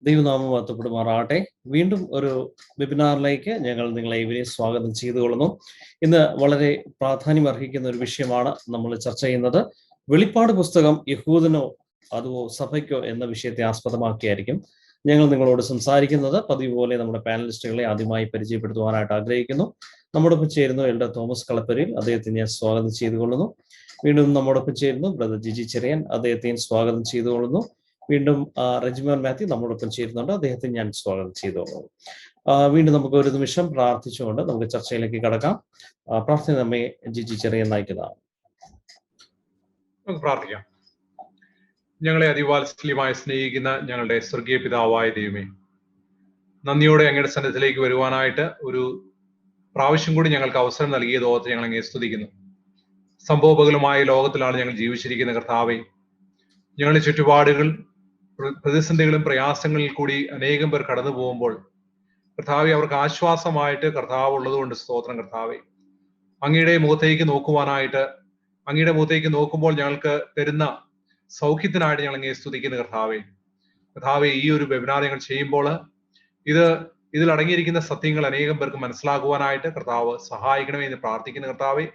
ദൈവനാമം വാഴ്ത്തപ്പെടുമാറാകട്ടെ. വീണ്ടും ഒരു വെബിനാറിലേക്ക് ഞങ്ങൾ നിങ്ങളെ ഇവരെ സ്വാഗതം ചെയ്തുകൊള്ളുന്നു. ഇന്ന് വളരെ പ്രാധാന്യം അർഹിക്കുന്ന ഒരു വിഷയമാണ് നമ്മൾ ചർച്ച ചെയ്യുന്നത്. വെളിപ്പാട് പുസ്തകം യഹൂദനോ അതോ സഭയ്ക്കോ എന്ന വിഷയത്തെ ആസ്പദമാക്കിയായിരിക്കും ഞങ്ങൾ നിങ്ങളോട് സംസാരിക്കുന്നത്. പതിവ് പോലെ നമ്മുടെ പാനലിസ്റ്റുകളെ ആദ്യമായി പരിചയപ്പെടുത്തുവാനായിട്ട് ആഗ്രഹിക്കുന്നു. നമ്മോടൊപ്പം ചേരുന്നു എൽഡർ തോമസ് കളപ്പരിൽ, അദ്ദേഹത്തെ ഞാൻ സ്വാഗതം ചെയ്തുകൊള്ളുന്നു. വീണ്ടും നമ്മോടൊപ്പം ചേരുന്നു ബ്രദർ ജിജി ചെറിയൻ, അദ്ദേഹത്തെയും സ്വാഗതം ചെയ്തുകൊള്ളുന്നു. വീണ്ടും റെജിമോൻ മാത്യു നമ്മോടൊപ്പം ചേരുന്നുണ്ട്, അദ്ദേഹത്തെ ഞാൻ സ്വാഗതം ചെയ്തോളൂ. വീണ്ടും നമുക്ക് ഒരു നിമിഷം പ്രാർത്ഥിച്ചുകൊണ്ട് നമുക്ക് ചർച്ചയിലേക്ക് കടക്കാം. പ്രാർത്ഥന നമ്മെ ജിജി ചെറിയൻ നയിക്കുന്നതാണ്. നമുക്ക് പ്രാർത്ഥിക്കാം. ഞങ്ങളെ അതിവാത്സല്യമായി സ്നേഹിക്കുന്ന ഞങ്ങളുടെ സ്വർഗീയ പിതാവായ ദൈവമേ, നന്ദിയോടെ അങ്ങയുടെ സന്നിധിയിലേക്ക് വരുവാനായിട്ട് ഒരു പ്രാവശ്യം കൂടി ഞങ്ങൾക്ക് അവസരം നൽകിയത് ഓർത്ത് ഞങ്ങൾ അങ്ങേ സ്തുതിക്കുന്നു. സംഭവബഹുലമായ ലോകത്തിലാണ് ഞങ്ങൾ ജീവിച്ചിരിക്കുന്ന കർത്താവേ. ഞങ്ങളുടെ ചുറ്റുപാടുകൾ പ്രതിസന്ധികളും പ്രയാസങ്ങളിൽ കൂടി അനേകം പേർ കടന്നു പോകുമ്പോൾ കർത്താവെ, അവർക്ക് ആശ്വാസമായിട്ട് കർത്താവ് ഉള്ളതുകൊണ്ട് സ്തോത്രം കർത്താവെ. അങ്ങയുടെ മുഖത്തേക്ക് നോക്കുവാനായിട്ട്, അങ്ങയുടെ മുഖത്തേക്ക് നോക്കുമ്പോൾ ഞങ്ങൾക്ക് തരുന്ന സൗഖ്യത്തിനായിട്ട് ഞങ്ങൾ അങ്ങേ സ്തുതിക്കുന്ന കർത്താവെ. കർത്താവെ, ഈ ഒരു വെബിനാർ ഞങ്ങൾ ചെയ്യുമ്പോൾ ഇതിൽ അടങ്ങിയിരിക്കുന്ന സത്യങ്ങൾ അനേകം പേർക്ക് മനസ്സിലാക്കുവാനായിട്ട് കർത്താവ് സഹായിക്കണമേ എന്ന് പ്രാർത്ഥിക്കുന്ന കർത്താവെ.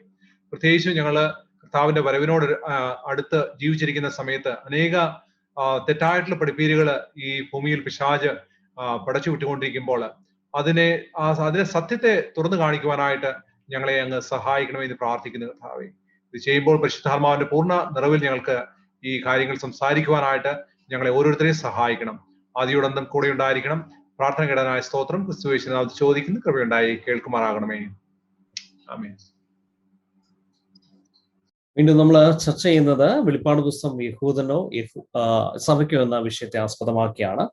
പ്രത്യേകിച്ചും ഞങ്ങള് കർത്താവിന്റെ വരവിനോട് അടുത്ത് ജീവിച്ചിരിക്കുന്ന സമയത്ത് അനേക തെറ്റായിട്ടുള്ള പഠിപ്പീരുകൾ ഈ ഭൂമിയിൽ പിശാച് പടച്ചു വിട്ടുകൊണ്ടിരിക്കുമ്പോൾ അതിനെ സത്യത്തെ തുറന്നു കാണിക്കുവാനായിട്ട് ഞങ്ങളെ അങ്ങ് സഹായിക്കണമെന്ന് പ്രാർത്ഥിക്കുന്ന കർത്താവേ. ഇത് ചെയ്യുമ്പോൾ പരിശുദ്ധാത്മാവിന്റെ പൂർണ്ണ നിറവിൽ ഞങ്ങൾക്ക് ഈ കാര്യങ്ങൾ സംസാരിക്കുവാനായിട്ട് ഞങ്ങളെ ഓരോരുത്തരെയും സഹായിക്കണം. ആദിയോടന്തം കൂടെ ഉണ്ടായിരിക്കണം. പ്രാർത്ഥന കേടാനായ സ്തോത്രം ക്രിസ്തുയേശുവിനാൽ ചോദിക്കുന്ന കൃപയുണ്ടായി കേൾക്കുമാറാകണമേ. ആമേൻ. വീണ്ടും നമ്മൾ ചർച്ച ചെയ്യുന്നത് വെളിപ്പാട് പുസ്തകം യഹൂദനോ സഭയ്ക്കോ എന്ന വിഷയത്തെ ആസ്പദമാക്കിയാണ്.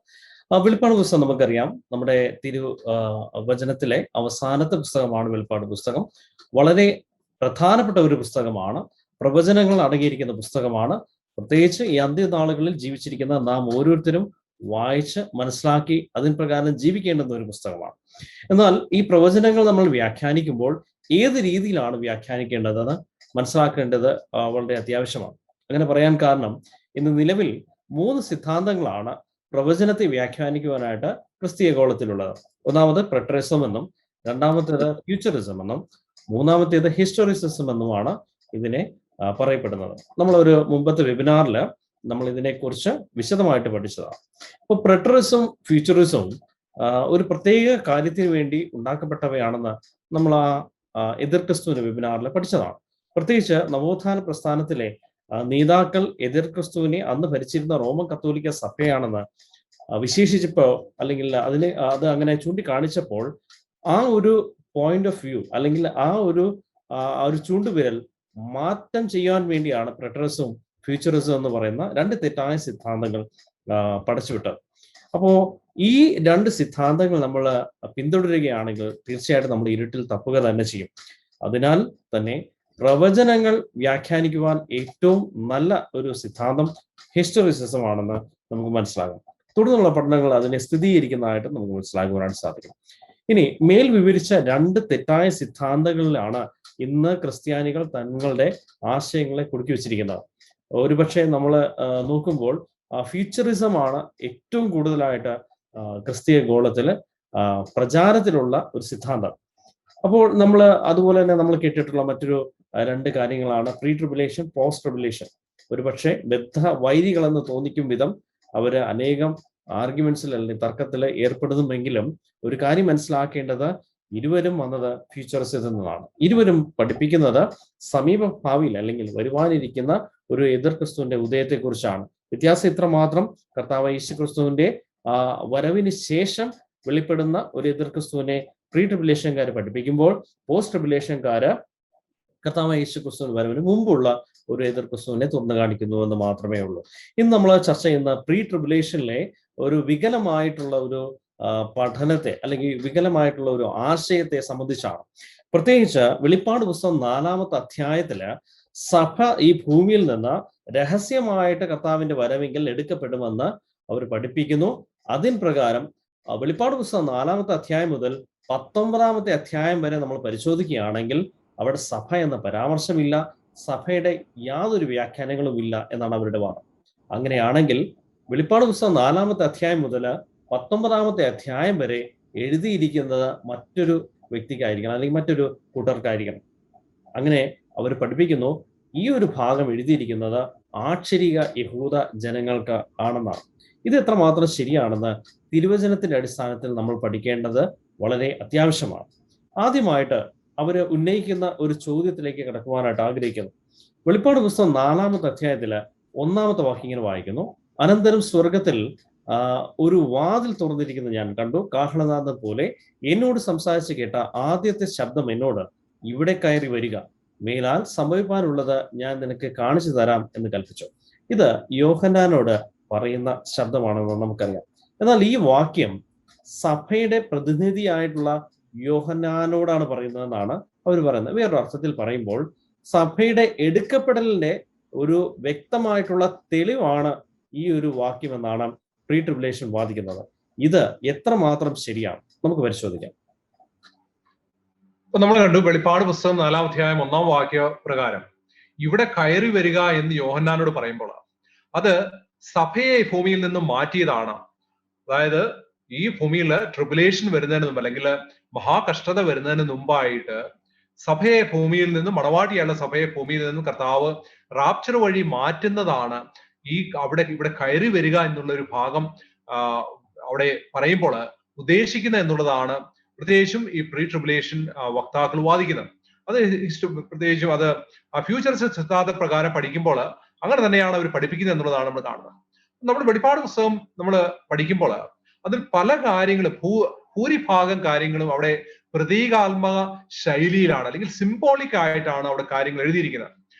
വെളിപ്പാട് പുസ്തകം നമുക്കറിയാം, നമ്മുടെ വചനത്തിലെ അവസാനത്തെ പുസ്തകമാണ് വെളിപ്പാട് പുസ്തകം. വളരെ പ്രധാനപ്പെട്ട ഒരു പുസ്തകമാണ്. പ്രവചനങ്ങൾ അടങ്ങിയിരിക്കുന്ന പുസ്തകമാണ്. പ്രത്യേകിച്ച് ഈ അന്ത്യനാളുകളിൽ ജീവിച്ചിരിക്കുന്ന നാം ഓരോരുത്തരും വായിച്ച് മനസ്സിലാക്കി അതിന് പ്രകാരം ജീവിക്കേണ്ടുന്ന ഒരു പുസ്തകമാണ്. എന്നാൽ ഈ പ്രവചനങ്ങൾ നമ്മൾ വ്യാഖ്യാനിക്കുമ്പോൾ ഏത് രീതിയിലാണ് വ്യാഖ്യാനിക്കേണ്ടതെന്ന് മനസ്സിലാക്കേണ്ടത് വളരെ അത്യാവശ്യമാണ്. അങ്ങനെ പറയാൻ കാരണം, ഇന്ന് നിലവിൽ 3 സിദ്ധാന്തങ്ങളാണ് പ്രവചനത്തെ വ്യാഖ്യാനിക്കുവാനായിട്ട് ക്രിസ്തീയ ഗോളത്തിലുള്ളത്. ഒന്നാമത് പ്രെറ്ററിസം എന്നും, രണ്ടാമത്തേത് ഫ്യൂച്ചറിസം എന്നും, മൂന്നാമത്തേത് ഹിസ്റ്റോറിസിസം എന്നുമാണ് ഇതിനെ പറയപ്പെടുന്നത്. നമ്മളൊരു മുമ്പത്തെ വെബിനാറിൽ നമ്മൾ ഇതിനെക്കുറിച്ച് വിശദമായിട്ട് പഠിച്ചതാണ്. അപ്പോൾ പ്രെറ്ററിസവും ഫ്യൂച്ചറിസവും ഒരു പ്രത്യേക കാര്യത്തിന് വേണ്ടി ഉണ്ടാക്കപ്പെട്ടവയാണെന്ന് നമ്മൾ എതിർ ക്രിസ്തുവിന്റെ വെബിനാറിൽ പഠിച്ചതാണ്. പ്രത്യേകിച്ച് നവോത്ഥാന പ്രസ്ഥാനത്തിലെ നേതാക്കൾ എതിർ ക്രിസ്തുവിനെ അന്ന് ഭരിച്ചിരുന്ന റോമൻ കത്തോലിക്ക സഭയാണെന്ന് വിശേഷിച്ചപ്പോ, അല്ലെങ്കിൽ അത് അങ്ങനെ ചൂണ്ടിക്കാണിച്ചപ്പോൾ ആ ഒരു പോയിന്റ് ഓഫ് വ്യൂ, അല്ലെങ്കിൽ ആ ഒരു ചൂണ്ടുവിരൽ മാറ്റം ചെയ്യാൻ വേണ്ടിയാണ് പ്രെറ്ററിസവും ഫ്യൂച്ചറിസം എന്ന് പറയുന്ന 2 തെറ്റായ സിദ്ധാന്തങ്ങൾ പടച്ചുവിട്ടത്. അപ്പോ ഈ 2 സിദ്ധാന്തങ്ങൾ നമ്മൾ പിന്തുടരുകയാണെങ്കിൽ തീർച്ചയായിട്ടും നമ്മൾ ഇരുട്ടിൽ തപ്പുക തന്നെ ചെയ്യും. അതിനാൽ തന്നെ പ്രവചനങ്ങൾ വ്യാഖ്യാനിക്കുവാൻ ഏറ്റവും നല്ല ഒരു സിദ്ധാന്തം ഹിസ്റ്റോറിസിസം ആണെന്ന് നമുക്ക് മനസ്സിലാകും. തുടർന്നുള്ള പഠനങ്ങൾ അതിനെ സ്ഥിരീകരിക്കുന്നതായിട്ട് നമുക്ക് മനസ്സിലാക്കുവാനായിട്ട് സാധിക്കും. ഇനി മേൽ വിവരിച്ച 2 തെറ്റായ സിദ്ധാന്തങ്ങളിലാണ് ഇന്ന് ക്രിസ്ത്യാനികൾ തങ്ങളുടെ ആശയങ്ങളെ കുടുക്കി വെച്ചിരിക്കുന്നത്. ഒരുപക്ഷെ നമ്മൾ നോക്കുമ്പോൾ ഫ്യൂച്ചറിസം ആണ് ഏറ്റവും കൂടുതലായിട്ട് ക്രിസ്തീയ ഗോളത്തില് പ്രചാരത്തിലുള്ള ഒരു സിദ്ധാന്തം. അപ്പോൾ നമ്മൾ അതുപോലെ തന്നെ നമ്മൾ കേട്ടിട്ടുള്ള മറ്റൊരു 2 കാര്യങ്ങളാണ് പ്രീ ട്രിബുലേഷൻ, പോസ്റ്റ് ട്രിബുലേഷൻ. ഒരുപക്ഷെ ബദ്ധ വൈരികളെന്ന് തോന്നിക്കും വിധം അവര് അനേകം ആർഗ്യുമെന്റ്സിൽ അല്ലെങ്കിൽ തർക്കത്തിൽ ഏർപ്പെടുന്നുമെങ്കിലും ഒരു കാര്യം മനസ്സിലാക്കേണ്ടത്, ഇരുവരും വന്നത് ഫ്യൂച്ചറിസത്തിൽ നിന്നാണ്. ഇരുവരും പഠിപ്പിക്കുന്നത് സമീപ ഭാവിയിൽ അല്ലെങ്കിൽ വരുവാനിരിക്കുന്ന ഒരു എതിർ ക്രിസ്തുവിന്റെ ഉദയത്തെക്കുറിച്ചാണ്. വ്യത്യാസം ഇത്ര മാത്രം: കർത്താവ് യേശു ക്രിസ്തുവിന്റെ വരവിന് ശേഷം വെളിപ്പെടുന്ന ഒരു എതിർ ക്രിസ്തുവിനെ പ്രീ ട്രിബുലേഷൻകാര് പഠിപ്പിക്കുമ്പോൾ, പോസ്റ്റ് ട്രിബുലേഷൻകാര് കർത്താവ് യേശു ക്രിസ്തുവിന് വരവിന് മുമ്പുള്ള ഒരു എതിർ ക്രിസ്തുവിനെ തുറന്നു കാണിക്കുന്നു എന്ന് മാത്രമേ ഉള്ളൂ. ഇന്ന് നമ്മൾ ചർച്ച ചെയ്യുന്ന പ്രീ ട്രിബുലേഷനിലെ ഒരു വികലമായിട്ടുള്ള ഒരു പഠനത്തെ, അല്ലെങ്കിൽ വികലമായിട്ടുള്ള ഒരു ആശയത്തെ സംബന്ധിച്ചാണ്. പ്രത്യേകിച്ച് വെളിപ്പാട് പുസ്തകം 4-ാമത്തെ അധ്യായത്തില് സഭ ഈ ഭൂമിയിൽ നിന്ന് രഹസ്യമായിട്ട് കർത്താവിന്റെ വരവെങ്കിൽ എടുക്കപ്പെടുമെന്ന് അവർ പഠിപ്പിക്കുന്നു. അതിന് പ്രകാരം വെളിപ്പാട് പുസ്തകം 4-ാമത്തെ അധ്യായം മുതൽ 19-ാമത്തെ അധ്യായം വരെ നമ്മൾ പരിശോധിക്കുകയാണെങ്കിൽ അവിടെ സഭ എന്ന പരാമർശമില്ല, സഭയുടെ യാതൊരു വ്യാഖ്യാനങ്ങളും ഇല്ല എന്നാണ് അവരുടെ വാദം. അങ്ങനെയാണെങ്കിൽ വെളിപ്പാട് പുസ്തകം 4-ാമത്തെ അധ്യായം മുതൽ 19-ാമത്തെ അധ്യായം വരെ എഴുതിയിരിക്കുന്നത് മറ്റൊരു വ്യക്തിക്കായിരിക്കണം, അല്ലെങ്കിൽ മറ്റൊരു കൂട്ടർക്കായിരിക്കണം. അങ്ങനെ അവർ പഠിപ്പിക്കുന്നു ഈ ഒരു ഭാഗം എഴുതിയിരിക്കുന്നത് ആക്ഷരിക യഹൂദ ജനങ്ങൾക്ക് ആണെന്നാണ്. ഇത് എത്രമാത്രം ശരിയാണെന്ന് തിരുവചനത്തിന്റെ അടിസ്ഥാനത്തിൽ നമ്മൾ പഠിക്കേണ്ടത് വളരെ അത്യാവശ്യമാണ്. ആദ്യമായിട്ട് അവര് ഉന്നയിക്കുന്ന ഒരു ചോദ്യത്തിലേക്ക് കടക്കുവാനായിട്ട് ആഗ്രഹിക്കുന്നു. വെളിപ്പാട് പുസ്തകം 4-ാമത്തെ അധ്യായത്തില് 1-ാമത്തെ വാക്യം ഇങ്ങനെ വായിക്കുന്നു: അനന്തരം സ്വർഗത്തിൽ ഒരു വാതിൽ തുറന്നിരിക്കുന്നത് ഞാൻ കണ്ടു. കാഹളനാദം പോലെ എന്നോട് സംസാരിച്ച് കേട്ട ആദ്യത്തെ ശബ്ദം എന്നോട്, ഇവിടെ കയറി വരിക, മേലാൽ സംഭവിക്കാനുള്ളത് ഞാൻ നിനക്ക് കാണിച്ചു തരാം എന്ന് കൽപ്പിച്ചു. ഇത് യോഹന്നാനോട് പറയുന്ന ശബ്ദമാണെന്ന് നമുക്കറിയാം. എന്നാൽ ഈ വാക്യം സഭയുടെ പ്രതിനിധിയായിട്ടുള്ള യോഹന്നാനോടാണ് പറയുന്നതെന്നാണ് അവർ പറയുന്നത്. വേറൊരു അർത്ഥത്തിൽ പറയുമ്പോൾ സഭയുടെ എടുക്കപ്പെടലിന്റെ ഒരു വ്യക്തമായിട്ടുള്ള തെളിവാണ് ഈ ഒരു വാക്യം എന്നാണ് പ്രീ ട്രിബുലേഷൻ വാദിക്കുന്നത്. ഇത് എത്രമാത്രം ശരിയാണ് നമുക്ക് പരിശോധിക്കാം. ഇപ്പൊ നമ്മൾ കണ്ടു, വെളിപ്പാട് പുസ്തകം 4-ാം അധ്യായം 1-ാം വാക്യ പ്രകാരം ഇവിടെ കയറി വരിക എന്ന് യോഹന്നാനോട് പറയുമ്പോൾ അത് സഭയെ ഭൂമിയിൽ നിന്നും മാറ്റിയതാണ്. അതായത് ഈ ഭൂമിയിൽ ട്രിബുലേഷൻ വരുന്നതിന് മുമ്പ്, അല്ലെങ്കിൽ മഹാകഷ്ടത വരുന്നതിന് മുമ്പായിട്ട് സഭയെ ഭൂമിയിൽ നിന്നും, മണവാട്ടിയുള്ള സഭയെ ഭൂമിയിൽ നിന്നും കർത്താവ് റാപ്ചർ വഴി മാറ്റുന്നതാണ് ഇവിടെ കയറി വരിക എന്നുള്ള ഒരു ഭാഗം അവിടെ പറയുമ്പോൾ ഉദ്ദേശിക്കുന്നത് എന്നുള്ളതാണ് പ്രത്യേകിച്ചും ഈ പ്രീ ട്രിബുലേഷൻ വക്താക്കൾ വാദിക്കുന്നത്. അത് പ്രത്യേകിച്ചും അത് ഫ്യൂച്ചറിസ്റ്റ് സിദ്ധാന്ത പ്രകാരം പഠിക്കുമ്പോൾ അങ്ങനെ തന്നെയാണ് അവർ പഠിപ്പിക്കുന്നത് എന്നുള്ളതാണ് നമ്മൾ കാണുന്നത്. നമ്മൾ വെളിപ്പാട് പുസ്തകം നമ്മൾ പഠിക്കുമ്പോൾ അതിൽ പല കാര്യങ്ങളും, ഭൂരിഭാഗം കാര്യങ്ങളും അവിടെ പ്രതീകാത്മക ശൈലിയിലാണ്, അല്ലെങ്കിൽ സിംബോളിക് ആയിട്ടാണ് അവിടെ കാര്യങ്ങൾ എഴുതിയിരിക്കുന്നത്.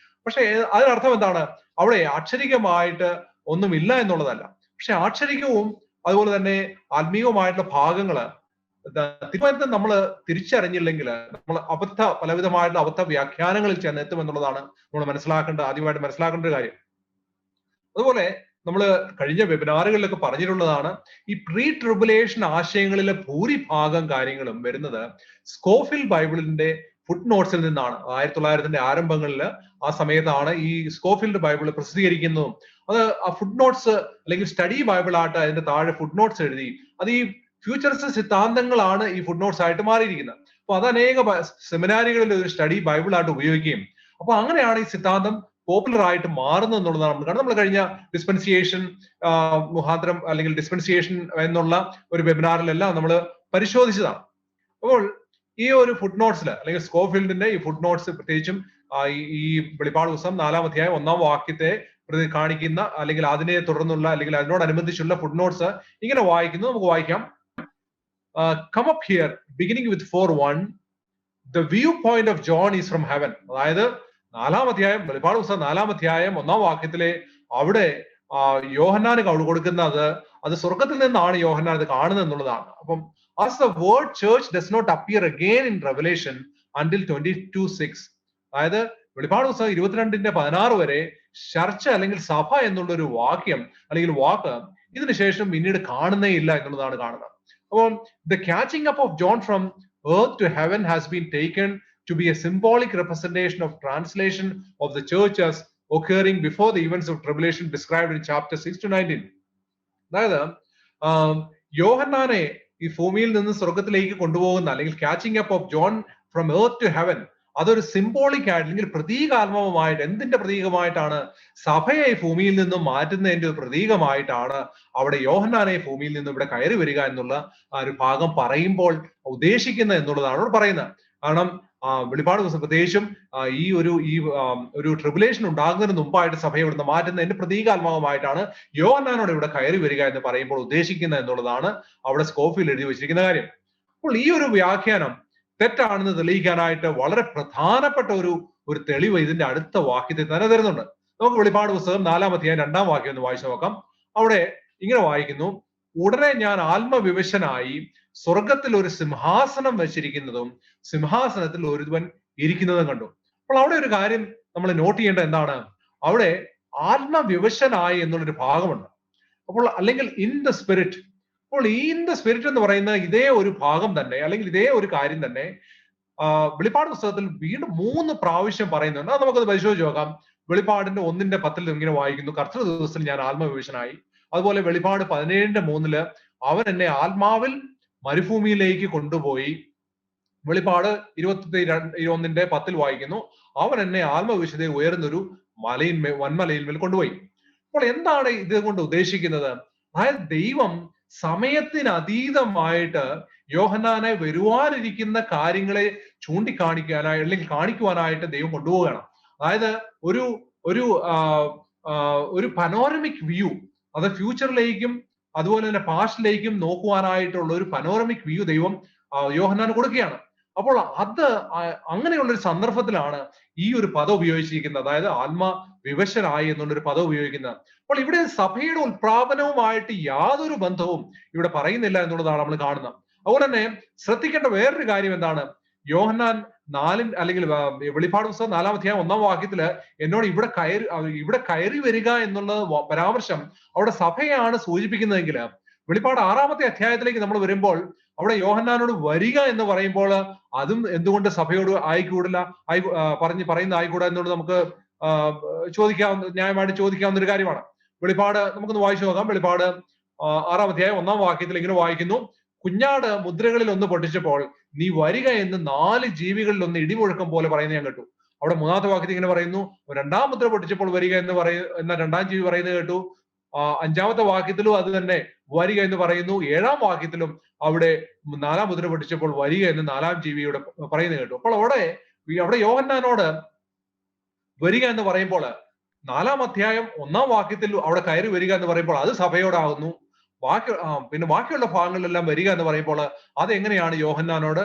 പക്ഷെ അതിനർത്ഥം എന്താണ്? അവിടെ അക്ഷരികമായിട്ട് ഒന്നുമില്ല എന്നുള്ളതല്ല. പക്ഷെ ആക്ഷരികവും അതുപോലെ തന്നെ ആത്മീയവുമായിട്ടുള്ള ഭാഗങ്ങള് തിരുവനന്തപുരത്ത് നമ്മൾ തിരിച്ചറിഞ്ഞില്ലെങ്കിൽ നമ്മൾ പലവിധമായിട്ടുള്ള അബദ്ധ വ്യാഖ്യാനങ്ങളിൽ ചെന്നെത്തും എന്നുള്ളതാണ് നമ്മൾ ആദ്യമായിട്ട് മനസ്സിലാക്കേണ്ട ഒരു കാര്യം. അതുപോലെ നമ്മൾ കഴിഞ്ഞ വെബിനാറുകളിലൊക്കെ പറഞ്ഞിട്ടുള്ളതാണ്, ഈ പ്രീ ട്രിബുലേഷൻ ആശയങ്ങളിലെ ഭൂരിഭാഗം കാര്യങ്ങളും വരുന്നത് സ്കോഫിൽ ബൈബിളിന്റെ ഫുട് നോട്ട്സിൽ നിന്നാണ്. 1900-ന്റെ ആരംഭങ്ങളിൽ ആ സമയത്താണ് ഈ സ്കോഫിൽഡ് ബൈബിൾ പ്രസിദ്ധീകരിക്കുന്നതും. അത് ആ ഫുട് നോട്ട്സ് അല്ലെങ്കിൽ സ്റ്റഡി ബൈബിൾ ആയിട്ട് അതിന്റെ താഴെ ഫുട് നോട്ട്സ് എഴുതി, അത് ഈ ഫ്യൂച്ചറിസ്റ്റ് സിദ്ധാന്തങ്ങളാണ് ഈ ഫുട് നോട്ട്സ് ആയിട്ട് മാറിയിരിക്കുന്നത്. അപ്പൊ അത് അനേക സെമിനാരികളിൽ ഒരു സ്റ്റഡി ബൈബിൾ ആയിട്ട് ഉപയോഗിക്കുകയും, അപ്പൊ അങ്ങനെയാണ് ഈ സിദ്ധാന്തം പോപ്പുലർ ആയിട്ട് മാറുന്നത് എന്നുള്ളതാണ് നമ്മൾ കാണുന്നത്. നമ്മൾ കഴിഞ്ഞ ഡിസ്പെൻസിയേഷൻ മുഖാന്തരം അല്ലെങ്കിൽ ഡിസ്പെൻസിയേഷൻ എന്നുള്ള ഒരു വെബിനാറിലെല്ലാം നമ്മൾ പരിശോധിച്ചതാണ്. അപ്പോൾ ഈ ഒരു ഫുട് നോട്ട്സിൽ അല്ലെങ്കിൽ സ്കോഫീൽഡിന്റെ ഈ ഫുട് നോട്ട്സ് പ്രത്യേകിച്ചും ഈ വെളിപ്പാട് പുസ്തകം 4-ാം അധ്യായം 1-ാം വാക്യത്തെ കാണിക്കുന്ന, അല്ലെങ്കിൽ അതിനെ തുടർന്നുള്ള, അല്ലെങ്കിൽ അതിനോടനുബന്ധിച്ചുള്ള ഫുട് നോട്ട്സ് ഇങ്ങനെ വായിക്കുന്നു. നമുക്ക് വായിക്കാം. Come up here, beginning with 4:1. The viewpoint of John is from heaven. അതായത് 4-ാം അധ്യായം, വെളിപ്പാട് പുസ്തകം 4-ാം അധ്യായം 1-ാം വാക്യത്തിലെ അവിടെ യോഹന്നാന് കൊടുക്കുന്നത് അത് സ്വർഗത്തിൽ നിന്നാണ് യോഹന്നാൻ അത് കാണുന്നത് എന്നുള്ളതാണ്. അപ്പം as the word church does not appear again in Revelation until 22:6. അതായത് വെളിപ്പാട് പുസ്തകം 22:16 വരെ ചർച്ച അല്ലെങ്കിൽ സഭ എന്നുള്ള ഒരു വാക്യം അല്ലെങ്കിൽ വാക്ക് ഇതിനുശേഷം പിന്നീട് കാണുന്നേ ഇല്ല എന്നുള്ളതാണ് കാണുന്നത്. അപ്പം the catching up of John from earth to heaven has been taken to be a symbolic representation of translation of the church as occurring before the events of tribulation described in chapter 6-19. അതായത് യോഹന്നാനെ ഈ ഭൂമിയിൽ നിന്ന് സ്വർഗത്തിലേക്ക് കൊണ്ടുപോകുന്ന, അല്ലെങ്കിൽ catching up of John from earth to heaven, അതൊരു symbolic ആയിട്ട് അല്ലെങ്കിൽ പ്രതീകാത്മകമായിട്ട്, എന്തിന്റെ പ്രതീകമായിട്ടാണ്? സഭയെ ഭൂമിയിൽ നിന്നും മാറ്റുന്നതിന്റെ ഒരു പ്രതീകമായിട്ടാണ് അവിടെ യോഹന്നാനെ ഭൂമിയിൽ നിന്നും ഇവിടെ കയറി വരിക എന്നുള്ള ഒരു ഭാഗം പറയുമ്പോൾ ഉദ്ദേശിക്കുന്നത് എന്നുള്ളതാണ് അവിടെ പറയുന്നത്. കാരണം വെളിപ്പാട് ദിവസം പ്രത്യേകിച്ചും ഈ ഒരു ട്രിബുലേഷൻ ഉണ്ടാകുന്നതിന് മുമ്പായിട്ട് സഭയെ ഇവിടുന്ന് മാറ്റുന്നതിന്റെ പ്രതീകാത്മകമായിട്ടാണ് യോഹന്നാനോട് ഇവിടെ കയറി വരിക എന്ന് പറയുമ്പോൾ ഉദ്ദേശിക്കുന്നത് എന്നുള്ളതാണ് അവിടെ സ്കോഫിൽ എഴുതി വെച്ചിരിക്കുന്ന കാര്യം. അപ്പോൾ ഈ ഒരു വ്യാഖ്യാനം തെറ്റാണെന്ന് തെളിയിക്കാനായിട്ട് വളരെ പ്രധാനപ്പെട്ട ഒരു തെളിവ് ഇതിന്റെ അടുത്ത വാക്യത്തിൽ തന്നെ തരുന്നുണ്ട്. നമുക്ക് വെളിപ്പാട് പുസ്തകം 4-ാം അധ്യായം 2-ാം വാക്യം ഒന്ന് വായിച്ചു നോക്കാം. അവിടെ ഇങ്ങനെ വായിക്കുന്നു: ഉടനെ ഞാൻ ആത്മവിവശനായി സ്വർഗത്തിൽ ഒരു സിംഹാസനം വെച്ചിരിക്കുന്നതും സിംഹാസനത്തിൽ ഒരുവൻ ഇരിക്കുന്നതും കണ്ടു. അപ്പോൾ അവിടെ ഒരു കാര്യം നമ്മൾ നോട്ട് ചെയ്യേണ്ടത് എന്താണ്? അവിടെ ആത്മവിവശനായി എന്നുള്ളൊരു ഭാഗമുണ്ട്. അപ്പോൾ അല്ലെങ്കിൽ ഇൻ ദ സ്പിരിറ്റ്. അപ്പോൾ ഇൻ ദ സ്പിരിറ്റ് എന്ന് പറയുന്ന ഇതേ ഒരു ഭാഗം തന്നെ, അല്ലെങ്കിൽ ഇതേ ഒരു കാര്യം തന്നെ വെളിപ്പാട് പുസ്തകത്തിൽ വീണ്ടും 3 പ്രാവശ്യം പറയുന്നുണ്ട്. അത് നമുക്കത് പരിശോധിച്ച് നോക്കാം. വെളിപ്പാടിന്റെ 1-10 ഇങ്ങനെ വായിക്കുന്നു: കർത്തൃ ദിവസത്തിൽ ഞാൻ ആത്മവിവശനായി. അതുപോലെ വെളിപ്പാട് 17:3 അവൻ എന്നെ ആത്മാവിൽ മരുഭൂമിയിലേക്ക് കൊണ്ടുപോയി. വെളിപ്പാട് 21:10 വായിക്കുന്നു, അവൻ എന്നെ ആത്മവിശുദ്ധയിൽ ഉയർന്നൊരു വൻമലയിന്മേൽ കൊണ്ടുപോയി. അപ്പോൾ എന്താണ് ഇത് കൊണ്ട് ഉദ്ദേശിക്കുന്നത്? അതായത് ദൈവം സമയത്തിനതീതമായിട്ട് യോഹന്നാനെ വരുവാനിരിക്കുന്ന കാര്യങ്ങളെ ചൂണ്ടിക്കാണിക്കാനായി അല്ലെങ്കിൽ കാണിക്കുവാനായിട്ട് ദൈവം കൊണ്ടുപോവുകയാണ്. അതായത് ഒരു ഒരു ഒരു പനോരമിക് വ്യൂ, അത് ഫ്യൂച്ചറിലേക്കും അതുപോലെ തന്നെ പാസ്റ്റിലേക്കും നോക്കുവാനായിട്ടുള്ള ഒരു പനോരമിക് വ്യൂ ദൈവം യോഹന്നാന് കൊടുക്കുകയാണ്. അപ്പോൾ അത് അങ്ങനെയുള്ള ഒരു സന്ദർഭത്തിലാണ് ഈ ഒരു പദം ഉപയോഗിച്ചിരിക്കുന്നത്, അതായത് ആത്മവിവശനായി എന്നുള്ളൊരു പദം ഉപയോഗിക്കുന്നത്. അപ്പോൾ ഇവിടെ സഭയുടെ ഉത്പ്രാപനവുമായിട്ട് യാതൊരു ബന്ധവും ഇവിടെ പറയുന്നില്ല എന്നുള്ളതാണ് നമ്മൾ കാണുന്നത്. അതുപോലെ തന്നെ ശ്രദ്ധിക്കേണ്ട വേറൊരു കാര്യം എന്താണ്? യോഹന്നാൻ 4 അല്ലെങ്കിൽ വെളിപ്പാട് പുസ്തകം 4-ാം അധ്യായം 1-ാം വാക്യത്തില് എന്നോട് ഇവിടെ കയറി വരിക എന്നുള്ള പരാമർശം അവിടെ സഭയാണ് സൂചിപ്പിക്കുന്നതെങ്കിൽ, വെളിപ്പാട് 6-ാമത്തെ അധ്യായത്തിലേക്ക് നമ്മൾ വരുമ്പോൾ അവിടെ യോഹന്നാനോട് വരിക എന്ന് പറയുമ്പോൾ അതും എന്തുകൊണ്ട് സഭയോട് പറയുന്ന ആയിക്കൂടാ എന്നുള്ളത് നമുക്ക് ന്യായമായിട്ട് ചോദിക്കാവുന്ന ഒരു കാര്യമാണ്. വെളിപ്പാട് നമുക്കൊന്ന് വായിച്ചു നോക്കാം. വെളിപ്പാട് 6-ാം അധ്യായം 1-ാം വാക്യത്തിൽ ഇങ്ങനെ വായിക്കുന്നു, കുഞ്ഞാട് മുദ്രകളിൽ ഒന്ന് പൊട്ടിച്ചപ്പോൾ നീ വരിക എന്ന് 4 ജീവികളിൽ ഒന്ന് ഇടിമുഴക്കം പോലെ പറയുന്നത് ഞാൻ കേട്ടു. അവിടെ 3-ാമത്തെ വാക്യത്തിൽ ഇങ്ങനെ പറയുന്നു, 2-ാം മുദ്ര പൊട്ടിച്ചപ്പോൾ വരിക എന്ന് എന്ന 2-ാം ജീവി പറയുന്നത് കേട്ടു. 5-ാമത്തെ വാക്യത്തിലും അത് തന്നെ വരിക എന്ന് പറയുന്നു. 7-ാം വാക്യത്തിലും അവിടെ 4-ാം മുദ്ര പൊട്ടിച്ചപ്പോൾ വരിക എന്ന് 4-ാം ജീവിയുടെ പറയുന്നത് കേട്ടു. അപ്പോൾ അവിടെ യോഹന്നാനോട് വരിക എന്ന് പറയുമ്പോൾ 4-ാം അധ്യായം 1-ാം വാക്യത്തിൽ അവിടെ കയറി വരിക എന്ന് പറയുമ്പോൾ അത് സഭയോടാകുന്നു. പിന്നെ ബാക്കിയുള്ള ഭാഗങ്ങളിലെല്ലാം വരിക എന്ന് പറയുമ്പോൾ അതെങ്ങനെയാണ് യോഹന്നാനോട്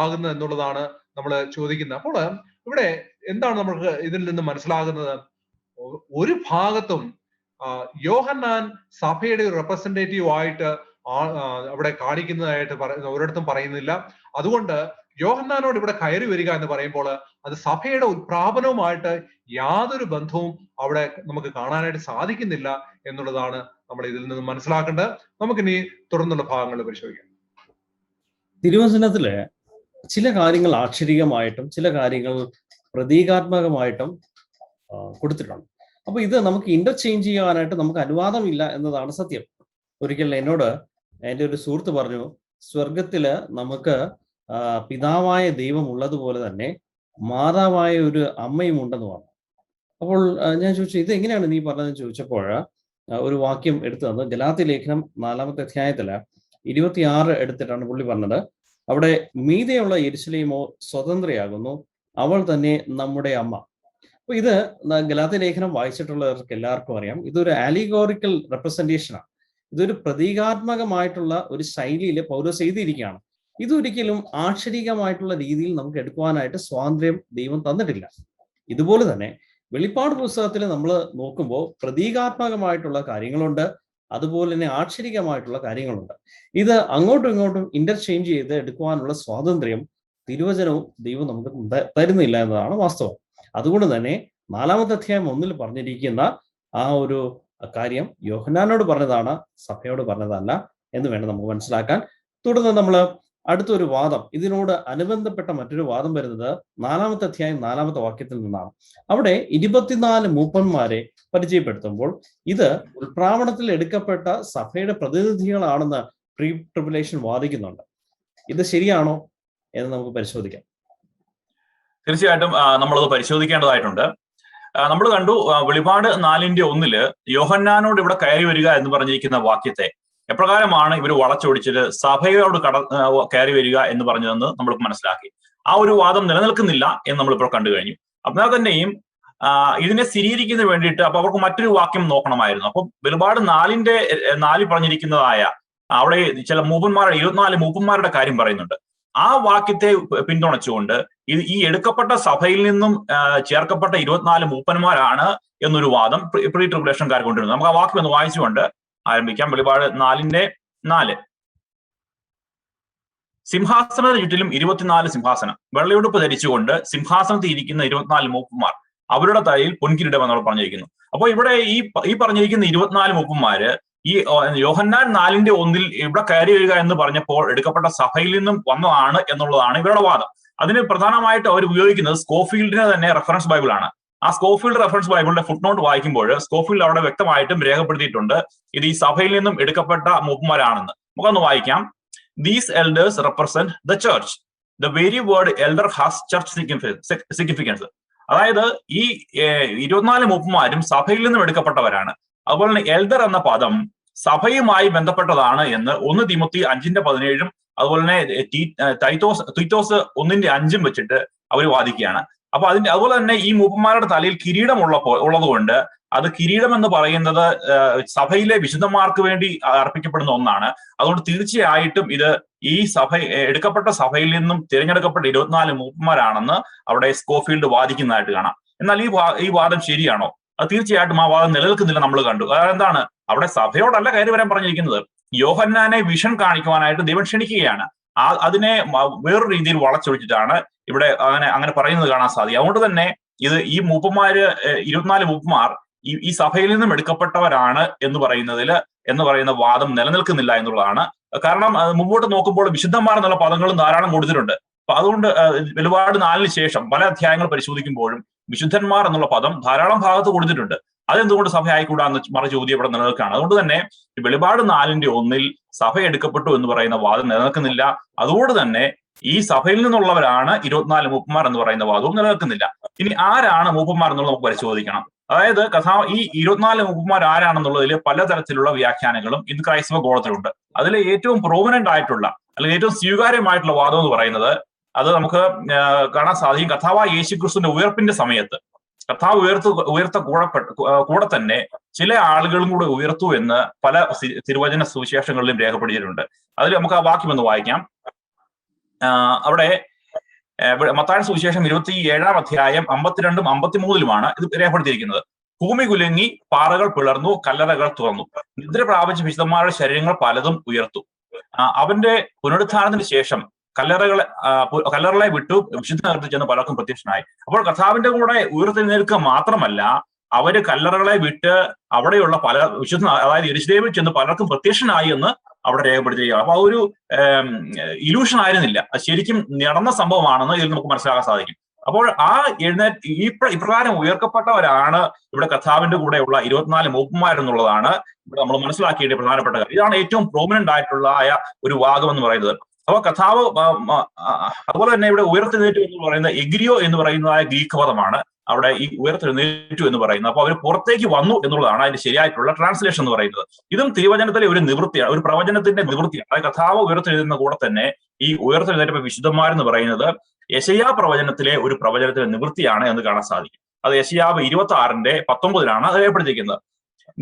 ആകുന്നത് എന്നുള്ളതാണ് നമ്മൾ ചോദിക്കുന്നത്. അപ്പോൾ ഇവിടെ എന്താണ് നമുക്ക് ഇതിൽ നിന്ന് മനസ്സിലാകുന്നത്? ഒരു ഭാഗത്തും യോഹന്നാൻ സഭയുടെ ഒരു റെപ്രസെന്റേറ്റീവ് ആയിട്ട് അവിടെ കാണിക്കുന്നതായിട്ട് ഒരിടത്തും പറയുന്നില്ല. അതുകൊണ്ട് യോഹന്നാനോട് ഇവിടെ കയറി വരിക എന്ന് പറയുമ്പോൾ അത് സഭയുടെ ഉത്പ്രാപനവുമായിട്ട് യാതൊരു ബന്ധവും അവിടെ നമുക്ക് കാണാനായിട്ട് സാധിക്കുന്നില്ല എന്നുള്ളതാണ് നമ്മൾ ഇതിൽ നിന്ന് മനസ്സിലാക്കേണ്ടത്. നമുക്കിനി തുടർന്നുള്ള ഭാഗങ്ങൾ പരിശോധിക്കാം. തിരുവചനത്തില് ചില കാര്യങ്ങൾ ആക്ഷരികമായിട്ടും ചില കാര്യങ്ങൾ പ്രതീകാത്മകമായിട്ടും കൊടുത്തിട്ടുണ്ട്. അപ്പൊ ഇത് നമുക്ക് ഇന്റർചേഞ്ച് ചെയ്യാനായിട്ട് നമുക്ക് അനുവാദമില്ല എന്നതാണ് സത്യം. ഒരിക്കൽ എന്നോട് എൻ്റെ ഒരു സുഹൃത്ത് പറഞ്ഞു, സ്വർഗത്തില് നമുക്ക് പിതാവായ ദൈവം ഉള്ളതുപോലെ തന്നെ മാതാവായ ഒരു അമ്മയും ഉണ്ടെന്ന് പറഞ്ഞു. അപ്പോൾ ഞാൻ ചോദിച്ചു, ഇത് എങ്ങനെയാണ് നീ പറഞ്ഞതെന്ന് ചോദിച്ചപ്പോൾ ഒരു വാക്യം എടുത്തു തന്നു. ഗലാത്യ ലേഖനം 4-ാമത്തെ അധ്യായത്തില് 26 എടുത്തിട്ടാണ് പുള്ളി പറഞ്ഞത്. അവിടെ മീതെയുള്ള യെരുശലേമോ സ്വതന്ത്രയാകുന്നു, അവൾ തന്നെ നമ്മുടെ അമ്മ. അപ്പൊ ഇത് ഗലാത്യ ലേഖനം വായിച്ചിട്ടുള്ളവർക്ക് എല്ലാവർക്കും അറിയാം, ഇതൊരു ആലിഗോറിക്കൽ റെപ്രസെന്റേഷനാണ്. ഇതൊരു പ്രതീകാത്മകമായിട്ടുള്ള ഒരു ശൈലിയിൽ പൗലോസ് എഴുതിയിരിക്കുകയാണ്. ഇതൊരിക്കലും ആക്ഷരികമായിട്ടുള്ള രീതിയിൽ നമുക്ക് എടുക്കുവാനായിട്ട് സ്വാതന്ത്ര്യം ദൈവം തന്നിട്ടില്ല. ഇതുപോലെ തന്നെ വെളിപ്പാട് പുസ്തകത്തിൽ നമ്മൾ നോക്കുമ്പോൾ പ്രതീകാത്മകമായിട്ടുള്ള കാര്യങ്ങളുണ്ട്, അതുപോലെ തന്നെ ആക്ഷരികമായിട്ടുള്ള കാര്യങ്ങളുണ്ട്. ഇത് അങ്ങോട്ടും ഇങ്ങോട്ടും ഇന്റർചേഞ്ച് ചെയ്ത് എടുക്കുവാനുള്ള സ്വാതന്ത്ര്യം തിരുവചനവും ദൈവം നമുക്ക് തരുന്നില്ല എന്നതാണ് വാസ്തവം. അതുകൊണ്ട് തന്നെ 4-ാമത്തെ അധ്യായം 1-ൽ പറഞ്ഞിരിക്കുന്ന ആ ഒരു കാര്യം യോഹന്നാനോട് പറഞ്ഞതാണ്, സഭയോട് പറഞ്ഞതല്ല എന്ന് വേണം നമുക്ക് മനസ്സിലാക്കാൻ. തുടർന്ന് നമ്മൾ അടുത്തൊരു വാദം, ഇതിനോട് അനുബന്ധപ്പെട്ട മറ്റൊരു വാദം വരുന്നത് 4-ാമത്തെ അധ്യായം 4-ാമത്തെ വാക്യത്തിൽ നിന്നാണ്. അവിടെ 24 മൂപ്പന്മാരെ പരിചയപ്പെടുത്തുമ്പോൾ ഇത് ഉൾപ്രാവണത്തിൽ എടുക്കപ്പെട്ട സഭയുടെ പ്രതിനിധികളാണെന്ന് പ്രീ ട്രിബുലേഷൻ വാദിക്കുന്നുണ്ട്. ഇത് ശരിയാണോ എന്ന് നമുക്ക് പരിശോധിക്കാം. തീർച്ചയായിട്ടും നമ്മളത് പരിശോധിക്കേണ്ടതായിട്ടുണ്ട്. നമ്മൾ കണ്ടു വെളിപാട് 4:1 യോഹന്നാനോട് ഇവിടെ കയറി വരിക എന്ന് പറഞ്ഞിരിക്കുന്ന വാക്യത്തെ എപ്രകാരമാണ് ഇവർ വളച്ചൊടിച്ചത് സഭയോട് കയറി വരിക എന്ന് പറഞ്ഞതെന്ന് നമ്മൾ മനസ്സിലാക്കി. ആ ഒരു വാദം നിലനിൽക്കുന്നില്ല എന്ന് നമ്മളിപ്പോൾ കണ്ടു കഴിഞ്ഞു. അതിനാൽ തന്നെയും ഇതിനെ സ്ഥിരീകരിക്കുന്നതിന് വേണ്ടിയിട്ട് അപ്പൊ അവർക്ക് മറ്റൊരു വാക്യം നോക്കണമായിരുന്നു. അപ്പം വെളിപാട് 4 പറഞ്ഞിരിക്കുന്നതായ അവിടെ ചില 24 മൂപ്പന്മാരുടെ കാര്യം പറയുന്നുണ്ട്. ആ വാക്യത്തെ പിന്തുണച്ചുകൊണ്ട് ഈ എടുക്കപ്പെട്ട സഭയിൽ നിന്നും ചേർക്കപ്പെട്ട 24 മൂപ്പന്മാരാണ് എന്നൊരു വാദം പ്രീ ട്രിബുലേഷൻകാർ കൊണ്ടുവരുന്നത്. നമുക്ക് ആ വാക്യം ഒന്ന് വായിച്ചുകൊണ്ട് ആരംഭിക്കാം. വെളിപാട് 4:4 സിംഹാസനത്തിന് ചുറ്റിലും 24 സിംഹാസനം, വെള്ളയുടുപ്പ് ധരിച്ചുകൊണ്ട് സിംഹാസനത്തിൽ ഇരിക്കുന്ന 24 മൂപ്പന്മാർ, അവരുടെ തലയിൽ പൊൻകിരീടം എന്നോട് പറഞ്ഞിരിക്കുന്നു. അപ്പോൾ ഇവിടെ ഈ പറഞ്ഞിരിക്കുന്ന 24 മൂപ്പന്മാര് ഈ യോഹന്നാൻ 4:1 ഇവിടെ കയറി വരിക എന്ന് പറഞ്ഞപ്പോൾ എടുക്കപ്പെട്ട സഭയിൽ നിന്നും വന്നതാണ് എന്നുള്ളതാണ് ഇവരുടെ വാദം. അതിന് പ്രധാനമായിട്ട് അവർ ഉപയോഗിക്കുന്നത് സ്കോഫീൽഡിനെ തന്നെ റെഫറൻസ് ബൈബിളാണ്. ആ സ്കോഫീൽഡ് റെഫറൻസ് ബൈബിളിന്റെ ഫുട് നോട്ട് വായിക്കുമ്പോൾ സ്കോഫീൽഡ് അവിടെ വ്യക്തമായിട്ടും രേഖപ്പെടുത്തിയിട്ടുണ്ട് ഇത് ഈ സഭയിൽ നിന്നും എടുക്കപ്പെട്ട മൂപ്പന്മാരാണെന്ന്. നമുക്കൊന്ന് വായിക്കാം. These elders represent the church. The very word elder has church significance. അതായത് ഈ 24 മൂപ്പന്മാരും സഭയിൽ നിന്നും എടുക്കപ്പെട്ടവരാണ്. അതുപോലെ തന്നെ എൽഡർ എന്ന പദം സഭയുമായി ബന്ധപ്പെട്ടതാണ് എന്ന് 1 തിമോത്തി 5:17 അതുപോലെ തന്നെ തീത്തോസ് 1:5 വെച്ചിട്ട് അവർ വാദിക്കുകയാണ്. അപ്പൊ അതുപോലെ തന്നെ ഈ മൂപ്പന്മാരുടെ തലയിൽ കിരീടം ഉള്ളതുകൊണ്ട് അത് കിരീടം എന്ന് പറയുന്നത് സഭയിലെ വിശുദ്ധന്മാർക്ക് വേണ്ടി അർപ്പിക്കപ്പെടുന്ന ഒന്നാണ്. അതുകൊണ്ട് തീർച്ചയായിട്ടും ഇത് ഈ എടുക്കപ്പെട്ട സഭയിൽ നിന്നും തിരഞ്ഞെടുക്കപ്പെട്ട 24 മൂപ്പന്മാരാണെന്ന് അവിടെ സ്കോഫീൽഡ് വാദിക്കുന്നതായിട്ട് കാണാം. എന്നാൽ ഈ വാദം ശരിയാണോ? അത് തീർച്ചയായിട്ടും ആ വാദം നിലനിൽക്കുന്നില്ല. നമ്മൾ കണ്ടു. അതായത് എന്താണ്, അവിടെ സഭയോടല്ല കയറി വരാൻ പറഞ്ഞിരിക്കുന്നത്. യോഹന്നാനെ വിഷൻ കാണിക്കുവാനായിട്ട് ദൈവം ക്ഷണിക്കുകയാണ്. അതിനെ വേറൊരു രീതിയിൽ വളച്ചൊടിച്ചിട്ടാണ് ഇവിടെ അങ്ങനെ പറയുന്നത് കാണാൻ സാധിക്കും. അതുകൊണ്ട് തന്നെ ഈ മൂപ്പന്മാര് 24 മൂപ്പന്മാർ ഈ സഭയിൽ നിന്നും എടുക്കപ്പെട്ടവരാണ് എന്ന് പറയുന്ന വാദം നിലനിൽക്കുന്നില്ല എന്നുള്ളതാണ്. കാരണം മുമ്പോട്ട് നോക്കുമ്പോൾ വിശുദ്ധന്മാർ എന്നുള്ള പദങ്ങളും ധാരാളം കൊടുത്തിട്ടുണ്ട്. അപ്പൊ അതുകൊണ്ട് വെളിപാട് 4 ശേഷം പല അധ്യായങ്ങൾ പരിശോധിക്കുമ്പോഴും വിശുദ്ധന്മാർ എന്നുള്ള പദം ധാരാളം ഭാഗത്ത് കൊടുത്തിട്ടുണ്ട്. അതെന്തുകൊണ്ട് സഭ ആയിക്കൂടാന്ന് മറു ചോദ്യം ഇവിടെ നിലനിൽക്കുകയാണ്. അതുകൊണ്ട് തന്നെ വെളിപാട് 4:1 സഭ എടുക്കപ്പെട്ടു എന്ന് പറയുന്ന വാദം നിലനിൽക്കുന്നില്ല. അതുകൊണ്ട് തന്നെ ഈ സഭയിൽ നിന്നുള്ളവരാണ് 24 മൂപ്പന്മാർ എന്ന് പറയുന്ന വാദവും നിലനിൽക്കുന്നില്ല. ഇനി ആരാണ് മൂപ്പന്മാർ എന്നുള്ളത് നമുക്ക് പരിശോധിക്കണം. അതായത് ഈ 24 മൂപ്പന്മാർ ആരാണെന്നുള്ളതിൽ പലതരത്തിലുള്ള വ്യാഖ്യാനങ്ങളും ഇന്ന് ക്രൈസ്തവ ഗോളത്തിലുണ്ട്. അതിൽ ഏറ്റവും പ്രോമിനന്റ് ആയിട്ടുള്ള അല്ലെങ്കിൽ ഏറ്റവും സ്വീകാര്യമായിട്ടുള്ള വാദം എന്ന് പറയുന്നത് അത് നമുക്ക് കാണാൻ സാധിക്കും. കർത്താവായ യേശുക്രിസ്തുവിന്റെ ഉയർപ്പിന്റെ സമയത്ത് കർത്താവ് ഉയർത്ത കൂടെ തന്നെ ചില ആളുകളും കൂടെ ഉയർത്തു എന്ന് പല തിരുവചന സുവിശേഷങ്ങളിലും രേഖപ്പെടുത്തിയിട്ടുണ്ട്. അതിൽ നമുക്ക് ആ വാക്യം ഒന്ന് വായിക്കാം. അവിടെ മത്തായിയുടെ സുവിശേഷം 27-ാം അധ്യായം 52-ഉം 53-ലുമാണ് ഇത് രേഖപ്പെടുത്തിയിരിക്കുന്നത്. ഭൂമി കുലുങ്ങി, പാറകൾ പിളർന്നു, കല്ലറകൾ തുറന്നു, നിദ്ര പ്രാപിച്ച വിശുദ്ധന്മാരുടെ ശരീരങ്ങൾ പലതും ഉയർത്തു. അവന്റെ പുനരുത്ഥാനത്തിന് ശേഷം കല്ലറകളെ വിട്ടു വിശുദ്ധ നഗരത്തിൽ ചെന്ന് പലർക്കും പ്രത്യക്ഷനായി. അപ്പോൾ കർത്താവിന്റെ കൂടെ ഉയർത്തെഴുന്നേൽക്കുക മാത്രമല്ല, അവര് കല്ലറകളെ വിട്ട് അവിടെയുള്ള പല അതായത് യെരുശലേമിൽ ചെന്ന് പലർക്കും പ്രത്യക്ഷനായി എന്ന് അവിടെ രേഖപ്പെടുത്തുകയാണ്. അപ്പൊ ഒരു ഇലൂഷൻ ആയിരുന്നില്ല, ശരിക്കും നടന്ന സംഭവമാണെന്ന് ഇതിൽ നമുക്ക് മനസ്സിലാക്കാൻ സാധിക്കും. അപ്പോൾ ഇപ്രകാരം ഉയർക്കപ്പെട്ടവരാണ് ഇവിടെ കർത്താവിന്റെ കൂടെയുള്ള 24 മൂപ്പന്മാരെന്നുള്ളതാണ് ഇവിടെ നമ്മൾ മനസ്സിലാക്കിയിട്ട് പ്രധാനപ്പെട്ട കാര്യം. ഇതാണ് ഏറ്റവും പ്രോമിനന്റ് ആയിട്ടുള്ള ഒരു വാദം എന്ന് പറയുന്നത്. അപ്പൊ കർത്താവ് അതുപോലെ തന്നെ ഇവിടെ ഉയർത്തെഴുന്നേറ്റു എന്ന് പറയുന്നത് എഗ്രിയോ എന്ന് പറയുന്നതായ ഗ്രീക്ക് പദമാണ് അവിടെ ഈ ഉയർത്തെഴുന്നേറ്റു എന്ന് പറയുന്നത്. അപ്പൊ അവർ പുറത്തേക്ക് വന്നു എന്നുള്ളതാണ് അതിന്റെ ശരിയായിട്ടുള്ള ട്രാൻസ്ലേഷൻ എന്ന് പറയുന്നത്. ഇതും തിരുവചനത്തിലെ ഒരു നിവൃത്തിയാണ്, ഒരു പ്രവചനത്തിന്റെ നിവൃത്തിയാണ്. അതായത് കർത്താവ് ഉയർത്തെഴുതുന്ന കൂടെ തന്നെ ഈ ഉയർത്തെഴുന്നേറ്റ വിശുദ്ധന്മാരെന്ന് പറയുന്നത് യെശയ്യാ പ്രവചനത്തിലെ ഒരു പ്രവചനത്തിലെ നിവൃത്തിയാണ് എന്ന് കാണാൻ സാധിക്കും. അത് യെശയ്യാവ് 26:19 അത് രേഖപ്പെടുത്തിയിരിക്കുന്നത്.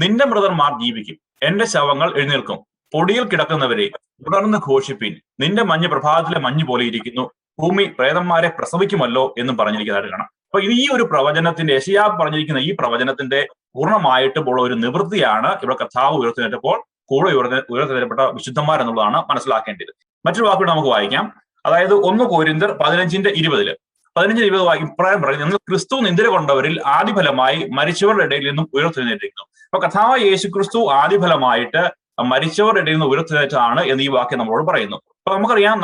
നിന്റെ മൃതന്മാർ ജീവിക്കും, എന്റെ ശവങ്ങൾ എഴുന്നേൽക്കും, പൊടിയിൽ കിടക്കുന്നവരെ ഉണർന്ന് ഘോഷിപ്പിൻ, നിന്റെ മഞ്ഞ് പ്രഭാതത്തിലെ മഞ്ഞ് പോലെ ഇരിക്കുന്നു, ഭൂമി പ്രേതന്മാരെ പ്രസവിക്കുമല്ലോ എന്നും പറഞ്ഞിരിക്കുന്നതായിട്ട് കാണാം. അപ്പൊ ഈ ഒരു പ്രവചനത്തിന്റെ യെശയ്യാ പറഞ്ഞിരിക്കുന്ന ഈ പ്രവചനത്തിന്റെ പൂർണ്ണമായിട്ടും ഉള്ള ഒരു നിവൃത്തിയാണ് ഇവിടെ കർത്താവ് ഉയർത്തെഴുന്നേറ്റപ്പോൾ കൂടെ ഉയർത്തെഴുന്നേറ്റപ്പെട്ട വിശുദ്ധന്മാർ എന്നുള്ളതാണ് മനസ്സിലാക്കേണ്ടത്. മറ്റൊരു വാക്കുകൂടെ നമുക്ക് വായിക്കാം. അതായത് 1 കൊരിന്ത്യർ 15:20 ഇപ്രകാരം പറയുന്നത്, നിങ്ങൾ ക്രിസ്തു നിന്ദിര കൊണ്ടവരിൽ ആദിഫലമായി മരിച്ചവരുടെ ഇടയിൽ നിന്നും ഉയർത്തെഴുന്നേറ്റിരിക്കുന്നു. അപ്പൊ കർത്താവായ യേശു ക്രിസ്തു ആദിഫലമായിട്ട് മരിച്ചവരുടെ ഇടയിൽ നിന്ന് ഉയർത്തെഴുന്നേറ്റതാണ് എന്ന് ഈ വാക്യം നമ്മളോട് പറയുന്നു. അപ്പൊ നമുക്കറിയാം,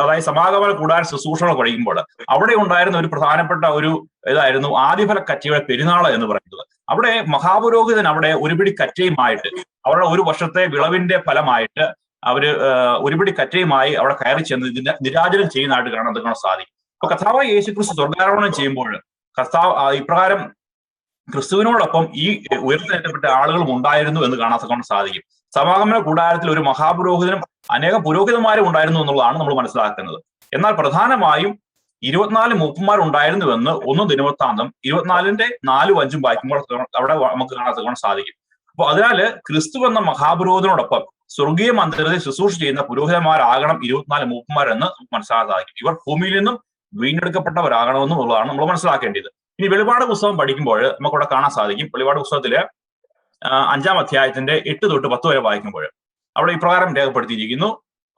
അതായത് സമാഗമന കൂടാര ശുശ്രൂഷകൾ പഠിക്കുമ്പോൾ അവിടെ ഉണ്ടായിരുന്ന ഒരു പ്രധാനപ്പെട്ട ഒരു ഇതായിരുന്നു ആദിഫല കറ്റയുടെ പെരുന്നാൾ എന്ന് പറയുന്നത്. അവിടെ മഹാപുരോഹിതൻ അവിടെ ഒരുപിടി കറ്റയുമായിട്ട് അവരുടെ ഒരു വർഷത്തെ വിളവിന്റെ ഫലമായിട്ട് അവര് ഒരുപിടി കറ്റയുമായി അവിടെ കയറി ചെന്ന് ഇതിന്റെ നിരാജനം ചെയ്യുന്നതായിട്ട് കാണാൻ സാധിക്കും. അപ്പൊ കർത്താവായ യേശു ക്രിസ്തു സ്വർഗ്ഗാരോഹണം ചെയ്യുമ്പോൾ കർത്താവ് ഇപ്രകാരം ക്രിസ്തുവിനോടൊപ്പം ഈ ഉയർത്തെഴുന്നേറ്റപ്പെട്ട ആളുകളും ഉണ്ടായിരുന്നു എന്ന് കാണാൻ സാധിക്കും. സമാഗമന കൂടാരത്തിൽ ഒരു മഹാപുരോഹിതനും അനേകം പുരോഹിതന്മാരും ഉണ്ടായിരുന്നു എന്നുള്ളതാണ് നമ്മൾ മനസ്സിലാക്കുന്നത്. എന്നാൽ പ്രധാനമായും 24 മൂപ്പന്മാരുണ്ടായിരുന്നുവെന്ന് 1 ദിനവൃത്താന്തം 24:4-5 വായിക്കുമ്പോൾ അവിടെ നമുക്ക് കാണാൻ സാധിക്കും. അപ്പൊ അതിനാല് ക്രിസ്തു എന്ന മഹാപുരോഹിതനോടൊപ്പം സ്വർഗീയ മന്ദിരത്തിൽ ശുശ്രൂഷ ചെയ്യുന്ന പുരോഹിതന്മാരാകണം 24 മൂപ്പന്മാരെന്ന് മനസ്സിലാക്കാൻ സാധിക്കും. ഇവർ ഭൂമിയിൽ നിന്നും വീണ്ടെടുക്കപ്പെട്ടവരാകണമെന്നുള്ളതാണ് നമ്മൾ മനസ്സിലാക്കേണ്ടത്. ഇനി വെളിപാട് പുസ്തകം പഠിക്കുമ്പോൾ നമുക്കവിടെ കാണാൻ സാധിക്കും. വെളിപാട് പുസ്തകത്തില് 5-ാം അധ്യായത്തിന്റെ 8 തൊട്ട് 10 വരെ വായിക്കുമ്പോൾ അവിടെ ഇപ്രകാരം രേഖപ്പെടുത്തിയിരിക്കുന്നു.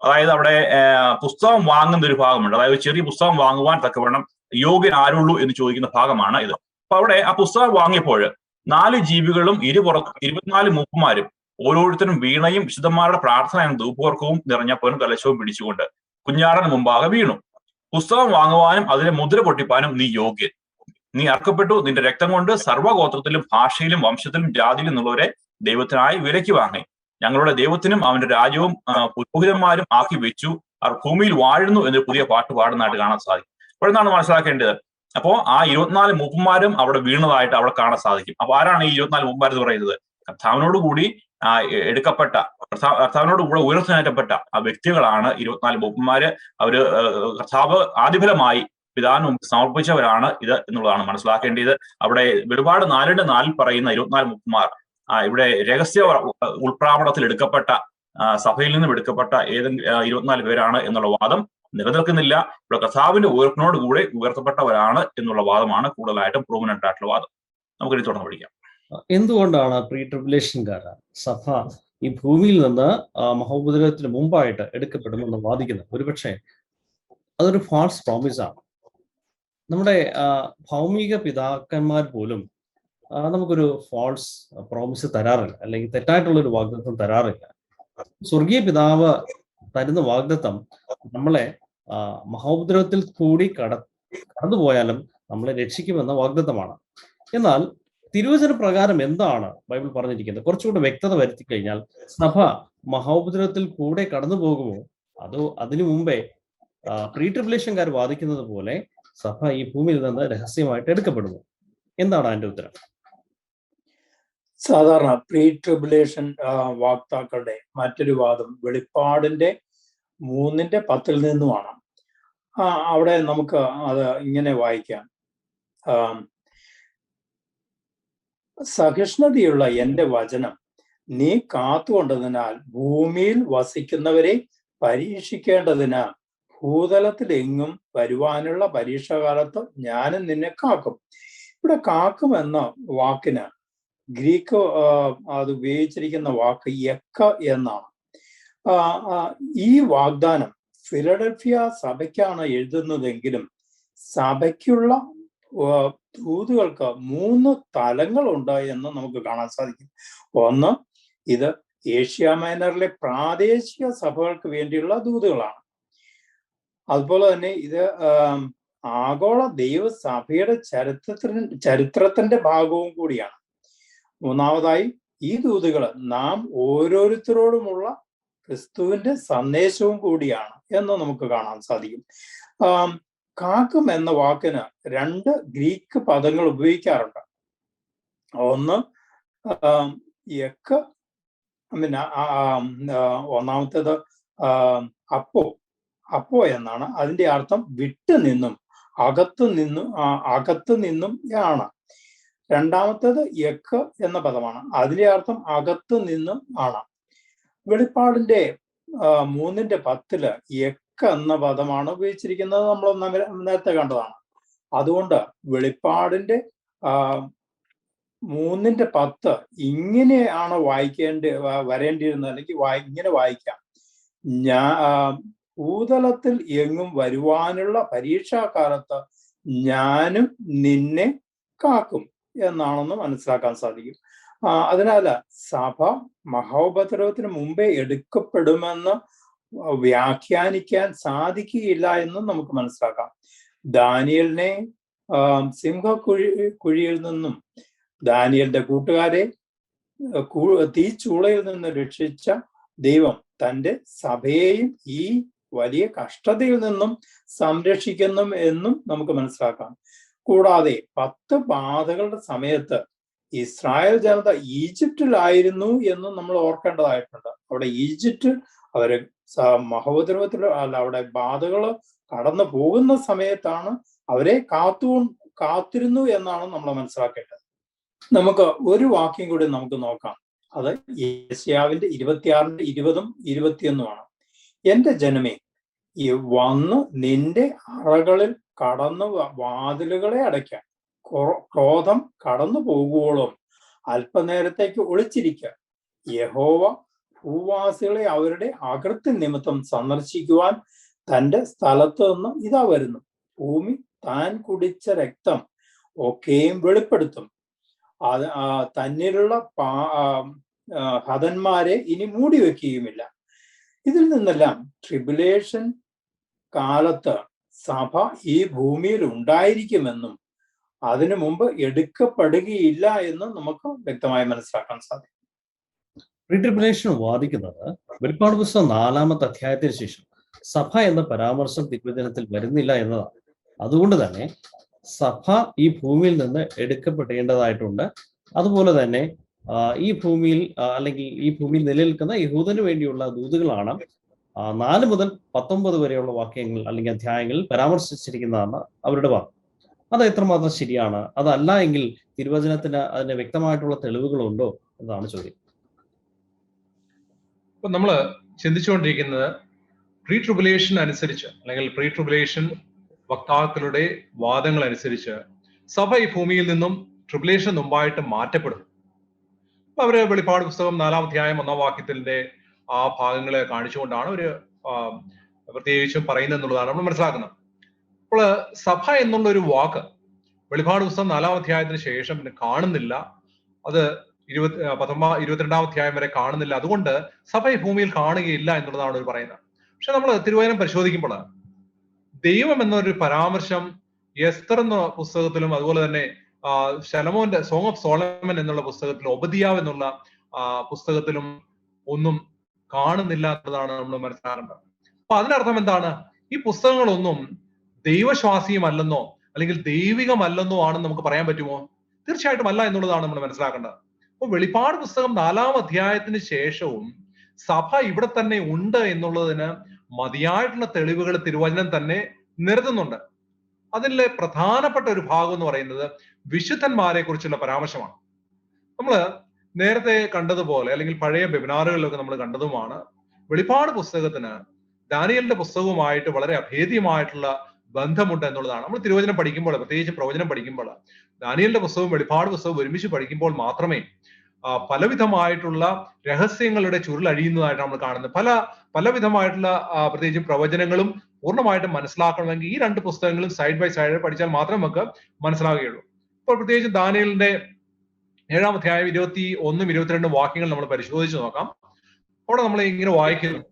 അതായത് അവിടെ പുസ്തകം വാങ്ങുന്ന ഒരു ഭാഗമുണ്ട്. അതായത് ചെറിയ പുസ്തകം വാങ്ങുവാൻ തക്കവണ്ണം യോഗ്യൻ ആരുള്ളൂ എന്ന് ചോദിക്കുന്ന ഭാഗമാണ് ഇത്. അപ്പൊ അവിടെ ആ പുസ്തകം വാങ്ങിയപ്പോൾ 4 ജീവികളും 24 മൂപ്പന്മാരും ഓരോരുത്തരും വീണയും വിശുദ്ധന്മാരുടെ പ്രാർത്ഥനയും ധൂപവർക്കവും നിറഞ്ഞ പൊൻകലശവും പിടിച്ചുകൊണ്ട് കുഞ്ഞാടന് മുമ്പാകെ വീണു. പുസ്തകം വാങ്ങുവാനും അതിനെ മുദ്ര പൊട്ടിപ്പാനും നീ യോഗ്യൻ. നീ അർക്കപ്പെട്ടു, നിന്റെ രക്തം കൊണ്ട് സർവ്വഗോത്രത്തിലും ഭാഷയിലും വംശത്തിലും ജാതിയിലും നിന്നുള്ളവരെ ദൈവത്തിനായി വിലയ്ക്ക് വാങ്ങി. ഞങ്ങളുടെ ദൈവത്തിനും അവന്റെ രാജ്യവും പുരോഹിതന്മാരും ആക്കി വെച്ചു. അവർ ഭൂമിയിൽ വാഴുന്നു എന്നൊരു പുതിയ പാട്ട് പാടുന്നതായിട്ട് കാണാൻ സാധിക്കും. അപ്പോൾ എന്താണ് മനസ്സിലാക്കേണ്ടത്? അപ്പോ ആ 24 മൂപ്പന്മാരും അവിടെ വീണതായിട്ട് അവിടെ കാണാൻ സാധിക്കും. അപ്പൊ ആരാണ് ഈ 24 മൂപ്പന്മാർ എന്ന് പറയുന്നത്? കർത്താവിനോട് കൂടി എടുക്കപ്പെട്ട, കർത്താവിനോട് കൂടെ ഉയർത്തിനേറ്റപ്പെട്ട ആ വ്യക്തികളാണ് 24 മൂപ്പന്മാര്. അവര് കർത്താവ് ആദിഫലമായി പിതാവിന് മുമ്പ് സമർപ്പിച്ചവരാണ് ഇത് എന്നുള്ളതാണ് മനസ്സിലാക്കേണ്ടത്. അവിടെ വെളിപാട് 4:4 പറയുന്ന 24 മൂപ്പന്മാർ ഇവിടെ രഹസ്യ ഉൾപ്രാവണത്തിൽ എടുക്കപ്പെട്ട, സഭയിൽ നിന്നും എടുക്കപ്പെട്ട ഏതെങ്കിലും 24 പേരാണ് എന്നുള്ള വാദം നിലനിൽക്കുന്നില്ല. ഇവിടെ കർത്താവിന്റെ ഉയർപ്പിനോട് കൂടെ ഉയർത്തപ്പെട്ടവരാണ് എന്നുള്ള വാദമാണ് കൂടുതലായിട്ടും പ്രൂവനന്റ് ആയിട്ടുള്ള വാദം. നമുക്കിനി തുടർന്ന് പഠിക്കാം. എന്തുകൊണ്ടാണ് പ്രീ ട്രിബുലേഷൻകാർ സഭ ഈ ഭൂമിയിൽ നിന്ന് മഹോപദ്രവത്തിന് മുമ്പായിട്ട് എടുക്കപ്പെടുമെന്ന് വാദിക്കുന്നത്? ഒരുപക്ഷെ അതൊരു ഫാൾസ് പ്രോമിസ് ആണ്. നമ്മുടെ ഭൗമിക പിതാക്കന്മാർ പോലും നമുക്കൊരു ഫാൾസ് പ്രോമിസ് തരാറില്ല, അല്ലെങ്കിൽ തെറ്റായിട്ടുള്ളൊരു വാഗ്ദത്തം തരാറില്ല. സ്വർഗീയ പിതാവ് തരുന്ന വാഗ്ദത്തം നമ്മളെ മഹോപദ്രവത്തിൽ കൂടി കടന്നുപോയാലും നമ്മളെ രക്ഷിക്കുമെന്ന വാഗ്ദത്തമാണ്. എന്നാൽ തിരുവചന പ്രകാരം എന്താണ് ബൈബിൾ പറഞ്ഞിരിക്കുന്നത്? കുറച്ചുകൂടെ വ്യക്തത വരുത്തി കഴിഞ്ഞാൽ സഭ മഹോപദ്രവത്തിൽ കൂടെ കടന്നു പോകുമോ, അതോ അതിനു മുമ്പേ പ്രീ ട്രിബുലേഷൻകാർ വാദിക്കുന്നത് പോലെ സഭ ഈ ഭൂമിയിൽ നിന്ന് രഹസ്യമായിട്ട് എടുക്കപ്പെടുന്നു? എന്താണ് അതിന്റെ ഉത്തരം? സാധാരണ പ്രീ ട്രിബുലേഷൻ വാക്താക്കളുടെ മറ്റൊരു വാദം വെളിപ്പാടിന്റെ 3:10 നിന്നുമാണ്. അവിടെ നമുക്ക് അത് ഇങ്ങനെ വായിക്കാം: സഹിഷ്ണുതയുള്ള എന്റെ വചനം നീ കാത്തുകൊണ്ടതിനാൽ ഭൂമിയിൽ വസിക്കുന്നവരെ പരീക്ഷിക്കേണ്ടതിന് ഭൂതലത്തിലെങ്ങും വരുവാനുള്ള പരീക്ഷാകാലത്ത് ഞാനും നിന്നെ കാക്കും. ഇവിടെ കാക്കും എന്ന വാക്കിന് ഗ്രീക്ക് അത് ഉപയോഗിച്ചിരിക്കുന്ന വാക്ക് എക്ക എന്നാണ്. ഈ വാഗ്ദാനം ഫിലഡൽഫിയ സഭയ്ക്കാണ് എഴുതുന്നതെങ്കിലും സഭയ്ക്കുള്ള ദൂതുകൾക്ക് 3 തലങ്ങളുണ്ട് എന്ന് നമുക്ക് കാണാൻ സാധിക്കും. ഒന്ന്, ഇത് ഏഷ്യ മൈനറിലെ പ്രാദേശിക സഭകൾക്ക് വേണ്ടിയുള്ള ദൂതുകളാണ്. അതുപോലെ തന്നെ ഇത് ആഗോള ദൈവസഭയുടെ ചരിത്രത്തിന്റെ ഭാഗവും കൂടിയാണ്. മൂന്നാമതായി, ഈ ദൂതുകൾ നാം ഓരോരുത്തരോടുമുള്ള ക്രിസ്തുവിന്റെ സന്ദേശവും കൂടിയാണ് എന്ന് നമുക്ക് കാണാൻ സാധിക്കും. കാക്കും എന്ന വാക്കിന് 2 ഗ്രീക്ക് പദങ്ങൾ ഉപയോഗിക്കാറുണ്ട്. ഒന്ന് എക്ക്, പിന്നെ ഒന്നാമത്തേത് അപ്പോ എന്നാണ്. അതിന്റെ അർത്ഥം വിട്ടു നിന്നും, അകത്തു നിന്നും ആണ്. രണ്ടാമത്തേത് എക്ക് എന്ന പദമാണ്, അതിന്റെ അർത്ഥം അകത്തു നിന്നും ആണ്. വെളിപ്പാടിന്റെ 3:10 എക്ക് എന്ന പദമാണ് ഉപയോഗിച്ചിരിക്കുന്നത്. നമ്മൾ നേരത്തെ കണ്ടതാണ്. അതുകൊണ്ട് വെളിപ്പാടിന്റെ 3:10 ഇങ്ങനെയാണ് വരേണ്ടിയിരുന്നത്, അല്ലെങ്കിൽ ഇങ്ങനെ വായിക്കാം: ഭൂതലത്തിൽ എങ്ങും വരുവാനുള്ള പരീക്ഷാകാലത്ത് ഞാനും നിന്നെ കാക്കും എന്നാണെന്ന് മനസ്സിലാക്കാൻ സാധിക്കും. അതിനാല് സഭ മഹോപദ്രവത്തിന് മുമ്പേ എടുക്കപ്പെടുമെന്ന് വ്യാഖ്യാനിക്കാൻ സാധിക്കുകയില്ല എന്നും നമുക്ക് മനസ്സിലാക്കാം. ദാനിയലിനെ സിംഹക്കുഴിയിൽ നിന്നും ദാനിയലിന്റെ കൂട്ടുകാരെ തീച്ചൂളയിൽ നിന്ന് രക്ഷിച്ച ദൈവം തന്റെ സഭയെയും ഈ വലിയ കഷ്ടതയിൽ നിന്നും സംരക്ഷിക്കുന്നു എന്നും നമുക്ക് മനസ്സിലാക്കാം. കൂടാതെ 10 ബാധകളുടെ സമയത്ത് ഇസ്രായേൽ ജനത ഈജിപ്തിലായിരുന്നു എന്നും നമ്മൾ ഓർക്കേണ്ടതായിട്ടുണ്ട്. അവിടെ ഈജിപ്റ്റ് അവര് മഹോപദ്രവത്തിൽ അവിടെ ബാധകൾ കടന്നു പോകുന്ന സമയത്താണ് അവരെ കാത്തിരുന്നു എന്നാണ് നമ്മൾ മനസ്സിലാക്കേണ്ടത്. നമുക്ക് ഒരു വാക്യം കൂടി നമുക്ക് നോക്കാം. അത് യെശയ്യാവിന്റെ 26:20-21 എന്റെ ജനമേ, വന്ന് നിന്റെ അറകളിൽ കടന്നു വാതിലുകളെ അടയ്ക്കാൻ, ക്രോധം കടന്നു പോകുവോളം അല്പനേരത്തേക്ക് ഒളിച്ചിരിക്കുക. യഹോവ ഭൂവാസികളെ അവരുടെ അകൃത്യ നിമിത്തം സന്ദർശിക്കുവാൻ തന്റെ സ്ഥലത്ത് നിന്ന് ഇതാ വരുന്നു. ഭൂമി താൻ കുടിച്ച രക്തം ഒക്കെയും വെളിപ്പെടുത്തും. തന്നിലുള്ള ഹതന്മാരെ ഇനി മൂടി വെക്കുകയുമില്ല. ഇതിൽ നിന്നെല്ലാം ട്രിബുലേഷൻ കാലത്ത് സഭ ഈ ഭൂമിയിൽ ഉണ്ടായിരിക്കുമെന്നും അതിനു മുമ്പ് എടുക്കപ്പെടുകയില്ല എന്ന് നമുക്ക് വ്യക്തമായി മനസ്സിലാക്കാൻ സാധിക്കും. പ്രീട്രിബുലേഷൻ വാദിക്കുന്നത് വെളിപ്പാട് പുസ്തകം 4-ാമത്തെ അധ്യായത്തിന് ശേഷം സഭ എന്ന പരാമർശം തിരുവചനത്തിൽ വരുന്നില്ല എന്നതാണ്. അതുകൊണ്ട് തന്നെ സഭ ഈ ഭൂമിയിൽ നിന്ന് എടുക്കപ്പെടേണ്ടതായിട്ടുണ്ട്. അതുപോലെ തന്നെ ഈ ഭൂമിയിൽ അല്ലെങ്കിൽ ഈ ഭൂമിയിൽ നിലനിൽക്കുന്ന യഹൂദന് വേണ്ടിയുള്ള ദൂതുകളാണ് 4 മുതൽ 19 വരെയുള്ള വാക്യങ്ങൾ അല്ലെങ്കിൽ അധ്യായങ്ങളിൽ പരാമർശിച്ചിരിക്കുന്നതാണ് അവരുടെ വാദം. അത് എത്രമാത്രം ശരിയാണ്? അതല്ല എങ്കിൽ തിരുവചനത്തിന് അതിന് വ്യക്തമായിട്ടുള്ള തെളിവുകളുണ്ടോ എന്നതാണ് ചോദ്യം. ഇപ്പൊ നമ്മൾ ചിന്തിച്ചുകൊണ്ടിരിക്കുന്നത് പ്രീ ട്രിബുലേഷൻ അനുസരിച്ച് അല്ലെങ്കിൽ പ്രീ ട്രിബുലേഷൻ വക്താക്കളുടെ വാദങ്ങൾ അനുസരിച്ച് സഭ ഈ ഭൂമിയിൽ നിന്നും ട്രിബുലേഷൻ മുമ്പായിട്ട് മാറ്റപ്പെടും. അപ്പൊ അവര് വെളിപ്പാട് പുസ്തകം 4-ാം അധ്യായം 1-ാം വാക്യത്തിന്റെ ആ ഭാഗങ്ങളെ കാണിച്ചുകൊണ്ടാണ് ഒരു പ്രത്യേകിച്ചും പറയുന്നത് എന്നുള്ളതാണ് നമ്മൾ മനസ്സിലാക്കുന്നത്. അപ്പോൾ സഭ എന്നുള്ള ഒരു വാക്ക് വെളിപ്പാട് പുസ്തകം 4-ാം അധ്യായത്തിന് ശേഷം പിന്നെ കാണുന്നില്ല. അത് 22-ാം അധ്യായം വരെ കാണുന്നില്ല. അതുകൊണ്ട് സഭ ഈ ഭൂമിയിൽ കാണുകയില്ല എന്നുള്ളതാണ് അവർ പറയുന്നത്. പക്ഷെ നമ്മൾ തിരുവചനം പരിശോധിക്കുമ്പോൾ ദൈവം എന്നൊരു പരാമർശം എസ്തർ എന്ന പുസ്തകത്തിലും അതുപോലെ തന്നെ ശലോമോന്റെ സോങ് ഓഫ് സോളമൻ എന്നുള്ള പുസ്തകത്തിലും ഒബദിയാവ് എന്നുള്ള പുസ്തകത്തിലും ഒന്നും കാണുന്നില്ല എന്നതാണ് നമ്മൾ മനസ്സിലാക്കേണ്ടത്. അപ്പൊ അതിനർത്ഥം എന്താണ്? ഈ പുസ്തകങ്ങളൊന്നും ദൈവശ്വാസീയമല്ലെന്നോ അല്ലെങ്കിൽ ദൈവികമല്ലെന്നോ ആണെന്ന് നമുക്ക് പറയാൻ പറ്റുമോ? തീർച്ചയായിട്ടും അല്ല എന്നുള്ളതാണ് നമ്മൾ മനസ്സിലാക്കേണ്ടത്. അപ്പൊ വെളിപ്പാട് പുസ്തകം 4-ാം അധ്യായത്തിന് ശേഷവും സഭ ഇവിടെ തന്നെ ഉണ്ട് എന്നുള്ളതിന് മതിയായിട്ടുള്ള തെളിവുകൾ തിരുവചനം തന്നെ നിരത്തുന്നുണ്ട്. അതിലെ പ്രധാനപ്പെട്ട ഒരു ഭാഗം എന്ന് പറയുന്നത് വിശുദ്ധന്മാരെ കുറിച്ചുള്ള പരാമർശമാണ്. നമ്മൾ നേരത്തെ കണ്ടതുപോലെ അല്ലെങ്കിൽ പഴയ വെബിനാറുകളിലൊക്കെ നമ്മൾ കണ്ടതുമാണ്, വെളിപ്പാട് പുസ്തകത്തിന് ദാനിയേലിന്റെ പുസ്തകവുമായിട്ട് വളരെ അഭേദ്യമായിട്ടുള്ള ബന്ധമുണ്ട് എന്നുള്ളതാണ്. നമ്മൾ തിരുവചനം പഠിക്കുമ്പോൾ, പ്രത്യേകിച്ച് പ്രവചനം പഠിക്കുമ്പോൾ, ദാനിയേലിന്റെ പുസ്തകവും വെളിപ്പാട് പുസ്തകവും ഒരുമിച്ച് പഠിക്കുമ്പോൾ മാത്രമേ പലവിധമായിട്ടുള്ള രഹസ്യങ്ങളുടെ ചുരുളഴിയുന്നതായിട്ട് നമ്മൾ കാണുന്നത്. പലവിധമായിട്ടുള്ള പ്രത്യേകിച്ചും പ്രവചനങ്ങളും പൂർണ്ണമായിട്ടും മനസ്സിലാക്കണമെങ്കിൽ ഈ 2 പുസ്തകങ്ങളും സൈഡ് ബൈ സൈഡ് പഠിച്ചാൽ മാത്രമേ നമുക്ക് മനസ്സിലാവുകയുള്ളൂ. ഇപ്പോൾ പ്രത്യേകിച്ച് ദാനിയേലിന്റെ 7-ാം അധ്യായം 21, 22 വാക്യങ്ങൾ നമ്മൾ പരിശോധിച്ച് നോക്കാം. അവിടെ നമ്മൾ ഇങ്ങനെ വായിക്കുന്നു: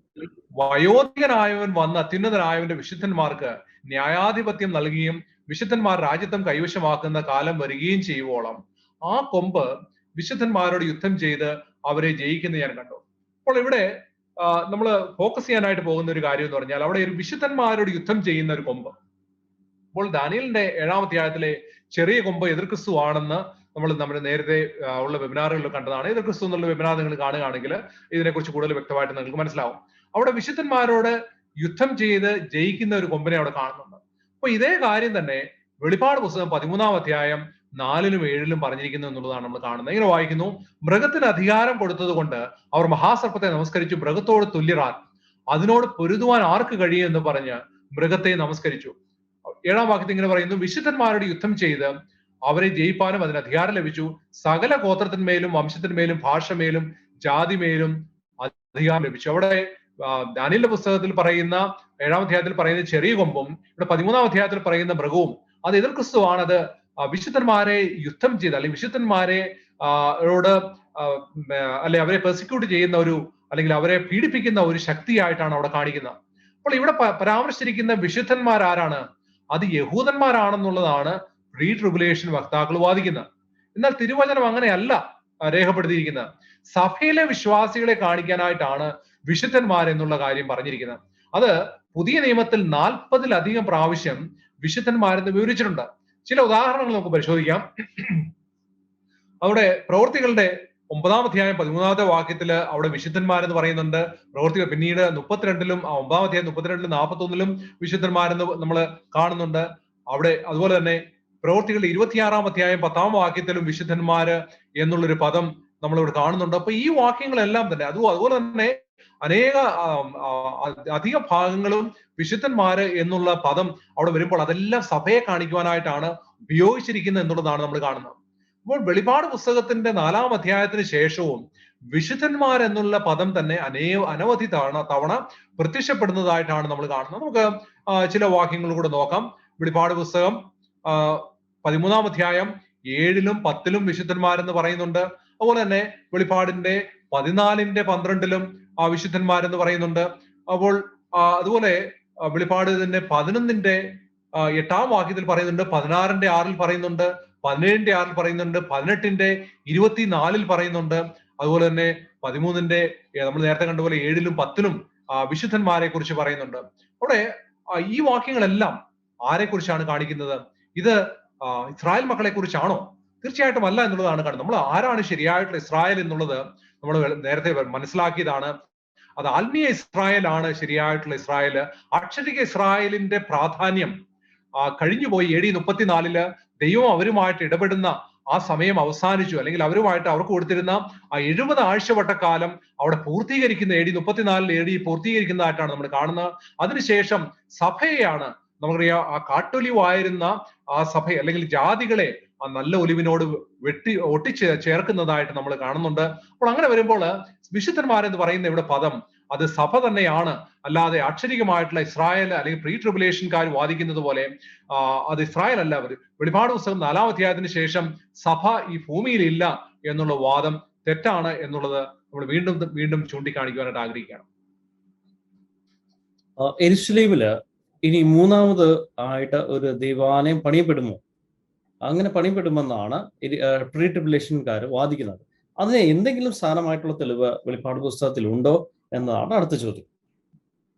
വയോധികനായവൻ വന്ന് അത്യുന്നതനായവന്റെ വിശുദ്ധന്മാർക്ക് ന്യായാധിപത്യം നൽകുകയും വിശുദ്ധന്മാർ രാജ്യത്വം കൈവശമാക്കുന്ന കാലം വരികയും ചെയ്യുവോളം ആ കൊമ്പ് വിശുദ്ധന്മാരോട് യുദ്ധം ചെയ്ത് അവരെ ജയിക്കുന്നത് ഞാൻ കണ്ടു. അപ്പോൾ ഇവിടെ നമ്മൾ ഫോക്കസ് ചെയ്യാനായിട്ട് പോകുന്ന ഒരു കാര്യം എന്ന് പറഞ്ഞാൽ അവിടെ ഒരു വിശുദ്ധന്മാരോട് യുദ്ധം ചെയ്യുന്ന ഒരു കൊമ്പ്. അപ്പോൾ ദാനിയേലിന്റെ 7-ാം അധ്യായത്തിലെ ചെറിയ കൊമ്പ് എതിർക്രിസ്തു ആണെന്ന് നമ്മൾ നേരത്തെ ഉള്ള വെബിനാറുകളിൽ കണ്ടതാണ്. എതിർക്രിസ്തു എന്നുള്ള വെബിനാർ നിങ്ങൾ കാണുകയാണെങ്കിൽ ഇതിനെക്കുറിച്ച് കൂടുതൽ വ്യക്തമായിട്ട് നിങ്ങൾക്ക് മനസ്സിലാവും. അവിടെ വിശുദ്ധന്മാരോട് യുദ്ധം ചെയ്ത് ജയിക്കുന്ന ഒരു കൊമ്പിനെ അവിടെ കാണുന്നുണ്ട്. അപ്പൊ ഇതേ കാര്യം തന്നെ വെളിപ്പാട് പുസ്തകം 13-ാം അധ്യായം 4-ലും 7-ലും പറഞ്ഞിരിക്കുന്നു എന്നുള്ളതാണ് നമ്മൾ കാണുന്നത്. ഇങ്ങനെ വായിക്കുന്നു: മൃഗത്തിന് അധികാരം കൊടുത്തത് കൊണ്ട് അവർ മഹാസർപ്പത്തെ നമസ്കരിച്ചു, മൃഗത്തോട് തുല്യരാൻ അതിനോട് പൊരുതുവാൻ ആർക്ക് കഴിയും എന്ന് പറഞ്ഞ് മൃഗത്തെ നമസ്കരിച്ചു. 7-ാം വാക്യത്തിൽ ഇങ്ങനെ പറയുന്നു: വിശുദ്ധന്മാരോട് യുദ്ധം ചെയ്ത് അവരെ ജയിപ്പാനും അതിന് അധികാരം ലഭിച്ചു. സകല ഗോത്രത്തിന്മേലും വംശത്തിന്മേലും ഭാഷമേലും ജാതിമേലും അധികാരം ലഭിച്ചു. അവിടെ ദാനിയേലിന്റെ പുസ്തകത്തിൽ പറയുന്ന 7-ാം അധ്യായത്തിൽ പറയുന്ന ചെറിയ കൊമ്പും ഇവിടെ 13-ാം അധ്യായത്തിൽ പറയുന്ന മൃഗവും അത് എതിർക്രിസ്തുവാണ്. അത് വിശുദ്ധന്മാരെ യുദ്ധം ചെയ്ത് അല്ലെങ്കിൽ വിശുദ്ധന്മാരെ അല്ലെ അവരെ പെർസിക്യൂട്ട് ചെയ്യുന്ന ഒരു അല്ലെങ്കിൽ അവരെ പീഡിപ്പിക്കുന്ന ഒരു ശക്തിയായിട്ടാണ് അവിടെ കാണിക്കുന്നത്. അപ്പോൾ ഇവിടെ പരാമർശിച്ചിരിക്കുന്ന വിശുദ്ധന്മാർ ആരാണ്? അത് യഹൂദന്മാരാണെന്നുള്ളതാണ് പ്രീ ട്രിബുലേഷൻ വക്താക്കൾ വാദിക്കുന്നത്. എന്നാൽ തിരുവചനം അങ്ങനെയല്ല രേഖപ്പെടുത്തിയിരിക്കുന്നത്. സഭയിലെ വിശ്വാസികളെ കാണിക്കാനായിട്ടാണ് വിശുദ്ധന്മാർ എന്നുള്ള കാര്യം പറഞ്ഞിരിക്കുന്നത്. അത് പുതിയ നിയമത്തിൽ 40-ലധികം പ്രാവശ്യം വിശുദ്ധന്മാരെന്ന് വിവരിച്ചിട്ടുണ്ട്. ചില ഉദാഹരണങ്ങൾ നമുക്ക് പരിശോധിക്കാം. അവിടെ പ്രവൃത്തികളുടെ 9-ാം അധ്യായം 13-ാമത്തെ വാക്യത്തിൽ അവിടെ വിശുദ്ധന്മാരെന്ന് പറയുന്നുണ്ട്. പ്രവൃത്തികൾ പിന്നീട് 32-ലും 9-ാം അധ്യായം 32-ലും 41-ലും വിശുദ്ധന്മാരെന്ന് നമ്മൾ കാണുന്നുണ്ട്. അവിടെ അതുപോലെ തന്നെ പ്രവൃത്തികളുടെ 26-ാം അധ്യായം 10-ാം വാക്യത്തിലും വിശുദ്ധന്മാര് എന്നുള്ളൊരു പദം നമ്മളിവിടെ കാണുന്നുണ്ട്. അപ്പൊ ഈ വാക്യങ്ങളെല്ലാം തന്നെ അതുപോലെ തന്നെ അധിക ഭാഗങ്ങളും വിശുദ്ധന്മാര് എന്നുള്ള പദം അവിടെ വരുമ്പോൾ അതെല്ലാം സഭയെ കാണിക്കുവാനായിട്ടാണ് ഉപയോഗിച്ചിരിക്കുന്നത് എന്നുള്ളതാണ് നമ്മൾ കാണുന്നത്. അപ്പോൾ വെളിപ്പാട് പുസ്തകത്തിന്റെ 4-ാം അധ്യായത്തിന് ശേഷവും വിശുദ്ധന്മാർ എന്നുള്ള പദം തന്നെ അനവധി തവണ പ്രത്യക്ഷപ്പെടുന്നതായിട്ടാണ് നമ്മൾ കാണുന്നത്. നമുക്ക് ചില വാക്യങ്ങൾ കൂടെ നോക്കാം. വെളിപ്പാട് പുസ്തകം 13-ാം അധ്യായം 7-ലും 10-ലും വിശുദ്ധന്മാരെന്ന് പറയുന്നുണ്ട്. അതുപോലെ തന്നെ വെളിപ്പാടിന്റെ 14-ന്റെ 12-ലും വിശുദ്ധന്മാരെന്ന് പറയുന്നുണ്ട്. അപ്പോൾ അതുപോലെ വെളിപ്പാടിന്റെ 11-ന്റെ 8-ാം വാക്യത്തിൽ പറയുന്നുണ്ട്, 16:6 പറയുന്നുണ്ട്, 17:6 പറയുന്നുണ്ട്, 18:24 പറയുന്നുണ്ട്. അതുപോലെ തന്നെ 13 നമ്മൾ നേരത്തെ കണ്ടുപോലെ 7-ലും 10-ലും വിശുദ്ധന്മാരെ കുറിച്ച് പറയുന്നുണ്ട്. അവിടെ ഈ വാക്യങ്ങളെല്ലാം ആരെ കുറിച്ചാണ് കാണിക്കുന്നത്? ഇത് ഇസ്രായേൽ മക്കളെ കുറിച്ചാണോ? തീർച്ചയായിട്ടും അല്ല എന്നുള്ളതാണ് കാണുന്നത്. നമ്മൾ ആരാണ് ശരിയായിട്ടുള്ള ഇസ്രായേൽ എന്നുള്ളത് നമ്മൾ നേരത്തെ മനസ്സിലാക്കിയതാണ്. അത് ആത്മീയ ഇസ്രായേൽ ആണ് ശരിയായിട്ടുള്ള ഇസ്രായേൽ. അക്ഷരിക ഇസ്രായേലിന്റെ പ്രാധാന്യം കഴിഞ്ഞുപോയി. AD 34 ദൈവം അവരുമായിട്ട് ഇടപെടുന്ന ആ സമയം അവസാനിച്ചു, അല്ലെങ്കിൽ അവർക്ക് കൊടുത്തിരുന്ന ആ 70 ആഴ്ചവട്ടക്കാലം അവിടെ പൂർത്തീകരിക്കുന്ന AD 34 പൂർത്തീകരിക്കുന്നതായിട്ടാണ് നമ്മൾ കാണുന്നത്. അതിനുശേഷം സഭയെയാണ് നമുക്കറിയാം, ആ കാട്ടൊലിവായിരുന്ന ആ സഭ അല്ലെങ്കിൽ ജാതികളെ ആ നല്ല ഒലിവിനോട് ഒട്ടിച്ച് ചേർക്കുന്നതായിട്ട് നമ്മൾ കാണുന്നുണ്ട്. അപ്പോൾ അങ്ങനെ വരുമ്പോൾ വിശുദ്ധന്മാരെന്ന് പറയുന്ന ഇവിടെ പദം അത് സഭ തന്നെയാണ്, അല്ലാതെ അക്ഷരികമായിട്ടുള്ള ഇസ്രായേൽ അല്ലെങ്കിൽ പ്രീ ട്രിബുലേഷൻകാർ വാദിക്കുന്നത് പോലെ അത് ഇസ്രായേൽ അല്ല. അവർ വെളിപാട് പുസ്തകം 4-ാം അധ്യായത്തിന് ശേഷം സഭ ഈ ഭൂമിയിൽ ഇല്ല എന്നുള്ള വാദം തെറ്റാണ് എന്നുള്ളത് നമ്മൾ വീണ്ടും വീണ്ടും ചൂണ്ടിക്കാണിക്കുവാനായിട്ട് ആഗ്രഹിക്കുകയാണ്. യെരൂശലേമില് ഇനി മൂന്നാമത് ആയിട്ട് ഒരു ദൈവാലയം പണിയപ്പെടുമോ? അങ്ങനെ പണിയപ്പെടുമെന്നാണ് പ്രീ ട്രിബുലേഷൻകാർ വാദിക്കുന്നത്. അതിന് എന്തെങ്കിലും സ്ഥാനമായിട്ടുള്ള തെളിവ് വെളിപ്പാട് പുസ്തകത്തിൽ ഉണ്ടോ എന്നതാണ് അടുത്ത ചോദ്യം.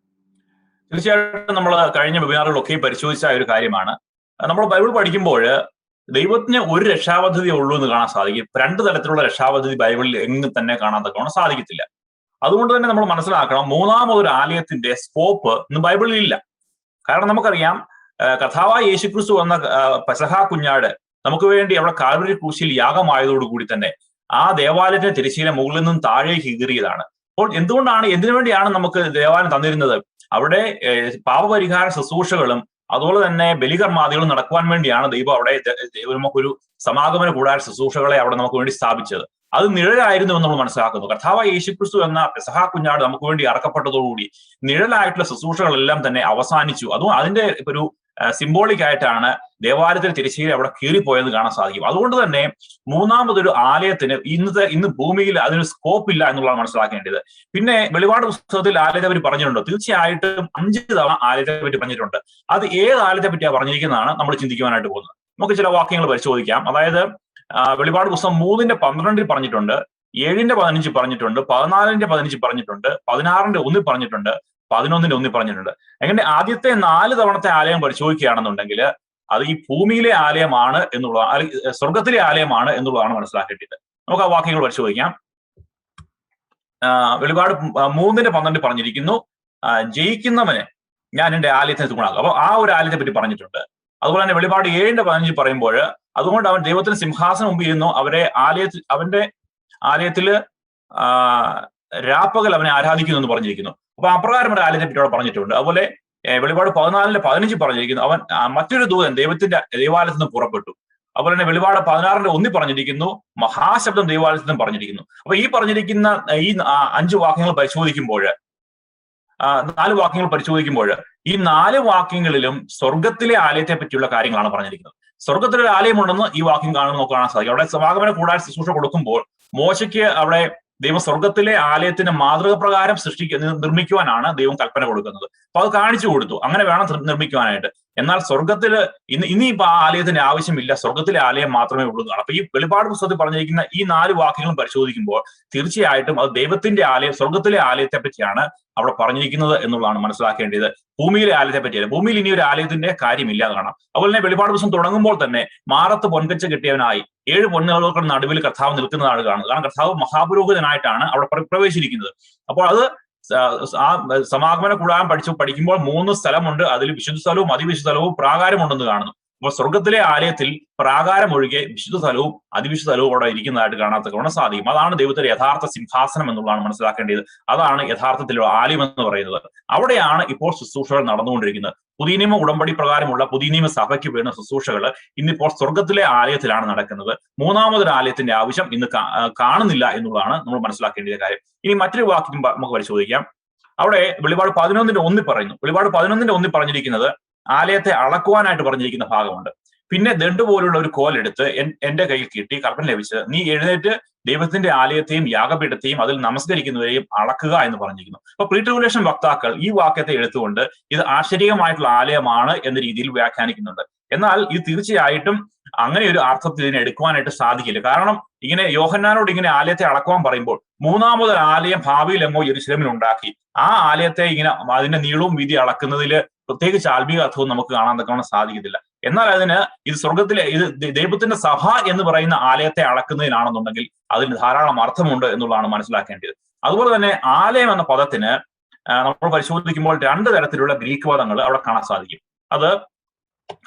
തീർച്ചയായിട്ടും നമ്മൾ കഴിഞ്ഞ വെബിനാറുകളൊക്കെ പരിശോധിച്ച ഒരു കാര്യമാണ്. നമ്മൾ ബൈബിൾ പഠിക്കുമ്പോൾ ദൈവത്തിന് ഒരു രക്ഷാപദ്ധതി ഉള്ളൂ എന്ന് കാണാൻ സാധിക്കും. 2 തരത്തിലുള്ള രക്ഷാപദ്ധതി ബൈബിളിൽ എങ്ങും തന്നെ കാണാൻ തക്കവണ്ണം സാധിക്കത്തില്ല. അതുകൊണ്ട് തന്നെ നമ്മൾ മനസ്സിലാക്കണം, മൂന്നാമതൊരു ആലയത്തിന്റെ സ്കോപ്പ് ഇന്ന് ബൈബിളിൽ ഇല്ല. കാരണം നമുക്കറിയാം, കർത്താവായ യേശുക്രിസ്തു എന്ന പെസഹ കുഞ്ഞാട് നമുക്ക് വേണ്ടി അവിടെ കാൽവരി ക്രൂശിൽ യാഗമായതോടുകൂടി തന്നെ ആ ദേവാലയത്തിന്റെ തിരശ്ശീല മുകളിൽ നിന്നും താഴേക്ക് കീറിയതാണ്. അപ്പോൾ എന്തിനു വേണ്ടിയാണ് നമുക്ക് ദേവാലയം തന്നിരുന്നത്? അവിടെ പാപപരിഹാര ശുശ്രൂഷകളും അതുപോലെ തന്നെ ബലികർമാദികളും നടക്കുവാൻ വേണ്ടിയാണ് ദൈവം അവിടെ നമുക്കൊരു സമാഗമന കൂടാര ശുശ്രൂഷകളെ അവിടെ നമുക്ക് വേണ്ടി സ്ഥാപിച്ചത്. അത് നിഴലായിരുന്നു എന്ന് നമ്മൾ മനസ്സിലാക്കുന്നു. കർത്താവായ യേശുക്രിസ്തു എന്ന പെസഹ കുഞ്ഞാട് നമുക്ക് വേണ്ടി അറക്കപ്പെട്ടതോടുകൂടി നിഴലായിട്ടുള്ള ശുശ്രൂഷകളെല്ലാം തന്നെ അവസാനിച്ചു. അതും അതിന്റെ ഒരു സിംബോളിക് ആയിട്ടാണ് ദേവാലയത്തിൽ തിരശ്ശീല അവിടെ കീറിപ്പോയെന്ന് കാണാൻ സാധിക്കും. അതുകൊണ്ട് തന്നെ മൂന്നാമതൊരു ആലയത്തിന് ഇന്ന് ഭൂമിയിൽ അതിനൊരു സ്കോപ്പ് ഇല്ല എന്നുള്ളതാണ് മനസ്സിലാക്കേണ്ടത്. പിന്നെ വെളിപാട് പുസ്തകത്തിൽ ആലയത്തെ പറ്റി പറഞ്ഞിട്ടുണ്ടോ? തീർച്ചയായിട്ടും 5 തവണ ആലയത്തെ പറ്റി പറഞ്ഞിട്ടുണ്ട്. അത് ഏത് ആലയത്തെ പറ്റിയാണ് പറഞ്ഞിരിക്കുന്നതാണ് നമ്മൾ ചിന്തിക്കുവാനായിട്ട് പോകുന്നത്. നമുക്ക് ചില വാക്യങ്ങൾ പരിശോധിക്കാം. അതായത് വെളിപാട് പുസ്തകം 3:12 പറഞ്ഞിട്ടുണ്ട്, 7:15 പറഞ്ഞിട്ടുണ്ട്, 14:15 പറഞ്ഞിട്ടുണ്ട്, 16:1 പറഞ്ഞിട്ടുണ്ട്, 11:1 പറഞ്ഞിട്ടുണ്ട്. അങ്ങനെ ആദ്യത്തെ 4 തവണത്തെ ആലയം പരിശോധിക്കുകയാണെന്നുണ്ടെങ്കിൽ അത് ഈ ഭൂമിയിലെ ആലയമാണ് എന്നുള്ളതാണ്, അല്ലെങ്കിൽ സ്വർഗത്തിലെ ആലയമാണ് എന്നുള്ളതാണ് മനസ്സിലാക്കേണ്ടത്. നമുക്ക് ആ വാക്യങ്ങൾ പരിശോധിക്കാം. വെളിപാട് 3:12 പറഞ്ഞിരിക്കുന്നു, ജയിക്കുന്നവന് ഞാൻ എൻ്റെ ആലയത്തിന് തൂണാകും. അപ്പൊ ആ ഒരു ആലയത്തെ പറ്റി പറഞ്ഞിട്ടുണ്ട്. അതുപോലെ തന്നെ വെളിപാട് 7:15 പറയുമ്പോൾ അതുകൊണ്ട് അവൻ ദൈവത്തിന് സിംഹാസനം മുമ്പിൽ ഇരുന്നു, അവന്റെ ആലയത്തില് രാപ്പകൽ അവനെ ആരാധിക്കുന്നു എന്ന് പറഞ്ഞിരിക്കുന്നു. അപ്പൊ അപ്രകാരം ഒരു ആലയത്തെ പറ്റി അവിടെ പറഞ്ഞിട്ടുണ്ട്. അതുപോലെ വെളിപാട് 14:15 പറഞ്ഞിരിക്കുന്നു, അവൻ മറ്റൊരു ദൂതൻ ദൈവത്തിന്റെ ദൈവാലയത്തിൽ നിന്ന് പുറപ്പെട്ടു. അതുപോലെ തന്നെ വെളിപാട് 16:1 പറഞ്ഞിരിക്കുന്നു, മഹാശബ്ദം ദൈവാലയത്തിൽ നിന്ന് പറഞ്ഞിരിക്കുന്നു. അപ്പൊ ഈ പറഞ്ഞിരിക്കുന്ന ഈ 5 വാക്യങ്ങൾ പരിശോധിക്കുമ്പോൾ 4 വാക്യങ്ങൾ പരിശോധിക്കുമ്പോൾ ഈ 4 വാക്യങ്ങളിലും സ്വർഗത്തിലെ ആലയത്തെ പറ്റിയുള്ള കാര്യങ്ങളാണ് പറഞ്ഞിരിക്കുന്നത്. സ്വർഗത്തിലൊരു ആലയമുണ്ടെന്ന് ഈ വാക്യം കാണുമ്പോൾ നമുക്ക് കാണാൻ സാധിക്കും. അവിടെ സമാഗമന കൂടാര ശുശ്രൂഷ കൊടുക്കുമ്പോൾ മോശയ്ക്ക് അവിടെ ദൈവം സ്വർഗത്തിലെ ആലയത്തിന്റെ മാതൃക പ്രകാരം നിർമ്മിക്കുവാനാണ് ദൈവം കൽപ്പന കൊടുക്കുന്നത്. അപ്പൊ അത് കാണിച്ചു കൊടുത്തു, അങ്ങനെ വേണം നിർമ്മിക്കുവാനായിട്ട്. എന്നാൽ സ്വർഗത്തില് ഇനിയിപ്പോ ആ ആലയത്തിന്റെ ആവശ്യമില്ല, സ്വർഗത്തിലെ ആലയം മാത്രമേ ഉള്ളൂ എന്നാണ്. അപ്പൊ ഈ വെളിപാട് പുസ്തകത്തിൽ പറഞ്ഞിരിക്കുന്ന ഈ 4 വാക്യങ്ങളും പരിശോധിക്കുമ്പോൾ തീർച്ചയായിട്ടും അത് ദൈവത്തിന്റെ ആലയം, സ്വർഗത്തിലെ ആലയത്തെ പറ്റിയാണ് അവിടെ പറഞ്ഞിരിക്കുന്നത് എന്നുള്ളതാണ് മനസ്സിലാക്കേണ്ടത്. ഭൂമിയിലെ ആലയത്തെ പറ്റിയല്ല. ഭൂമിയിൽ ഇനി ഒരു ആലയത്തിന്റെ കാര്യമില്ല കാണാം. അതുപോലെ തന്നെ വെളിപാട് പുസ്തകം തുടങ്ങുമ്പോൾ തന്നെ മാറത്ത് പൊൻകച്ച കെട്ടിയവനായി 7 പൊന്നുകൾക്ക് നടുവിൽ കർത്താവ് നിൽക്കുന്നതാണ് കാണുന്നത്. കാരണം കർത്താവ് മഹാപുരോഹിതനായിട്ടാണ് അവിടെ പ്രവേശിച്ചിരിക്കുന്നത്. അപ്പോൾ അത് ആ സമാഗമന കൂടാരം പഠിക്കുമ്പോൾ 3 സ്ഥലമുണ്ട്. അതിൽ വിശുദ്ധ സ്ഥലവും അതിവിശുദ്ധ സ്ഥലവും പ്രാകാരമുണ്ടെന്ന് കാണുന്നു. അപ്പോൾ സ്വർഗത്തിലെ ആലയത്തിൽ പ്രാകാരം ഒഴികെ വിശുദ്ധ സ്ഥലവും അതിവിശുദ്ധ സ്ഥലവും അവിടെ ഇരിക്കുന്നതായിട്ട് കാണാത്തക്കൊണ്ട് സാധിക്കും. അതാണ് ദൈവത്തിന്റെ യഥാർത്ഥ സിംഹാസനം എന്നുള്ളതാണ് മനസ്സിലാക്കേണ്ടത്. അതാണ് യഥാർത്ഥത്തിലുള്ള ആലയം എന്ന് പറയുന്നത്. അവിടെയാണ് ഇപ്പോൾ ശുശ്രൂഷകൾ നടന്നുകൊണ്ടിരിക്കുന്നത്. പുതിയ നിയമ ഉടമ്പടി പ്രകാരമുള്ള പുതിയ നിയമ സഭയ്ക്ക് വേണ്ട ശുശ്രൂഷകൾ ഇന്നിപ്പോൾ സ്വർഗത്തിലെ ആലയത്തിലാണ് നടക്കുന്നത്. മൂന്നാമതൊരു ആലയത്തിന്റെ ആവശ്യം ഇന്ന് കാണുന്നില്ല എന്നുള്ളതാണ് നമ്മൾ മനസ്സിലാക്കേണ്ട കാര്യം. ഇനി മറ്റൊരു വാക്യം നമുക്ക് പരിശോധിക്കാം. അവിടെ വെളിപാട് 11:1 പറയുന്നു. വെളിപാട് 11:1 പറഞ്ഞിരിക്കുന്നത് ആലയത്തെ അളക്കുവാനായിട്ട് പറഞ്ഞിരിക്കുന്ന ഭാഗമുണ്ട്. പിന്നെ ദണ്ട് പോലുള്ള ഒരു കോലെടുത്ത് എന്റെ കയ്യിൽ കിട്ടി കൽപ്പന ലഭിച്ചത്, നീ എഴുന്നേറ്റ് ദൈവത്തിന്റെ ആലയത്തെയും യാഗപീഠത്തെയും അതിൽ നമസ്കരിക്കുന്നവരെയും അളക്കുക എന്ന് പറഞ്ഞിരിക്കുന്നു. അപ്പൊ പ്രീ ട്രിബുലേഷൻ വക്താക്കൾ ഈ വാക്യത്തെ എടുത്തുകൊണ്ട് ഇത് ആശ്ചര്യമായിട്ടുള്ള ആലയമാണ് എന്ന രീതിയിൽ വ്യാഖ്യാനിക്കുന്നുണ്ട്. എന്നാൽ ഇത് തീർച്ചയായിട്ടും അങ്ങനെ ഒരു അർത്ഥത്തിൽ ഇതിനെ എടുക്കുവാനായിട്ട് സാധിക്കില്ല. കാരണം ഇങ്ങനെ യോഹന്നാനോട് ഇങ്ങനെ ആലയത്തെ അളക്കുവാൻ പറയുമ്പോൾ മൂന്നാമതൊരു ആലയം ഭാവിയിൽ എങ്ങോ യെരൂശലേമിൽ ഉണ്ടാക്കി ആ ആലയത്തെ ഇങ്ങനെ അതിന്റെ നീളവും വീതി അളക്കുന്നതിൽ പ്രത്യേകിച്ച് ആത്മീയ അർത്ഥവും നമുക്ക് കാണാൻ സാധിക്കത്തില്ല. എന്നാൽ അതിന് ഇത് സ്വർഗത്തിലെ ഇത് ദൈവത്തിന്റെ സഭ എന്ന് പറയുന്ന ആലയത്തെ അളക്കുന്നതിനാണെന്നുണ്ടെങ്കിൽ അതിന് ധാരാളം അർത്ഥമുണ്ട് എന്നുള്ളതാണ് മനസ്സിലാക്കേണ്ടത്. അതുപോലെ തന്നെ ആലയം എന്ന പദത്തിന് നമ്മൾ പരിശോധിക്കുമ്പോൾ 2 തരത്തിലുള്ള ഗ്രീക്ക് പദങ്ങൾ അവിടെ കാണാൻ സാധിക്കും. അത്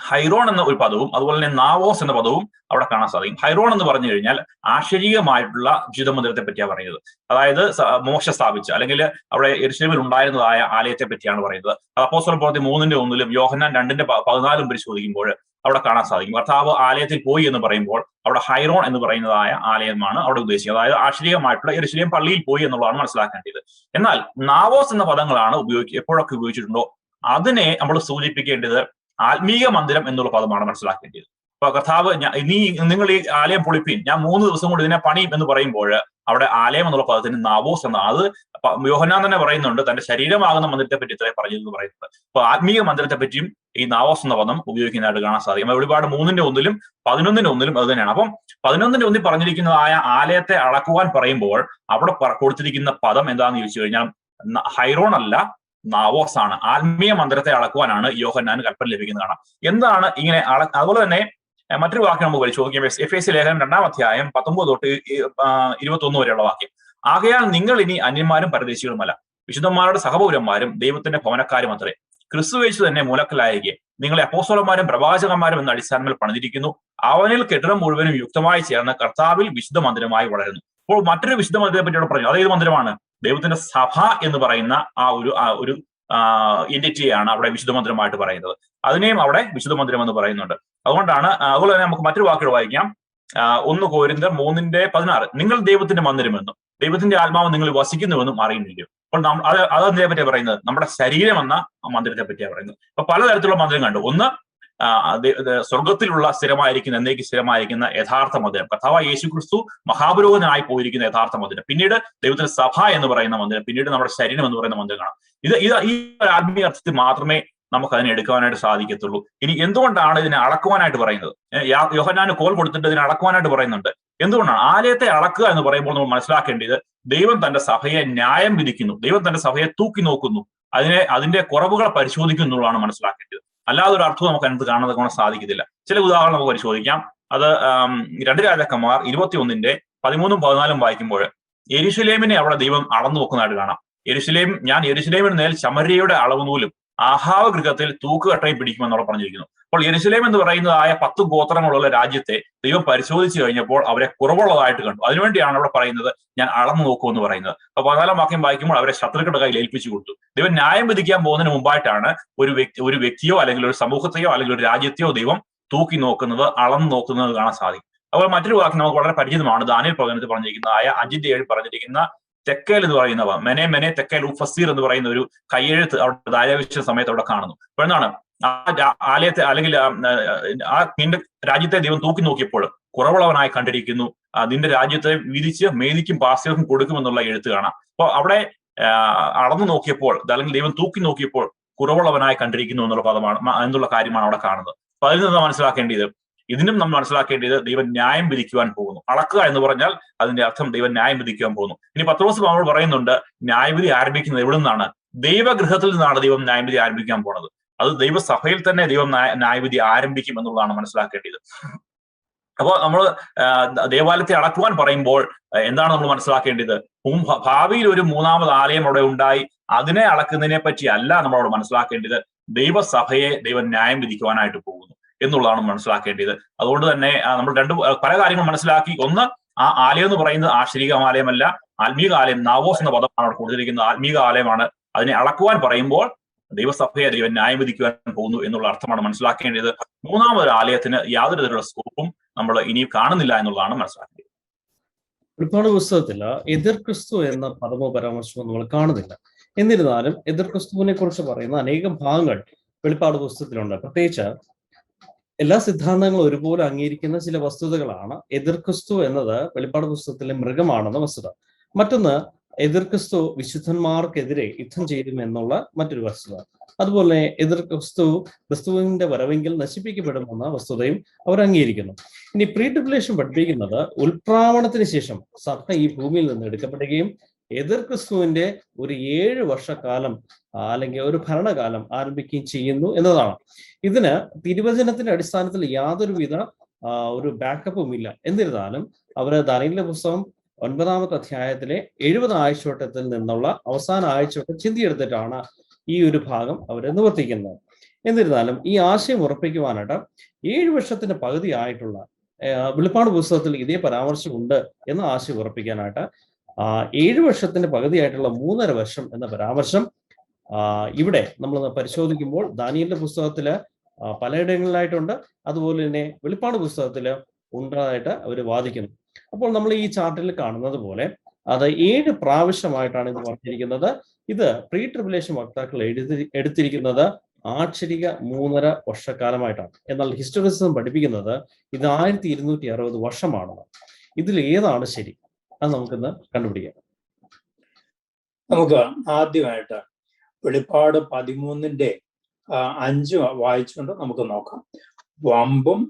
ഹൈറോൺ എന്ന ഒരു പദവും അതുപോലെ തന്നെ നാവോസ് എന്ന പദവും അവിടെ കാണാൻ സാധിക്കും. ഹൈറോൺ എന്ന് പറഞ്ഞു കഴിഞ്ഞാൽ ആശ്ചര്യമായിട്ടുള്ള വിശുദ്ധമന്ദിരത്തെ പറ്റിയാണ് പറയുന്നത്. അതായത് മോശ സ്ഥാപിച്ച അല്ലെങ്കിൽ അവിടെ യെരൂശലേമിൽ ഉണ്ടായിരുന്നതായ ആലയത്തെ പറ്റിയാണ് പറയുന്നത്. അപ്പോസ്തല പ്രവൃത്തി 3:1 യോഹന്നാൻ 2:14 പരിശോധിക്കുമ്പോൾ അവിടെ കാണാൻ സാധിക്കും. കർത്താവ് ആലയത്തിൽ പോയി എന്ന് പറയുമ്പോൾ അവിടെ ഹൈറോൺ എന്ന് പറയുന്നതായ ആലയമാണ് അവിടെ ഉദ്ദേശിക്കുന്നത്. അതായത് ആശ്ചര്യമായിട്ടുള്ള യെരൂശലേം പള്ളിയിൽ പോയി എന്നുള്ളതാണ് മനസ്സിലാക്കേണ്ടത്. എന്നാൽ നാവോസ് എന്ന പദങ്ങളാണ് എപ്പോഴൊക്കെ ഉപയോഗിച്ചിട്ടുണ്ടോ അതിനെ നമ്മൾ സൂചിപ്പിക്കേണ്ടത് ആത്മീയ മന്ദിരം എന്നുള്ള പദമാണ് മനസ്സിലാക്കേണ്ടത്. അപ്പൊ കർത്താവ് നിങ്ങൾ ഈ ആലയം പൊളിപ്പീൻ, ഞാൻ 3 ദിവസം കൊണ്ട് ഇതിനെ പണിയും എന്ന് പറയുമ്പോൾ അവിടെ ആലയം എന്നുള്ള പദത്തിന് നാവോസ് എന്ന അത് യോഹന്നാൻ തന്നെ പറയുന്നുണ്ട്, തന്റെ ശരീരമാകുന്ന മന്ദിരത്തെ പറ്റി ഇത്രയും പറഞ്ഞെന്ന് പറയുന്നത്. അപ്പൊ ആത്മീയ മന്ദിരത്തെ പറ്റിയും ഈ നാവോസ് എന്ന പദം ഉപയോഗിക്കുന്നതായിട്ട് കാണാൻ സാധിക്കും. വെളിപാട് 3:1 11:1 അത് തന്നെയാണ്. അപ്പം 11:1 പറഞ്ഞിരിക്കുന്നതായ ആലയത്തെ അളക്കുവാൻ പറയുമ്പോൾ അവിടെ കൊടുത്തിരിക്കുന്ന പദം എന്താണെന്ന് ചോദിച്ചു കഴിഞ്ഞാൽ ഹൈറോൺ അല്ല, നാവോസ് ആണ്. ആത്മീയ മന്ദിരത്തെ അളക്കുവാനാണ് യോഹന്നാന് കൽപ്പന ലഭിക്കുന്നത് കാണാം. എന്താണ് ഇങ്ങനെ അതുപോലെ തന്നെ മറ്റൊരു വാക്യം നമുക്ക് പരിശോധിക്കാം. എഫേസ്യ ലേഖനം 2-ാം അധ്യായം 19 തൊട്ട് 21 വരെയുള്ള വാക്യം. ആകയാൽ നിങ്ങൾ ഇനി അന്യന്മാരും പരദേശികളുമല്ല, വിശുദ്ധന്മാരുടെ സഹപൗരന്മാരും ദൈവത്തിന്റെ ഭവനക്കാരും അത്രേ, ക്രിസ്തുയേശു തന്നെ മൂലക്കലായിരിക്കെ നിങ്ങളെ അപ്പോസ്തലന്മാരും പ്രവാചകന്മാരും എന്ന അടിസ്ഥാനത്തിൽ പണിതിരിക്കുന്നു, അവനിൽ കെട്ടിടം മുഴുവനും യുക്തമായി ചേർന്ന് കർത്താവിൽ വിശുദ്ധ മന്ദിരമായി വളരുന്നു. അപ്പോൾ മറ്റൊരു വിശുദ്ധ മന്ദിരത്തെ പറ്റി പറഞ്ഞു. അതേത് മന്ദിരമാണ്? ദൈവത്തിന്റെ സഭ എന്ന് പറയുന്ന ആ ഒരു എൻറ്റിറ്റിയാണ് അവിടെ വിശുദ്ധ മന്ദിരമായിട്ട് പറയുന്നത്. അതിനെയും അവിടെ വിശുദ്ധ മന്ദിരം എന്ന് പറയുന്നുണ്ട്. അതുകൊണ്ടാണ് അതുപോലെ തന്നെ നമുക്ക് മറ്റൊരു വാക്കുകൾ വായിക്കാം. 1 കൊരിന്ത്യർ 3:16 നിങ്ങൾ ദൈവത്തിന്റെ മന്ദിരമെന്നും ദൈവത്തിന്റെ ആത്മാവ് നിങ്ങൾ വസിക്കുന്നുവെന്നും അറിയുന്നില്ലയോ. അപ്പോൾ അതെന്തിനെ പറ്റിയാണ് പറയുന്നത്? നമ്മുടെ ശരീരം എന്ന മന്ദിരത്തെ പറ്റിയാണ് പറയുന്നത്. അപ്പൊ പലതരത്തിലുള്ള മന്ദിരം കണ്ടു. ഒന്ന് സ്വർഗത്തിലുള്ള സ്ഥിരമായിരിക്കുന്ന എന്നേക്ക് സ്ഥിരമായിരിക്കുന്ന യഥാർത്ഥ മന്ദിരം, കർത്താവായ യേശു ക്രിസ്തു മഹാപുരോഹിതനായി പോയിരിക്കുന്ന യഥാർത്ഥ മന്ദിരം. പിന്നീട് ദൈവത്തിന്റെ സഭ എന്ന് പറയുന്ന മന്ദിരം, പിന്നീട് നമ്മുടെ ശരീരം എന്ന് പറയുന്ന മന്ദിരം കാണാം. ഈ ആത്മീയ അർത്ഥത്തിൽ മാത്രമേ നമുക്ക് അതിനെ എടുക്കുവാനായിട്ട് സാധിക്കത്തുള്ളൂ. ഇനി എന്തുകൊണ്ടാണ് ഇതിനെ അളക്കുവാനായിട്ട് പറയുന്നത്? യോഹന്നാന് കോൽ കൊടുത്തിട്ട് ഇതിനെ അളക്കുവാനായിട്ട് പറയുന്നുണ്ട്. എന്തുകൊണ്ടാണ്? ആലയത്തെ അളക്കുക എന്ന് പറയുമ്പോൾ നമ്മൾ മനസ്സിലാക്കേണ്ടത് ദൈവം തന്റെ സഭയെ ന്യായം വിധിക്കുന്നു, ദൈവം തന്റെ സഭയെ തൂക്കി നോക്കുന്നു, അതിന്റെ കുറവുകൾ പരിശോധിക്കുന്നു എന്നുള്ളതാണ് മനസ്സിലാക്കേണ്ടത്. അല്ലാതെ ഒരു അർത്ഥവും നമുക്ക് അതിനകത്ത് കാണാൻ സാധിക്കത്തില്ല. ചില ഉദാഹരണം നമുക്ക് പരിശോധിക്കാം. അത് 2 രാജാക്കന്മാർ 21:13-14 വായിക്കുമ്പോൾ യെരൂശലേമിനെ അവിടെ ദൈവം അളന്നു നോക്കുന്നതായിട്ട് കാണാം. ഞാൻ യെരൂശലേമിന് മേൽ ശമര്യയുടെ അളവ് നൂലും ആഹാവ് ഗൃഹത്തിൽ തൂക്കുകട്ടയും പിടിക്കുമെന്നുള്ള പറഞ്ഞിരിക്കുന്നു. അപ്പോൾ യെരൂശലേം എന്ന് പറയുന്നതായ 10 ഗോത്രങ്ങളുള്ള രാജ്യത്തെ ദൈവം പരിശോധിച്ചു കഴിഞ്ഞപ്പോൾ അവരെ കുറവുള്ളതായിട്ട് കണ്ടു. അതിനുവേണ്ടിയാണ് അവിടെ പറയുന്നത് ഞാൻ അളന്നു നോക്കുമെന്ന് പറയുന്നത്. അപ്പൊ 14-ാം വാക്യം വായിക്കുമ്പോൾ അവരെ ശത്രുക്കളുടെ കയ്യിൽ ഏൽപ്പിച്ചു കൊടുത്തു. ദൈവം ന്യായം വിധിക്കാൻ പോകുന്നതിന് മുമ്പായിട്ടാണ് ഒരു വ്യക്തിയോ അല്ലെങ്കിൽ ഒരു സമൂഹത്തെയോ അല്ലെങ്കിൽ ഒരു രാജ്യത്തെയോ ദൈവം തൂക്കി നോക്കുന്നത്, അളന്നു നോക്കുന്നത് കാണാൻ സാധിക്കും. അതുപോലെ മറ്റൊരു വാക്യം നമുക്ക് വളരെ പരിചിതമാണ്. ദാനിയേൽ പ്രവചനത്തിൽ പറഞ്ഞിരിക്കുന്നതായ 5:7 പറഞ്ഞിരിക്കുന്ന തെക്കേൽ എന്ന് പറയുന്നവ മെനെ തെക്കേൽ ഉഫസീർ എന്ന് പറയുന്ന ഒരു കയ്യെഴുത്ത് അവിടെ ദാര്യാവേശ സമയത്ത് അവിടെ കാണുന്നു. അപ്പോൾ എന്താണ് ആലയത്തെ അല്ലെങ്കിൽ നിന്റെ രാജ്യത്തെ ദൈവം തൂക്കി നോക്കിയപ്പോൾ കുറവുള്ളവനായി കണ്ടിരിക്കുന്നു, നിന്റെ രാജ്യത്തെ വിധിച്ച് മേദിക്കും പാർശ്വക്കും കൊടുക്കുമെന്നുള്ള എഴുത്ത് കാണാം. അപ്പോൾ അവിടെ അളന്നു നോക്കിയപ്പോൾ അല്ലെങ്കിൽ ദൈവം തൂക്കി നോക്കിയപ്പോൾ കുറവുള്ളവനായി കണ്ടിരിക്കുന്നു എന്നുള്ള കാര്യമാണ് അവിടെ കാണുന്നത്. അപ്പൊ അതിൽ നിന്ന് മനസ്സിലാക്കേണ്ടത്, ഇതിനും നമ്മൾ മനസ്സിലാക്കേണ്ടത് ദൈവം ന്യായം വിധിക്കുവാൻ പോകുന്നു. അളക്കുക എന്ന് പറഞ്ഞാൽ അതിന്റെ അർത്ഥം ദൈവം ന്യായം വിധിക്കുവാൻ പോകുന്നു. ഇനി പത്രോസ് നമ്മൾ പറയുന്നുണ്ട് ന്യായവിധി ആരംഭിക്കുന്നത് എവിടെ നിന്നാണ്? ദൈവഗൃഹത്തിൽ നിന്നാണ് ദൈവം ന്യായവിധി ആരംഭിക്കാൻ പോണത്. അത് ദൈവസഭയിൽ തന്നെ ദൈവം ന്യായവിധി ആരംഭിക്കും എന്നുള്ളതാണ് മനസ്സിലാക്കേണ്ടത്. അപ്പോൾ നമ്മൾ ദേവാലയത്തെ അളക്കുവാൻ പറയുമ്പോൾ എന്താണ് നമ്മൾ മനസ്സിലാക്കേണ്ടത്? ഭാവിയിൽ ഒരു 3ാമത് ആലയം അവിടെ ഉണ്ടായി അതിനെ അളക്കുന്നതിനെ പറ്റി അല്ല നമ്മളോട് മനസ്സിലാക്കേണ്ടത്. ദൈവസഭയെ ദൈവം ന്യായം വിധിക്കുവാനായിട്ട് പോകുന്നു എന്നുള്ളതാണ് മനസ്സിലാക്കേണ്ടത്. അതുകൊണ്ട് തന്നെ നമ്മൾ പല കാര്യങ്ങൾ മനസ്സിലാക്കി. ഒന്ന്, ആ ആലയം എന്ന് പറയുന്നത് ആശ്ചര്യ ആലയമല്ല, ആത്മീക ആലയം. നാവോസ് എന്ന പദമാണ് അവിടെ കൊടുത്തിരിക്കുന്നത്, ആത്മീക ആലയമാണ്. അതിനെ അളക്കുവാൻ പറയുമ്പോൾ ദൈവസഭയെ ദൈവം ന്യായം വിധിക്കുവാൻ പോകുന്നു എന്നുള്ള അർത്ഥമാണ് മനസ്സിലാക്കേണ്ടത്. 3ാമതൊരു ആലയത്തിന് യാതൊരു തരത്തിലുള്ള സ്കോപ്പും നമ്മൾ ഇനിയും കാണുന്നില്ല എന്നുള്ളതാണ് മനസ്സിലാക്കേണ്ടത്. വെളിപ്പാട് പുസ്തകത്തില് എതിർ ക്രിസ്തു എന്ന പദമോ പരാമർശമോ നമ്മൾ കാണുന്നില്ല. എന്നിരുന്നാലും എതിർ ക്രിസ്തുവിനെ കുറിച്ച് പറയുന്ന അനേകം ഭാഗങ്ങൾ വെളിപ്പാട് പുസ്തകത്തിലുണ്ട്. പ്രത്യേകിച്ച് എല്ലാ സിദ്ധാന്തങ്ങളും ഒരുപോലെ അംഗീകരിക്കുന്ന ചില വസ്തുതകളാണ്. എതിർ ക്രിസ്തു എന്നത് വെളിപ്പാട് പുസ്തകത്തിലെ മൃഗമാണെന്ന വസ്തുത. മറ്റൊന്ന്, എതിർ ക്രിസ്തു വിശുദ്ധന്മാർക്കെതിരെ യുദ്ധം ചെയ്യും എന്നുള്ള മറ്റൊരു വസ്തുത. അതുപോലെ എതിർ ക്രിസ്തുവിന്റെ വരവെങ്കിൽ നശിപ്പിക്കപ്പെടുമെന്ന വസ്തുതയും അവർ അംഗീകരിക്കുന്നു. ഇനി പ്രീ ട്രിബുലേഷൻ പഠിപ്പിക്കുന്നത് ഉൽപ്രാവണത്തിന് ശേഷം സഭ ഈ ഭൂമിയിൽ നിന്ന് എടുക്കപ്പെടുകയും എതിർ ക്രിസ്തുവിന്റെ ഒരു 7 വർഷക്കാലം അല്ലെങ്കിൽ ഒരു ഭരണകാലം ആരംഭിക്കുകയും ചെയ്യുന്നു എന്നതാണ്. ഇതിന് തിരുവചനത്തിന്റെ അടിസ്ഥാനത്തിൽ യാതൊരുവിധ ഒരു ബാക്കപ്പും ഇല്ല. എന്നിരുന്നാലും അവര് ദാനിയേലിന്റെ പുസ്തകം 9-ാമത്തെ അധ്യായത്തിലെ 70 ആഴ്ചവട്ടത്തിൽ നിന്നുള്ള അവസാന ആഴ്ചവട്ടം ചിന്തിയെടുത്തിട്ടാണ് ഈ ഒരു ഭാഗം അവരെ നിവർത്തിക്കുന്നത്. എന്നിരുന്നാലും ഈ ആശയം ഉറപ്പിക്കുവാനായിട്ട് 7 വർഷത്തിന്റെ പകുതി ആയിട്ടുള്ള വെളിപ്പാട് പുസ്തകത്തിൽ ഇതേ പരാമർശമുണ്ട് എന്ന ആശയം ഉറപ്പിക്കാനായിട്ട് 7 വർഷത്തിന്റെ പകുതിയായിട്ടുള്ള 3.5 വർഷം എന്ന പരാമർശം ഇവിടെ നമ്മൾ പരിശോധിക്കുമ്പോൾ ദാനിയേലിന്റെ പുസ്തകത്തില് പലയിടങ്ങളിലായിട്ടുണ്ട്. അതുപോലെ തന്നെ വെളിപ്പാട് പുസ്തകത്തില് ഉണ്ടായിട്ട് അവർ വാദിക്കുന്നു. അപ്പോൾ നമ്മൾ ഈ ചാർട്ടിൽ കാണുന്നത് പോലെ അത് 7 പ്രാവശ്യമായിട്ടാണ് ഇത് പറഞ്ഞിരിക്കുന്നത്. ഇത് പ്രീ ട്രിബുലേഷൻ വക്താക്കൾ എടുത്തിരിക്കുന്നത് ആക്ഷരിക 3.5 വർഷക്കാലമായിട്ടാണ്. എന്നാൽ ഹിസ്റ്ററിസം പഠിപ്പിക്കുന്നത് ഇത് 1260 വർഷമാണെന്ന്. ഇതിൽ ഏതാണ് ശരി? അത് നമുക്കിന്ന് കണ്ടുപിടിക്കാം. നമുക്ക് ആദ്യമായിട്ട് വെളിപ്പാട് 13-5 വായിച്ചുകൊണ്ട് നമുക്ക് നോക്കാം. വമ്പും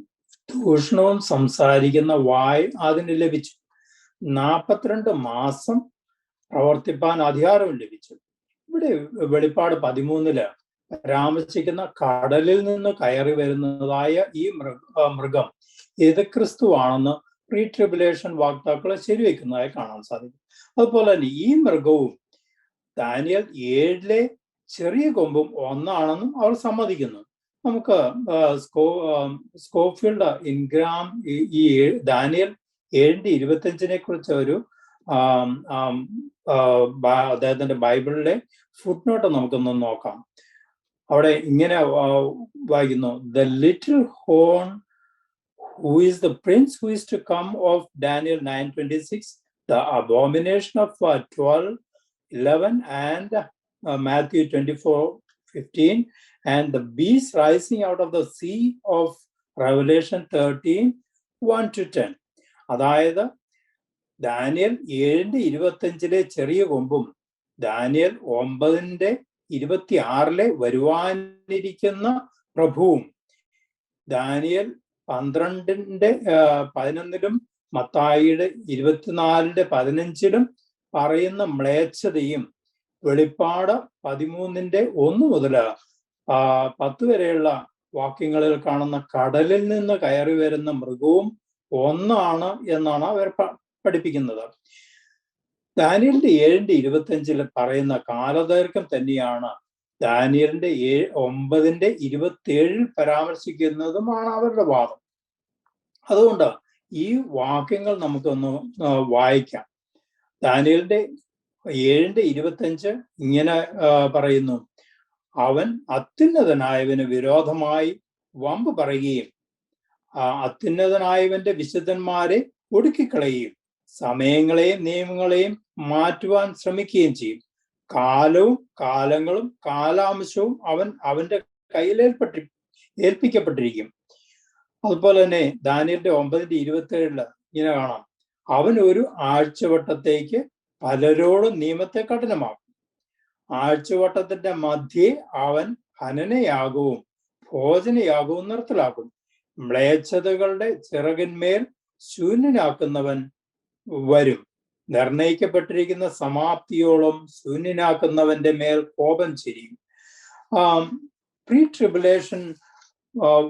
ദൂഷണവും സംസാരിക്കുന്ന വായ് അതിന് ലഭിച്ചു. 42 മാസം പ്രവർത്തിപ്പാൻ അധികാരവും ലഭിച്ചു. ഇവിടെ വെളിപ്പാട് 13 പരാമർശിക്കുന്ന കടലിൽ നിന്ന് കയറി വരുന്നതായ ഈ മൃഗം എതിർ ക്രിസ്തുവാണെന്ന് പ്രീ ട്രിബുലേഷൻ വാക്താക്കളെ ശരിവെക്കുന്നതായി കാണാൻ സാധിക്കും. അതുപോലെ തന്നെ ഈ മൃഗവും ദാനിയേൽ 7-ലെ ചെറിയ കൊമ്പും ഒന്നാണെന്നും അവർ സമ്മതിക്കുന്നു. നമുക്ക് സ്കോഫീൽഡ് ഇൻഗ്രാം ഈ ദാനിയേൽ 7:25 കുറിച്ച് ഒരു അദ്ദേഹത്തിന്റെ ബൈബിളിലെ ഫുട്നോട്ട് നമുക്കൊന്ന് നോക്കാം. അവിടെ ഇങ്ങനെ വായിക്കുന്നു: the little horn who is the prince who is to come of Daniel 9:26, the abomination of 12:11 and Matthew 24:15, and the beast rising out of the sea of Revelation 13:1-10. അതായത് ദാനിയേൽ 7:25 ചെറിയ കൊമ്പും ദാനിയേൽ 9:26 വരുവാനിരിക്കുന്ന പ്രഭുവും Daniel 12:11 മത്തായിയുടെ 24:15 പറയുന്ന മ്ലേച്ഛതയും വെളിപ്പാട് 13:1 മുതൽ 10 വരെയുള്ള വാക്യങ്ങളിൽ കാണുന്ന കടലിൽ നിന്ന് കയറി വരുന്ന മൃഗവും ഒന്നാണ് എന്നാണ് അവർ പഠിപ്പിക്കുന്നത്. ദാനിയേലിന്റെ 7:25 പറയുന്ന കാലദൈർഘ്യം തന്നെയാണ് ദാനിയേലിന്റെ 9:27 പരാമർശിക്കുന്നതുമാണ് അവരുടെ വാദം. അതുകൊണ്ട് ഈ വാക്യങ്ങൾ നമുക്കൊന്ന് വായിക്കാം. ദാനിയേലിന്റെ 7:25 ഇങ്ങനെ പറയുന്നു: അവൻ അത്യുന്നതനായവന് വിരോധമായി വമ്പ് പറയുകയും അത്യുന്നതനായവന്റെ വിശുദ്ധന്മാരെ ഒടുക്കിക്കളയുകയും സമയങ്ങളെയും നിയമങ്ങളെയും മാറ്റുവാൻ ശ്രമിക്കുകയും ചെയ്യും. കാലവും കാലങ്ങളും കാലാംശവും അവന്റെ കയ്യിൽ ഏൽപ്പിക്കപ്പെട്ടിരിക്കും. അതുപോലെ തന്നെ ദാനിയേലിന്റെ 9:27 ഇങ്ങനെ കാണാം: അവൻ ഒരു ആഴ്ചവട്ടത്തേക്ക് പലരോടും നിയമത്തെ കഠിനമാക്കും. ആഴ്ചവട്ടത്തിന്റെ മധ്യേ അവൻ ഹനനയാകവും ഭോജനയാകവും നിർത്തലാക്കും. മ്ലേച്ഛതകളുടെ ചിറകിന്മേൽ ശൂന്യനാക്കുന്നവൻ വരും. നിർണയിക്കപ്പെട്ടിരിക്കുന്ന സമാപ്തിയോളം ശൂന്യനാക്കുന്നവന്റെ മേൽ കോപം ചെരിയും. പ്രീ ട്രിബുലേഷൻ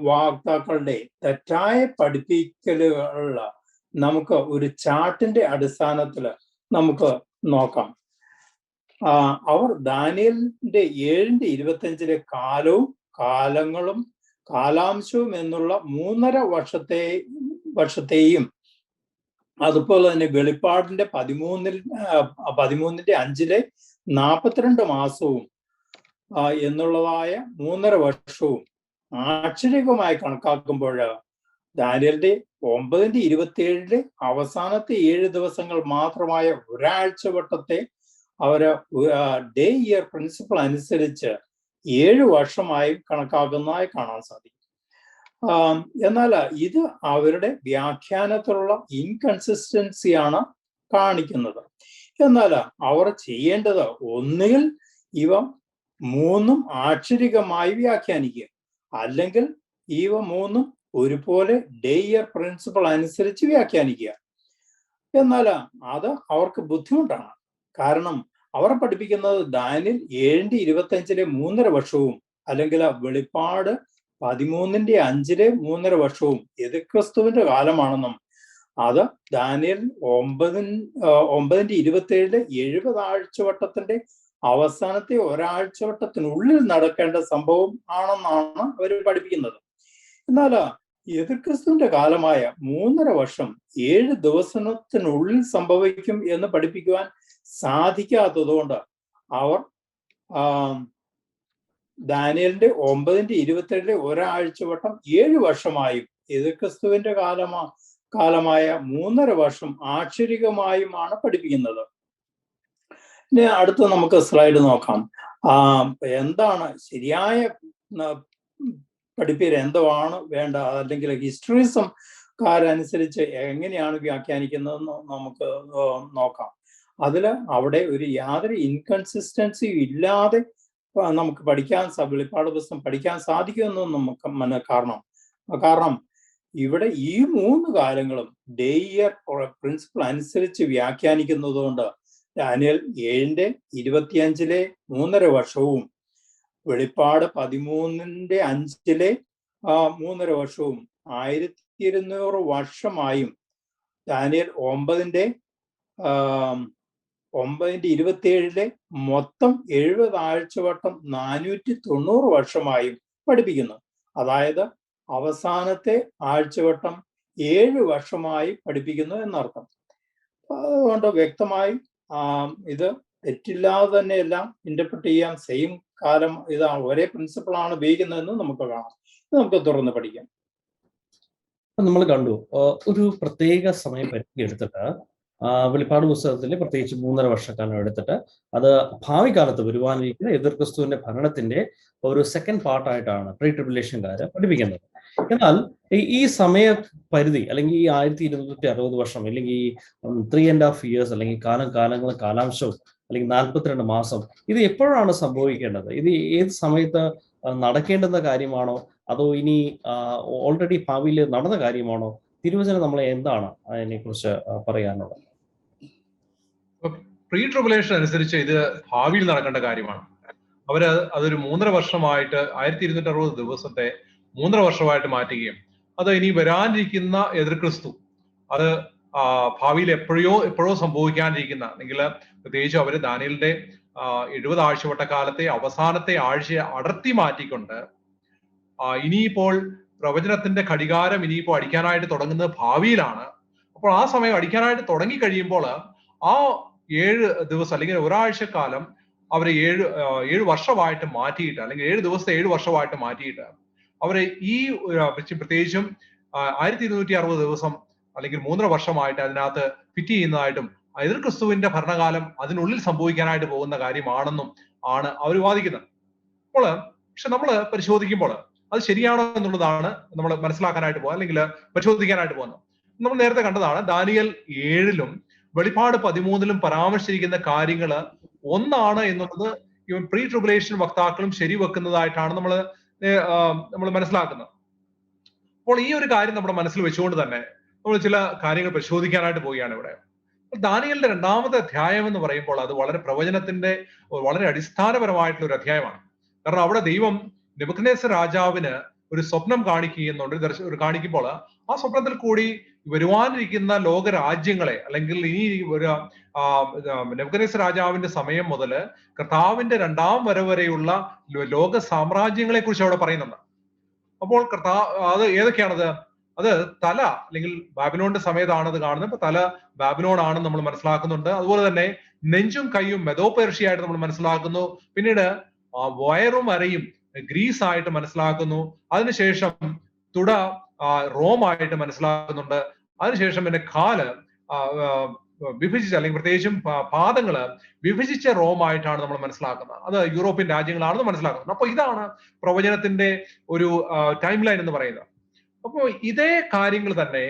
വാക്താക്കളുടെ തെറ്റായ പഠിപ്പിക്കലുകൾ നമുക്ക് ഒരു ചാർട്ടിന്റെ അടിസ്ഥാനത്തിൽ നമുക്ക് നോക്കാം. അവർ ദാനിയേലിന്റെ 7:25 കാലവും കാലങ്ങളും കാലാംശവും എന്നുള്ള 3.5 വർഷത്തെയും അതുപോലെ തന്നെ വെളിപ്പാടിന്റെ 13:5 42 മാസവും എന്നുള്ളതായ 3.5 വർഷവും ആക്ഷരികമായി കണക്കാക്കുമ്പോൾ ദാനിയേലിന്റെ 9:27 അവസാനത്തെ 7 ദിവസങ്ങൾ മാത്രമായ ഒരാഴ്ചവട്ടത്തെ അവര് ഡേ ഇയർ പ്രിൻസിപ്പിൾ അനുസരിച്ച് 7 വർഷമായി കണക്കാക്കുന്നതായി കാണാൻ സാധിക്കും. എന്നാൽ ഇത് അവരുടെ വ്യാഖ്യാനത്തിലുള്ള ഇൻകൺസിസ്റ്റൻസിയാണ് കാണിക്കുന്നത്. എന്നാൽ അവർ ചെയ്യേണ്ടത് ഒന്നുകിൽ ഇവ മൂന്നും ആക്ഷരികമായി വ്യാഖ്യാനിക്കുക, അല്ലെങ്കിൽ ഇവ മൂന്നും ഒരുപോലെ ഡെയ്യർ പ്രിൻസിപ്പിൾ അനുസരിച്ച് വ്യാഖ്യാനിക്കുക. എന്നാൽ അത് അവർക്ക് ബുദ്ധിമുട്ടാണ്. കാരണം അവർ പഠിപ്പിക്കുന്നത് ദാനിയേൽ 7:25 3.5 വർഷവും അല്ലെങ്കിൽ വെളിപ്പാട് 13:5 3.5 വർഷവും എതിർക്രിസ്തുവിന്റെ കാലമാണെന്നും അത് ദാനിയേൽ 9:27 70 ആഴ്ചവട്ടത്തിന്റെ അവസാനത്തെ ഒരാഴ്ചവട്ടത്തിനുള്ളിൽ നടക്കേണ്ട സംഭവം ആണെന്നാണ് അവർ പഠിപ്പിക്കുന്നത്. എന്നാൽ എതിർക്രിസ്തുവിന്റെ കാലമായ 3.5 വർഷം 7 ദിവസത്തിനുള്ളിൽ സംഭവിക്കും എന്ന് പഠിപ്പിക്കുവാൻ സാധിക്കാത്തതുകൊണ്ട് അവർ ദാനിയേലിന്റെ 9:27 ഒരാഴ്ചവട്ടം 7 വർഷമായും എതിർക്രിസ്തുവിന്റെ കാലമായ 3.5 വർഷം ആക്ഷരികമായുമാണ് പഠിപ്പിക്കുന്നത്. ഇനി അടുത്ത് നമുക്ക് സ്ലൈഡ് നോക്കാം. എന്താണ് ശരിയായ പഠിപ്പീര്, എന്താണ് വേണ്ട, അല്ലെങ്കിൽ ഹിസ്റ്ററിസംകാരനുസരിച്ച് എങ്ങനെയാണ് വ്യാഖ്യാനിക്കുന്നതെന്ന് നമുക്ക് നോക്കാം. അവിടെ യാതൊരു ഇൻകൺസിസ്റ്റൻസിയും ഇല്ലാതെ നമുക്ക് വെളിപ്പാട് പുസ്തകം പഠിക്കാൻ സാധിക്കുമെന്നും നമുക്ക് കാരണം ഇവിടെ ഈ 3 കാലങ്ങളും ഡെയ്യർ പ്രിൻസിപ്പിൾ അനുസരിച്ച് വ്യാഖ്യാനിക്കുന്നത് കൊണ്ട് ദാനിയേൽ 7:25 3.5 വർഷവും വെളിപ്പാട് 13:5 3.5 വർഷവും 1200 വർഷമായും ദാനിയേൽ 9:27 മൊത്തം 70 ആഴ്ചവട്ടം 490 വർഷമായും പഠിപ്പിക്കുന്നു. അതായത് അവസാനത്തെ ആഴ്ചവട്ടം 7 വർഷമായി പഠിപ്പിക്കുന്നു എന്നർത്ഥം. അതുകൊണ്ട് വ്യക്തമായി ഇത് തെറ്റില്ലാതെ തന്നെ എല്ലാം ഇന്റർപ്രറ്റ് ചെയ്യാം. സെയിം കാലം ഒരേ പ്രിൻസിപ്പിളാണ് ഉപയോഗിക്കുന്നതെന്ന് നമുക്ക് കാണാം. ഇത് നമുക്ക് തുറന്ന് പഠിക്കാം. നമ്മൾ കണ്ടു ഒരു പ്രത്യേക സമയപരിധി എടുത്തിട്ട് വെളിപ്പാട് പുസ്തകത്തിൽ പ്രത്യേകിച്ച് 3.5 വർഷക്കാലം എടുത്തിട്ട് അത് ഭാവി കാലത്ത് വരുവാനിരിക്കുന്ന എതിർക്രിസ്തുവിന്റെ ഭരണത്തിന്റെ ഒരു സെക്കൻഡ് പാർട്ടായിട്ടാണ് പ്രീ ട്രിബുലേഷൻകാർ പഠിപ്പിക്കുന്നത്. എന്നാൽ ഈ സമയ പരിധി അല്ലെങ്കിൽ ഈ 1260 വർഷം അല്ലെങ്കിൽ 3.5 years അല്ലെങ്കിൽ കാലങ്ങളും കാലാംശവും അല്ലെങ്കിൽ 42 മാസം ഇത് എപ്പോഴാണ് സംഭവിക്കേണ്ടത്? ഇത് ഏത് സമയത്ത് നടക്കേണ്ടുന്ന കാര്യമാണോ അതോ ഇനി ഓൾറെഡി ഭാവിയിൽ നടന്ന കാര്യമാണോ? തിരുവചനം നമ്മളെ എന്താണ് അതിനെക്കുറിച്ച് പറയാനുള്ളത്? പ്രീ ട്രിബുലേഷൻ അനുസരിച്ച് ഇത് ഭാവിയിൽ നടക്കേണ്ട കാര്യമാണ്. അതൊരു 3.5 വർഷമായിട്ട് 1260 ദിവസത്തെ 3.5 വർഷമായിട്ട് മാറ്റുകയും അത് ഇനി വരാനിരിക്കുന്ന എതിർക്രിസ്തു അത് ഭാവിയിൽ എപ്പോഴോ സംഭവിക്കാനിരിക്കുന്ന, അല്ലെങ്കിൽ പ്രത്യേകിച്ച് അവര് ദാനിയേലിന്റെ 70 ആഴ്ചവട്ട കാലത്തെ അവസാനത്തെ ആഴ്ചയെ അടർത്തി മാറ്റിക്കൊണ്ട് ഇനിയിപ്പോൾ പ്രവചനത്തിന്റെ ഘടികാരം ഇനിയിപ്പോൾ അടിക്കാനായിട്ട് തുടങ്ങുന്നത് ഭാവിയിലാണ്. അപ്പോൾ ആ സമയം അടിക്കാനായിട്ട് തുടങ്ങി കഴിയുമ്പോൾ ആ 7 ദിവസം അല്ലെങ്കിൽ ഒരാഴ്ചക്കാലം അവരെ 7 വർഷമായിട്ട് മാറ്റിയിട്ട്, അല്ലെങ്കിൽ 7 ദിവസത്തെ 7 വർഷമായിട്ട് മാറ്റിയിട്ട് അവരെ ഈ പ്രത്യേകിച്ചും 1260 ദിവസം അല്ലെങ്കിൽ 3.5 വർഷമായിട്ട് അതിനകത്ത് ഫിറ്റ് ചെയ്യുന്നതായിട്ടും എതിർക്രിസ്തുവിന്റെ ഭരണകാലം അതിനുള്ളിൽ സംഭവിക്കാനായിട്ട് പോകുന്ന കാര്യമാണെന്നും ആണ് അവർ വാദിക്കുന്നത്. പക്ഷെ നമ്മൾ പരിശോധിക്കുമ്പോൾ അത് ശരിയാണോ എന്നുള്ളതാണ് നമ്മൾ മനസ്സിലാക്കാനായിട്ട് പോകുക അല്ലെങ്കിൽ പരിശോധിക്കാനായിട്ട് പോകുന്നത്. നമ്മൾ നേരത്തെ കണ്ടതാണ് ദാനിയേൽ 7 വെളിപ്പാട് 13 പരാമർശിച്ചിരിക്കുന്ന കാര്യങ്ങൾ ഒന്നാണ് എന്നുള്ളത് പ്രീ ട്രിബുലേഷൻ വക്താക്കളും ശരിവെക്കുന്നതായിട്ടാണ് നമ്മൾ മനസ്സിലാക്കുന്നത്. അപ്പോൾ ഈ ഒരു കാര്യം നമ്മുടെ മനസ്സിൽ വെച്ചുകൊണ്ട് തന്നെ നമ്മൾ ചില കാര്യങ്ങൾ പരിശോധിക്കാനായിട്ട് പോവുകയാണ് ഇവിടെ. ദാനിയേലിന്റെ 2ാമത്തെ അധ്യായം എന്ന് പറയുമ്പോൾ അത് വളരെ പ്രവചനത്തിന്റെ വളരെ അടിസ്ഥാനപരമായിട്ടുള്ള ഒരു അധ്യായമാണ്. കാരണം അവിടെ ദൈവം നെബൂഖദ്നേസർ രാജാവിന് ഒരു സ്വപ്നം കാണിക്കുമ്പോൾ ആ സ്വപ്നത്തിൽ കൂടി വരുവാനിരിക്കുന്ന ലോകരാജ്യങ്ങളെ, അല്ലെങ്കിൽ ഇനി ഒരു നെബൂഖദ്നേസർ രാജാവിന്റെ സമയം മുതൽ കർത്താവിന്റെ 2ാം വരവരെയുള്ള ലോക സാമ്രാജ്യങ്ങളെ കുറിച്ച് അവിടെ പറയുന്നുണ്ട്. അപ്പോൾ അത് ഏതൊക്കെയാണത്? അത് തല അല്ലെങ്കിൽ ബാബിലോണിന്റെ സമയത്താണ് അത് കാണുന്നത്. ഇപ്പൊ തല ബാബിലോൺ ആണെന്ന് നമ്മൾ മനസ്സിലാക്കുന്നുണ്ട്. അതുപോലെ തന്നെ നെഞ്ചും കൈയും മെദോപേർഷ്യ നമ്മൾ മനസ്സിലാക്കുന്നു. പിന്നീട് വയറും അരയും ഗ്രീസ് ആയിട്ട് മനസ്സിലാക്കുന്നു. അതിനുശേഷം തുട റോമായിട്ട് മനസ്സിലാക്കുന്നുണ്ട്. അതിനുശേഷം പിന്നെ കാല് വിഭജിച്ച, അല്ലെങ്കിൽ പ്രത്യേകിച്ചും പാദങ്ങള് വിഭജിച്ച റോമായിട്ടാണ് നമ്മൾ മനസ്സിലാക്കുന്നത്. അത് യൂറോപ്യൻ രാജ്യങ്ങളാണെന്ന് മനസ്സിലാക്കുന്നത്. അപ്പൊ ഇതാണ് പ്രവചനത്തിന്റെ ഒരു ടൈം ലൈൻ എന്ന് പറയുന്നത്. അപ്പോൾ ഇതേ കാര്യങ്ങൾ തന്നെ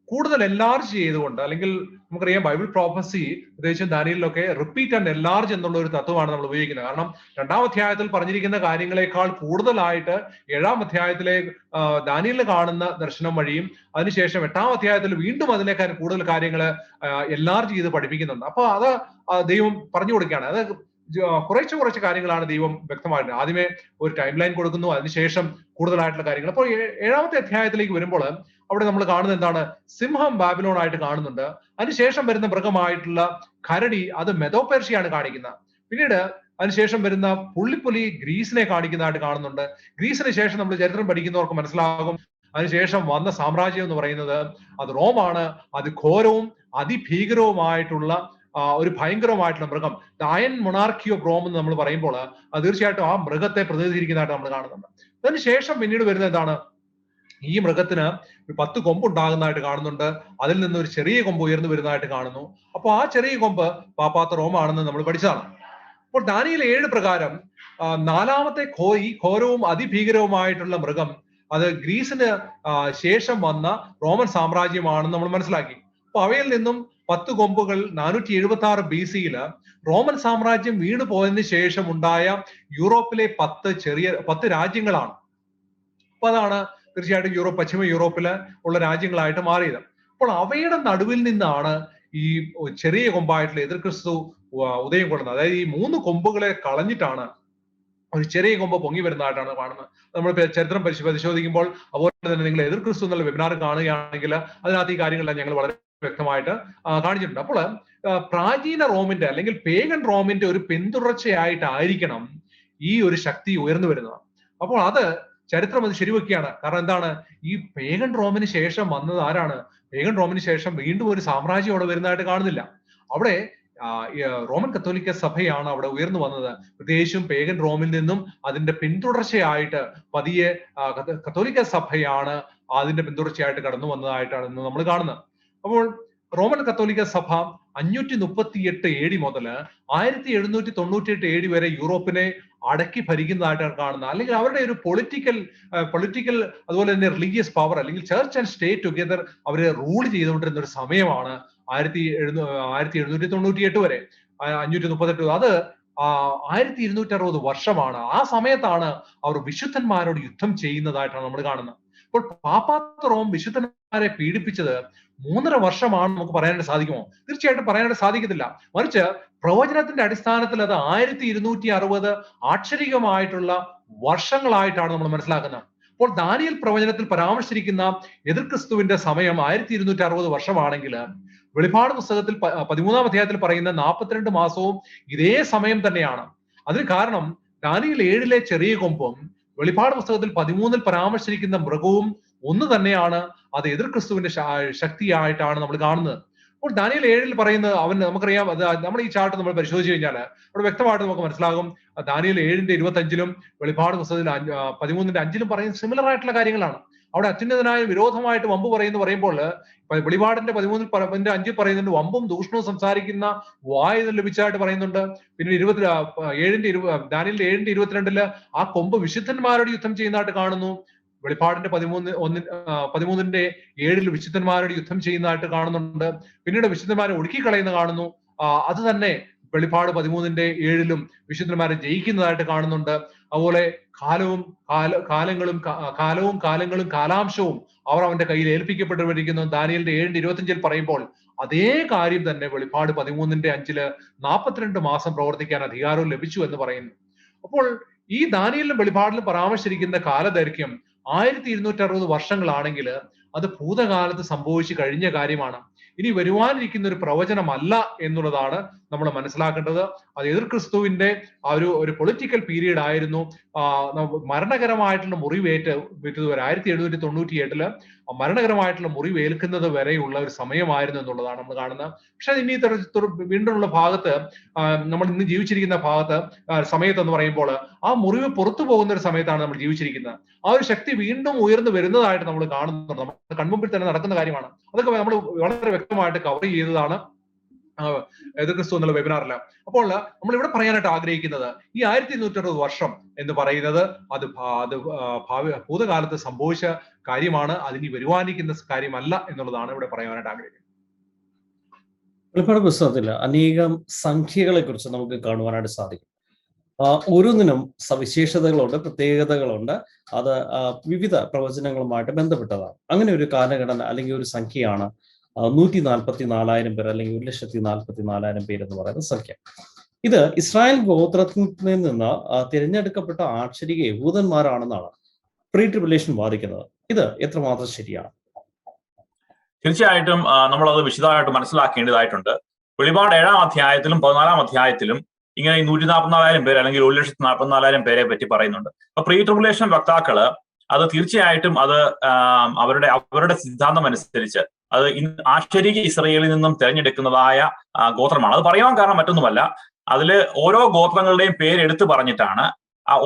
കൂടുതൽ എൻലാർജ് ചെയ്തുകൊണ്ട്, അല്ലെങ്കിൽ നമുക്കറിയാം ബൈബിൾ പ്രോഫസി പ്രത്യേകിച്ചും ദാനിയേലിലൊക്കെ റിപ്പീറ്റ് ആൻഡ് എൻലാർജ് എന്നുള്ള ഒരു തത്വമാണ് നമ്മൾ ഉപയോഗിക്കുന്നത്. കാരണം 2-ാം അധ്യായത്തിൽ പറഞ്ഞിരിക്കുന്ന കാര്യങ്ങളെക്കാൾ കൂടുതലായിട്ട് 7-ാം അധ്യായത്തിലെ ദാനിയേലിൽ കാണുന്ന ദർശനം വഴിയും അതിനുശേഷം 8-ാം അധ്യായത്തിൽ വീണ്ടും അതിനേക്കാൾ കൂടുതൽ കാര്യങ്ങൾ എൻലാർജ് ചെയ്ത് പഠിപ്പിക്കുന്നുണ്ട്. അപ്പൊ അത് ദൈവം പറഞ്ഞു കൊടുക്കുകയാണ്. അത് കുറച്ച് കാര്യങ്ങളാണ് ദൈവം വ്യക്തമായിട്ട് ആദ്യമേ ഒരു ടൈം ലൈൻ കൊടുക്കുന്നു, അതിനുശേഷം കൂടുതലായിട്ടുള്ള കാര്യങ്ങൾ. അപ്പോൾ 7-ാമത്തെ അധ്യായത്തിലേക്ക് വരുമ്പോൾ അവിടെ നമ്മൾ കാണുന്നത് എന്താണ്? സിംഹം ബാബിലോൺ ആയിട്ട് കാണുന്നുണ്ട്. അതിനുശേഷം വരുന്ന മൃഗമായിട്ടുള്ള കരടി, അത് മെദോപേർഷ്യയാണ് കാണിക്കുന്നത്. പിന്നീട് അതിനുശേഷം വരുന്ന പുള്ളിപ്പുലി ഗ്രീസിനെ കാണിക്കുന്നതായിട്ട് കാണുന്നുണ്ട്. ഗ്രീസിന് ശേഷം നമ്മൾ ചരിത്രം പഠിക്കുന്നവർക്ക് മനസ്സിലാകും അതിനുശേഷം വന്ന സാമ്രാജ്യം എന്ന് പറയുന്നത് അത് റോമാണ്. അതിഘോരവും അതിഭീകരവുമായിട്ടുള്ള ഒരു ഭയങ്കരമായിട്ടുള്ള മൃഗം, the iron monarchy of Rome എന്ന് നമ്മൾ പറയുമ്പോൾ അത് തീർച്ചയായിട്ടും ആ മൃഗത്തെ പ്രതിനിധീകരിക്കുന്നതായിട്ട് നമ്മൾ കാണുന്നുണ്ട്. അതിനുശേഷം പിന്നീട് വരുന്നത് എന്താണ്? ഈ മൃഗത്തിന് 10 കൊമ്പ് ഉണ്ടാകുന്നതായിട്ട് കാണുന്നുണ്ട്. അതിൽ നിന്ന് ഒരു ചെറിയ കൊമ്പ് ഉയർന്നു വരുന്നതായിട്ട് കാണുന്നു. അപ്പോൾ ആ ചെറിയ കൊമ്പ് പാപ്പാത്ത റോമാണെന്ന് നമ്മൾ പഠിച്ചതാണ്. അപ്പോൾ ദാനിയേൽ 7 പ്രകാരം 4-ാമത്തെ ഈ ഘോരവും അതിഭീകരവുമായിട്ടുള്ള മൃഗം അത് ഗ്രീസിന് ശേഷം വന്ന റോമൻ സാമ്രാജ്യമാണെന്ന് നമ്മൾ മനസ്സിലാക്കി. അപ്പൊ അവയിൽ നിന്നും 10 കൊമ്പുകൾ 476 BC-യിൽ റോമൻ സാമ്രാജ്യം വീണു പോയതിനു ശേഷം ഉണ്ടായ യൂറോപ്പിലെ 10 രാജ്യങ്ങളാണ്. അപ്പൊ അതാണ് തീർച്ചയായിട്ടും പശ്ചിമ യൂറോപ്പില് ഉള്ള രാജ്യങ്ങളായിട്ട് മാറിയത്. അപ്പോൾ അവയുടെ നടുവിൽ നിന്നാണ് ഈ ചെറിയ കൊമ്പായിട്ടുള്ള എതിർ ക്രിസ്തു ഉദയം കൊള്ളുന്നത്. അതായത് ഈ 3 കൊമ്പുകളെ കളഞ്ഞിട്ടാണ് ഒരു ചെറിയ കൊമ്പ് പൊങ്ങി വരുന്നതായിട്ടാണ് കാണുന്നത്. നമ്മൾ ചരിത്രം പരിശോധിക്കുമ്പോൾ അതുപോലെ തന്നെ നിങ്ങൾ എതിർ ക്രിസ്തു എന്നുള്ള വെബിനാർ കാണുകയാണെങ്കിൽ അതിനകത്ത് ഈ കാര്യങ്ങളെല്ലാം ഞങ്ങൾ വളരെ വ്യക്തമായിട്ട് കാണിച്ചിട്ടുണ്ട്. അപ്പോൾ പ്രാചീന റോമിന്റെ അല്ലെങ്കിൽ പേഗൻ റോമിന്റെ ഒരു പിന്തുടർച്ചയായിട്ടായിരിക്കണം ഈ ഒരു ശക്തി ഉയർന്നു വരുന്നത്. അപ്പോൾ അത് ചരിത്രം അത് ശരിവെക്കുകയാണ്. കാരണം എന്താണ്? ഈ പേഗൻ റോമിന് ശേഷം വന്നത് ആരാണ്? പേഗൻ റോമിന് ശേഷം വീണ്ടും ഒരു സാമ്രാജ്യം അവിടെ വരുന്നതായിട്ട് കാണുന്നില്ല. അവിടെ റോമൻ കത്തോലിക്ക സഭയാണ് അവിടെ ഉയർന്നു വന്നത്. പ്രത്യേകിച്ചും പേഗൻ റോമിൽ നിന്നും അതിന്റെ പിന്തുടർച്ചയായിട്ട് പതിയെ കത്തോലിക്ക സഭയാണ് അതിന്റെ പിന്തുടർച്ചയായിട്ട് കടന്നു വന്നതായിട്ടാണ് ഇന്ന് നമ്മൾ കാണുന്നത്. അപ്പോൾ റോമൻ കത്തോലിക്ക സഭ 538 AD മുതൽ 1798 AD വരെ യൂറോപ്പിനെ അടക്കി ഭരിക്കുന്നതായിട്ടാണ് കാണുന്നത്. അല്ലെങ്കിൽ അവരുടെ ഒരു പൊളിറ്റിക്കൽ അതുപോലെ തന്നെ റിലീജിയസ് പവർ അല്ലെങ്കിൽ ചർച്ച് ആൻഡ് സ്റ്റേറ്റ് ടുഗെദർ അവരെ റൂൾ ചെയ്തുകൊണ്ടിരുന്ന ഒരു സമയമാണ് 1798 വരെ 538. അത് 1260 വർഷമാണ്. ആ സമയത്താണ് അവർ വിശുദ്ധന്മാരോട് യുദ്ധം ചെയ്യുന്നതായിട്ടാണ് നമ്മൾ കാണുന്നത്. അപ്പോൾ പാപ്പാത്ത റോം വിശുദ്ധന്മാരെ പീഡിപ്പിച്ചത് 3.5 വർഷമാണ് നമുക്ക് പറയാനായിട്ട് സാധിക്കുമോ? തീർച്ചയായിട്ടും പറയാനായിട്ട് സാധിക്കത്തില്ല. മറിച്ച് പ്രവചനത്തിന്റെ അടിസ്ഥാനത്തിൽ അത് 1260 ആക്ഷരികമായിട്ടുള്ള വർഷങ്ങളായിട്ടാണ് നമ്മൾ മനസ്സിലാക്കുന്നത്. അപ്പോൾ ദാനിയേൽ പ്രവചനത്തിൽ പരാമർശിച്ചിരിക്കുന്ന എതിർ ക്രിസ്തുവിന്റെ സമയം 1260 വർഷമാണെങ്കിൽ വെളിപ്പാട് പുസ്തകത്തിൽ 13-ാം അധ്യായത്തിൽ പറയുന്ന 42 മാസവും ഇതേ സമയം തന്നെയാണ്. അതിന് കാരണം ദാനിയേൽ 7-ലെ ചെറിയ കൊമ്പും വെളിപ്പാട് പുസ്തകത്തിൽ 13-ൽ പരാമർശിച്ചിരിക്കുന്ന മൃഗവും ഒന്ന് തന്നെയാണ്. അത് എതിർ ക്രിസ്തുവിന്റെ ശക്തിയായിട്ടാണ് നമ്മൾ കാണുന്നത്. അപ്പോൾ ദാനിയേൽ 7-ൽ പറയുന്നത് നമുക്കറിയാം. അത് നമ്മൾ ഈ ചാർട്ട് നമ്മൾ പരിശോധിച്ചു കഴിഞ്ഞാൽ അവിടെ വ്യക്തമായിട്ട് നമുക്ക് മനസ്സിലാകും. ദാനിയേൽ 7-ന്റെ 25-ലും വെളിപ്പാട് പുസ്തകത്തിൽ 13-ന്റെ 5-ലും പറയുന്ന സിമിലർ ആയിട്ടുള്ള കാര്യങ്ങളാണ്. അവിടെ അത്യുന്നതനായ വിരോധമായിട്ട് വമ്പ് പറയുമ്പോൾ വെളിപാടിന്റെ 13-ന്റെ 5 പറയുന്നുണ്ട് വമ്പും ദൂഷണവും സംസാരിക്കുന്ന വായു ലഭിച്ചായിട്ട് പറയുന്നുണ്ട്. പിന്നെ ദാനിയേലിന്റെ 7-ന്റെ 22-ല് ആ കൊമ്പ് വിശുദ്ധന്മാരോട് യുദ്ധം ചെയ്യുന്നതായിട്ട് കാണുന്നു. വെളിപ്പാടിന്റെ 13-ന്റെ 7-ൽ വിശുദ്ധന്മാരോട് യുദ്ധം ചെയ്യുന്നതായിട്ട് കാണുന്നുണ്ട്. പിന്നീട് വിശുദ്ധന്മാരെ ഒടുക്കിക്കളയുന്ന കാണുന്നു. അത് തന്നെ വെളിപ്പാട് 13-ന്റെ 7-ലും വിശുദ്ധന്മാരെ ജയിക്കുന്നതായിട്ട് കാണുന്നുണ്ട്. അതുപോലെ കാലങ്ങളും കാലാംശവും അവർ അവന്റെ കയ്യിൽ ഏൽപ്പിക്കപ്പെട്ടിരിക്കുന്നു. ദാനിയേലിന്റെ 7-ന്റെ 25-ൽ പറയുമ്പോൾ അതേ കാര്യം തന്നെ വെളിപ്പാട് 13-ന്റെ 5-ല് 42 മാസം പ്രവർത്തിക്കാൻ അധികാരവും ലഭിച്ചു എന്ന് പറയുന്നു. അപ്പോൾ ഈ ദാനിയേലിലും വെളിപ്പാടിലും പരാമർശിച്ചിരിക്കുന്ന കാലദൈർഘ്യം 1260 വർഷങ്ങളാണെങ്കിൽ അത് ഭൂതകാലത്ത് സംഭവിച്ചു കഴിഞ്ഞ കാര്യമാണ്. ഇനി വരുവാനിരിക്കുന്ന ഒരു പ്രവചനമല്ല എന്നുള്ളതാണ് നമ്മൾ മനസ്സിലാക്കേണ്ടത്. അത് എതിർ ക്രിസ്തുവിന്റെ ഒരു പൊളിറ്റിക്കൽ പീരീഡ് ആയിരുന്നു. മരണകരമായിട്ടുള്ള മുറിവേറ്റത് വരെ 1798-ല് മരണകരമായിട്ടുള്ള മുറിവേൽക്കുന്നത് വരെയുള്ള ഒരു സമയമായിരുന്നു എന്നുള്ളതാണ് നമ്മൾ കാണുന്നത്. പക്ഷെ ഇനി വീണ്ടുമുള്ള ഭാഗത്ത് നമ്മൾ ഇന്ന് ജീവിച്ചിരിക്കുന്ന സമയത്ത് എന്ന് പറയുമ്പോൾ ആ മുറിവ് പുറത്തു പോകുന്ന ഒരു സമയത്താണ് നമ്മൾ ജീവിച്ചിരിക്കുന്നത്. ആ ഒരു ശക്തി വീണ്ടും ഉയർന്നു വരുന്നതായിട്ട് നമ്മൾ കാണുന്നുണ്ട്. നമ്മുടെ കൺമുമ്പിൽ തന്നെ നടക്കുന്ന കാര്യമാണ്. അതൊക്കെ നമ്മൾ വളരെ വ്യക്തമായിട്ട് കവർ ചെയ്തതാണ്. എതിർ ക്രിസ്തു എന്നുള്ള വെബിനാറിൽ. അപ്പോൾ നമ്മൾ ഇവിടെ പറയാനായിട്ട് ആഗ്രഹിക്കുന്നത് ഈ 1260 വർഷം എന്ന് പറയുന്നത് അത് ഭൂതകാലത്ത് സംഭവിച്ച കാര്യമാണ്, അതിനി വരുവാനിരിക്കുന്ന കാര്യമല്ല എന്നുള്ളതാണ് ഇവിടെ പറയാനായിട്ട് ആഗ്രഹിക്കുന്നത്. വെളിപ്പാട് പുസ്തകത്തിൽ അനേകം സംഖ്യകളെ കുറിച്ച് നമുക്ക് കാണുവാനായിട്ട് സാധിക്കും. ഓരോന്നിനും സവിശേഷതകളുണ്ട്, പ്രത്യേകതകളുണ്ട്. അത് വിവിധ പ്രവചനങ്ങളുമായിട്ട് ബന്ധപ്പെട്ടതാണ്. അങ്ങനെ ഒരു കാലഘടന അല്ലെങ്കിൽ ഒരു സംഖ്യയാണ് 144,000 പേർ അല്ലെങ്കിൽ 1,44,000 പേര് എന്ന് പറയുന്ന സംഖ്യ. ഇത് ഇസ്രായേൽ ഗോത്രത്തിൽ നിന്ന് തിരഞ്ഞെടുക്കപ്പെട്ട ആക്ഷരിക യഹൂദന്മാരാണെന്നാണ് പ്രീ ട്രിബുലേഷൻ വാദിക്കുന്നത്. ഇത് എത്രമാത്രം ശരിയാണ്? തീർച്ചയായിട്ടും നമ്മളത് വിശദമായിട്ട് മനസ്സിലാക്കേണ്ടതായിട്ടുണ്ട്. വെളിപാട് 7-ാം അധ്യായത്തിലും 14-ാം അധ്യായത്തിലും ഇങ്ങനെ 144,000 പേര് അല്ലെങ്കിൽ 1,44,000 പേരെ പറ്റി പറയുന്നുണ്ട്. അപ്പൊ പ്രീ ട്രിബുലേഷൻ വക്താക്കള് അത് തീർച്ചയായിട്ടും അത് അവരുടെ സിദ്ധാന്തം അനുസരിച്ച് അത് ആക്ഷരിക ഇസ്രയേലിൽ നിന്നും തിരഞ്ഞെടുക്കുന്നതായ ഗോത്രമാണ്. അത് പറയാൻ കാരണം മറ്റൊന്നുമല്ല, അതില് ഓരോ ഗോത്രങ്ങളുടെയും പേര് എടുത്തു പറഞ്ഞിട്ടാണ്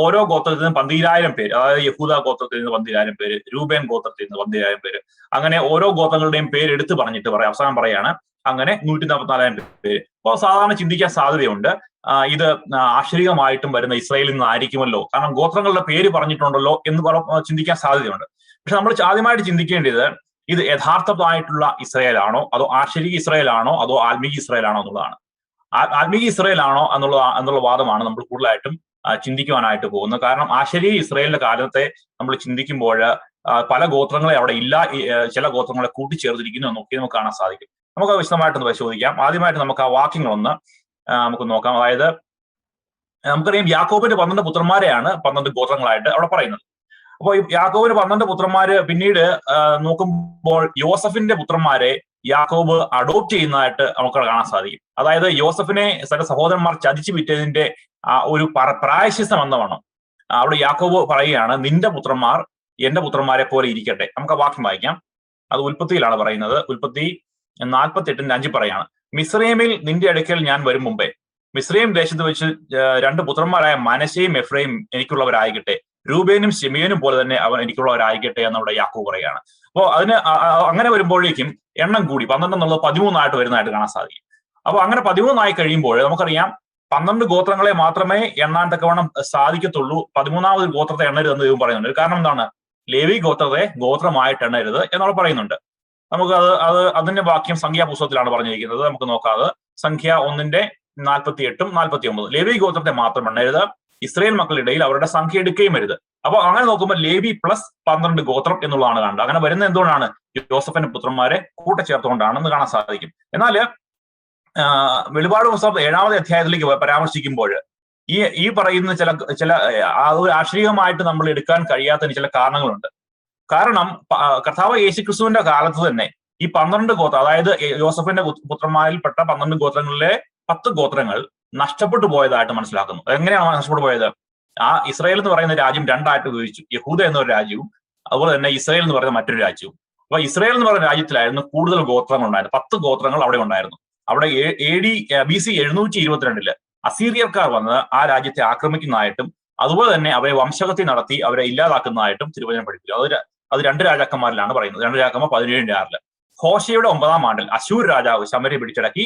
ഓരോ ഗോത്രത്തിൽ നിന്ന് 12,000 പേര്, അതായത് യഹൂദ ഗോത്രത്തിൽ നിന്ന് 12,000 പേര്, രൂബേൻ ഗോത്രത്തിൽ നിന്ന് 12,000 പേര്, അങ്ങനെ ഓരോ ഗോത്രങ്ങളുടെയും പേര് എടുത്തു പറഞ്ഞിട്ട് അവസാനം പറയാണ് അങ്ങനെ 144,000 പേര്. അപ്പോൾ സാധാരണ ചിന്തിക്കാൻ സാധ്യതയുണ്ട് ഇത് ആശ്ചര്യമായിട്ടും വരുന്ന ഇസ്രായേലിൽ നിന്നായിരിക്കുമല്ലോ, കാരണം ഗോത്രങ്ങളുടെ പേര് പറഞ്ഞിട്ടുണ്ടല്ലോ എന്ന് ചിന്തിക്കാൻ സാധ്യതയുണ്ട്. പക്ഷെ നമ്മൾ ആദ്യമായിട്ട് ചിന്തിക്കേണ്ടത് ഇത് യഥാർത്ഥമായിട്ടുള്ള ഇസ്രായേലാണോ അതോ ആശ്ചര്യ ഇസ്രായേലാണോ അതോ ആത്മീയ ഇസ്രായേലാണോ എന്നുള്ളതാണ്. ആത്മീയ ഇസ്രായേലാണോ എന്നുള്ള വാദമാണ് നമ്മൾ കൂടുതലായിട്ടും ചിന്തിക്കുവാനായിട്ട് പോകുന്നത്. കാരണം ആശ്ചര്യ ഇസ്രായേലിന്റെ കാലത്തെ നമ്മൾ ചിന്തിക്കുമ്പോൾ പല ഗോത്രങ്ങളെ അവിടെ ഇല്ല, ചില ഗോത്രങ്ങളെ കൂട്ടിച്ചേർത്തിരിക്കുന്നു എന്നൊക്കെ നമുക്ക് കാണാൻ സാധിക്കും. നമുക്ക് വിശദമായിട്ടൊന്ന് പരിശോധിക്കാം. ആദ്യമായിട്ട് നമുക്ക് ആ വാക്യങ്ങളൊന്ന് നമുക്ക് നോക്കാം. അതായത് നമുക്കറിയാം യാക്കോബിന്റെ 12 പുത്രന്മാരെയാണ് 12 ഗോത്രങ്ങളായിട്ട് അവിടെ പറയുന്നത്. അപ്പോൾ ഈ യാക്കോബിന് 12 പുത്രന്മാര് പിന്നീട് നോക്കുമ്പോൾ യോസഫിന്റെ പുത്രന്മാരെ യാക്കോബ് അഡോപ്റ്റ് ചെയ്യുന്നതായിട്ട് നമുക്ക് കാണാൻ സാധിക്കും. അതായത് യോസഫിനെ തന്റെ സഹോദരന്മാർ ചതിച്ചു വിറ്റതിന്റെ ഒരു പ്രായശ്ചിത്തം എന്നവണ്ണം അവിടെ യാക്കോബ് പറയുകയാണ്, നിന്റെ പുത്രന്മാർ എന്റെ പുത്രന്മാരെ പോലെ ഇരിക്കട്ടെ. നമുക്ക് ആ വാക്യം വായിക്കാം. അത് ഉൽപ്പത്തിയിലാണ് പറയുന്നത്. ഉൽപ്പത്തി 48:5 പറയാണ്, മിസ്രൈമിൽ നിന്റെ അടുക്കൽ ഞാൻ വരും മുമ്പേ മിസ്രൈം ദേശത്ത് വെച്ച് 2 പുത്രന്മാരായ മനശ്ശയും എഫ്രൈം എനിക്കുള്ളവരായിക്കട്ടെ, രൂബേനും ശിമിയോനും പോലെ തന്നെ അവൻ എനിക്കുള്ളവരായിക്കട്ടെ എന്നവിടെ യാക്കോബ് പറയുകയാണ്. അപ്പോൾ അതിന് അങ്ങനെ വരുമ്പോഴേക്കും എണ്ണം കൂടി 12 എന്നുള്ളത് 13 വരുന്നതായിട്ട് കാണാൻ സാധിക്കും. അപ്പൊ അങ്ങനെ 13 കഴിയുമ്പോൾ നമുക്കറിയാം 12 ഗോത്രങ്ങളെ മാത്രമേ എണ്ണാൻ തക്കവണ്ണം സാധിക്കത്തുള്ളൂ. 13ാമത് ഗോത്രത്തെ എണ്ണരുത് എന്ന് ദൈവം പറയുന്നുണ്ട്. കാരണം എന്താണ്? ലേവി ഗോത്രത്തെ ഗോത്രമായിട്ട് എണ്ണരുത് എന്നുള്ള പറയുന്നുണ്ട്. നമുക്ക് അതിന്റെ വാക്യം സംഖ്യാപുസ്തകത്തിലാണ് പറഞ്ഞിരിക്കുന്നത്. നമുക്ക് നോക്കാതെ സംഖ്യ 1:48, 49 ലേവി ഗോത്രത്തെ മാത്രം എണ്ണരുത്, ഇസ്രായേൽ മക്കളുടെ അവരുടെ സംഖ്യ എടുക്കുകയും വരുത്. അപ്പൊ അങ്ങനെ നോക്കുമ്പോൾ ലേവി പ്ലസ് 12 ഗോത്രം എന്നുള്ളതാണ് കാണുന്നത്. അങ്ങനെ വരുന്നത് എന്തുകൊണ്ടാണ്? യോസഫിന്റെ പുത്രന്മാരെ കൂട്ടിച്ചേർത്തുകൊണ്ടാണെന്ന് കാണാൻ സാധിക്കും. എന്നാല് വെളിപാട് പുസ്തകം 7-ാമത്തെ അധ്യായത്തിലേക്ക് പരാമർശിക്കുമ്പോൾ ഈ പറയുന്ന ചില ആശ്ചര്യമായിട്ട് നമ്മൾ എടുക്കാൻ കഴിയാത്തതിന് ചില കാരണങ്ങളുണ്ട്. കാരണം കർത്താവ് യേശുക്രിസ്തുവിന്റെ കാലത്ത് തന്നെ ഈ 12 ഗോത്രം, അതായത് യോസഫിന്റെ പുത്രന്മാരിൽപ്പെട്ട 12 ഗോത്രങ്ങളിലെ 10 ഗോത്രങ്ങൾ നഷ്ടപ്പെട്ടു പോയതായിട്ട് മനസ്സിലാക്കുന്നു. എങ്ങനെയാണ് നഷ്ടപ്പെട്ടു പോയത്? ഇസ്രായേൽ എന്ന് പറയുന്ന രാജ്യം 2ആയിട്ട് വിഭജിച്ചു. യഹൂദ എന്നൊരു രാജ്യവും അതുപോലെ തന്നെ ഇസ്രായേൽ എന്ന് പറയുന്ന മറ്റൊരു രാജ്യവും. അപ്പൊ ഇസ്രായേൽ എന്ന് പറയുന്ന രാജ്യത്തിലായിരുന്നു കൂടുതൽ ഗോത്രങ്ങൾ ഉണ്ടായിരുന്നു. 10 ഗോത്രങ്ങൾ അവിടെ ഉണ്ടായിരുന്നു. അവിടെ BC 722 അസീറിയർക്കാർ വന്ന് ആ രാജ്യത്തെ ആക്രമിക്കുന്നതായിട്ടും അതുപോലെ തന്നെ അവരെ വംശഹത്യ നടത്തി അവരെ ഇല്ലാതാക്കുന്നതായിട്ടും തിരുവചനം പഠിപ്പിക്കും. അത് 2 രാജാക്കന്മാരിലാണ് പറയുന്നത്. 2 രാജാക്കന്മാർ 17-6 ഹോശയുടെ 9-ാം ആണ്ടിൽ അശൂർ രാജാവ് ശമര്യ പിടിച്ചടക്കി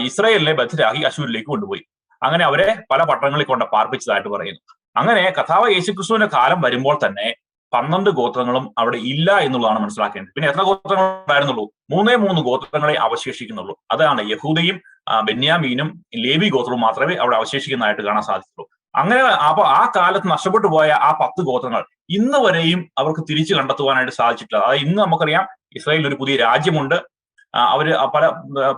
ഇസ്രായേലിനെ ബദ്ധരാക്കി അശൂരിലേക്ക് കൊണ്ടുപോയി. അങ്ങനെ അവരെ പല പട്ടണങ്ങളിൽ കൊണ്ട് പാർപ്പിച്ചതായിട്ട് പറയുന്നു. അങ്ങനെ കർത്താവ് യേശുക്രിസ്തുവിന്റെ കാലം വരുമ്പോൾ തന്നെ 12 ഗോത്രങ്ങളും അവിടെ ഇല്ല എന്നുള്ളതാണ് മനസ്സിലാക്കേണ്ടത്. പിന്നെ എത്ര ഗോത്രങ്ങൾ ഉണ്ടായിരുന്നുള്ളൂ? 3 ഗോത്രങ്ങളെ അവശേഷിക്കുന്നുള്ളൂ. അതാണ് യഹൂദയും ബെന്യാമീനും ലേവി ഗോത്രവും മാത്രമേ അവിടെ അവശേഷിക്കുന്നതായിട്ട് കാണാൻ സാധിച്ചുള്ളൂ. അങ്ങനെ അപ്പൊ ആ കാലത്ത് നഷ്ടപ്പെട്ടു പോയ ആ 10 ഗോത്രങ്ങൾ ഇന്ന് വരെയും അവർക്ക് തിരിച്ചു കണ്ടെത്തുവാനായിട്ട് സാധിച്ചിട്ടില്ല. അതായത് ഇന്ന് നമുക്കറിയാം ഇസ്രായേലിൽ ഒരു പുതിയ രാജ്യമുണ്ട്. അവര്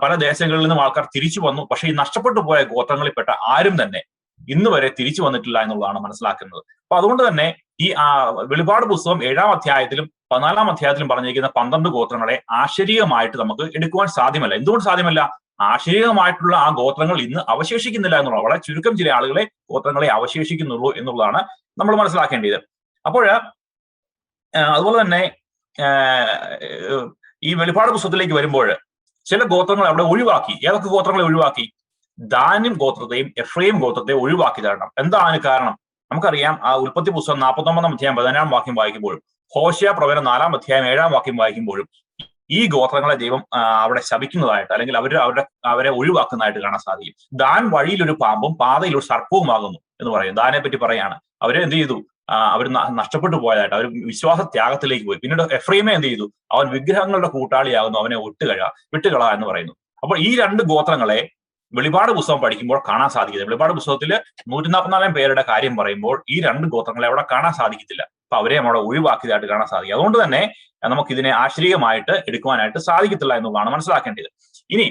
പല ദേശങ്ങളിൽ നിന്നും ആൾക്കാർ തിരിച്ചു വന്നു. പക്ഷെ ഈ നഷ്ടപ്പെട്ടു പോയ ഗോത്രങ്ങളിൽപ്പെട്ട ആരും തന്നെ ഇന്ന് വരെ തിരിച്ചു വന്നിട്ടില്ല എന്നുള്ളതാണ് മനസ്സിലാക്കുന്നത്. അപ്പൊ അതുകൊണ്ട് തന്നെ ഈ വെളിപാട് പുസ്തകം 7-ാം അധ്യായത്തിലും 14-ാം അധ്യായത്തിലും പറഞ്ഞിരിക്കുന്ന 12 ഗോത്രങ്ങളെ ആശ്ചര്യമായിട്ട് നമുക്ക് എടുക്കുവാൻ സാധ്യമല്ല. എന്തുകൊണ്ട് സാധ്യമല്ല? ആശ്ചര്യമായിട്ടുള്ള ആ ഗോത്രങ്ങൾ ഇന്ന് അവശേഷിക്കുന്നില്ല എന്നുള്ള, വളരെ ചുരുക്കം ചില ആളുകളെ ഗോത്രങ്ങളെ അവശേഷിക്കുന്നുള്ളൂ എന്നുള്ളതാണ് നമ്മൾ മനസ്സിലാക്കേണ്ടത്. അപ്പോൾ അതുപോലെ തന്നെ ഈ വെളിപാട് പുസ്തകത്തിലേക്ക് വരുമ്പോൾ ചില ഗോത്രങ്ങൾ അവിടെ ഒഴിവാക്കി. ഏതൊക്കെ ഗോത്രങ്ങളെ ഒഴിവാക്കി? ദാനും ഗോത്രത്തെയും എഫ്രൈം ഗോത്രത്തെയും ഒഴിവാക്കി തരണം. എന്താണ് കാരണം? നമുക്കറിയാം ആ ഉൽപ്പത്തി പുസ്തകം 49-ാം അധ്യായം 14-ാം വാക്യം വായിക്കുമ്പോഴും ഹോശേയ പ്രവചനം 4-ാം അധ്യായം 7-ാം വാക്യം വായിക്കുമ്പോഴും ഈ ഗോത്രങ്ങളെ ദൈവം അവിടെ ശപിക്കുന്നതായിട്ട്, അല്ലെങ്കിൽ അവരെ ഒഴിവാക്കുന്നതായിട്ട് കാണാൻ സാധിക്കും. ദാൻ വഴിയിലൊരു പാമ്പും പാതയിൽ ഒരു സർപ്പവുമാകുന്നു എന്ന് പറയും. ദാനെ പറ്റി പറയാണ്. അവരെ എന്ത് ചെയ്തു? അവർ നഷ്ടപ്പെട്ടു പോയതായിട്ട്, അവർ വിശ്വാസ ത്യാഗത്തിലേക്ക് പോയി. പിന്നീട് എഫ്രൈമെ എന്ത് ചെയ്തു? അവൻ വിഗ്രഹങ്ങളുടെ കൂട്ടാളിയാകുന്നു, അവനെ വിട്ടുകള എന്ന് പറയുന്നു. അപ്പോൾ ഈ രണ്ട് ഗോത്രങ്ങളെ വെളിപാട് പുസ്തകം പഠിക്കുമ്പോൾ കാണാൻ സാധിക്കില്ല. വെളിപാട് പുസ്തകത്തിൽ 144 പേരുടെ കാര്യം പറയുമ്പോൾ ഈ രണ്ട് ഗോത്രങ്ങളെ അവിടെ കാണാൻ സാധിക്കത്തില്ല. അപ്പൊ അവരെ അവിടെ ഒഴിവാക്കിയതായിട്ട് കാണാൻ സാധിക്കും. അതുകൊണ്ട് തന്നെ നമുക്ക് ഇതിനെ ആശ്രയമായിട്ട് എടുക്കുവാനായിട്ട് സാധിക്കത്തില്ല എന്നുള്ളതാണ് മനസ്സിലാക്കേണ്ടത്. ഇനി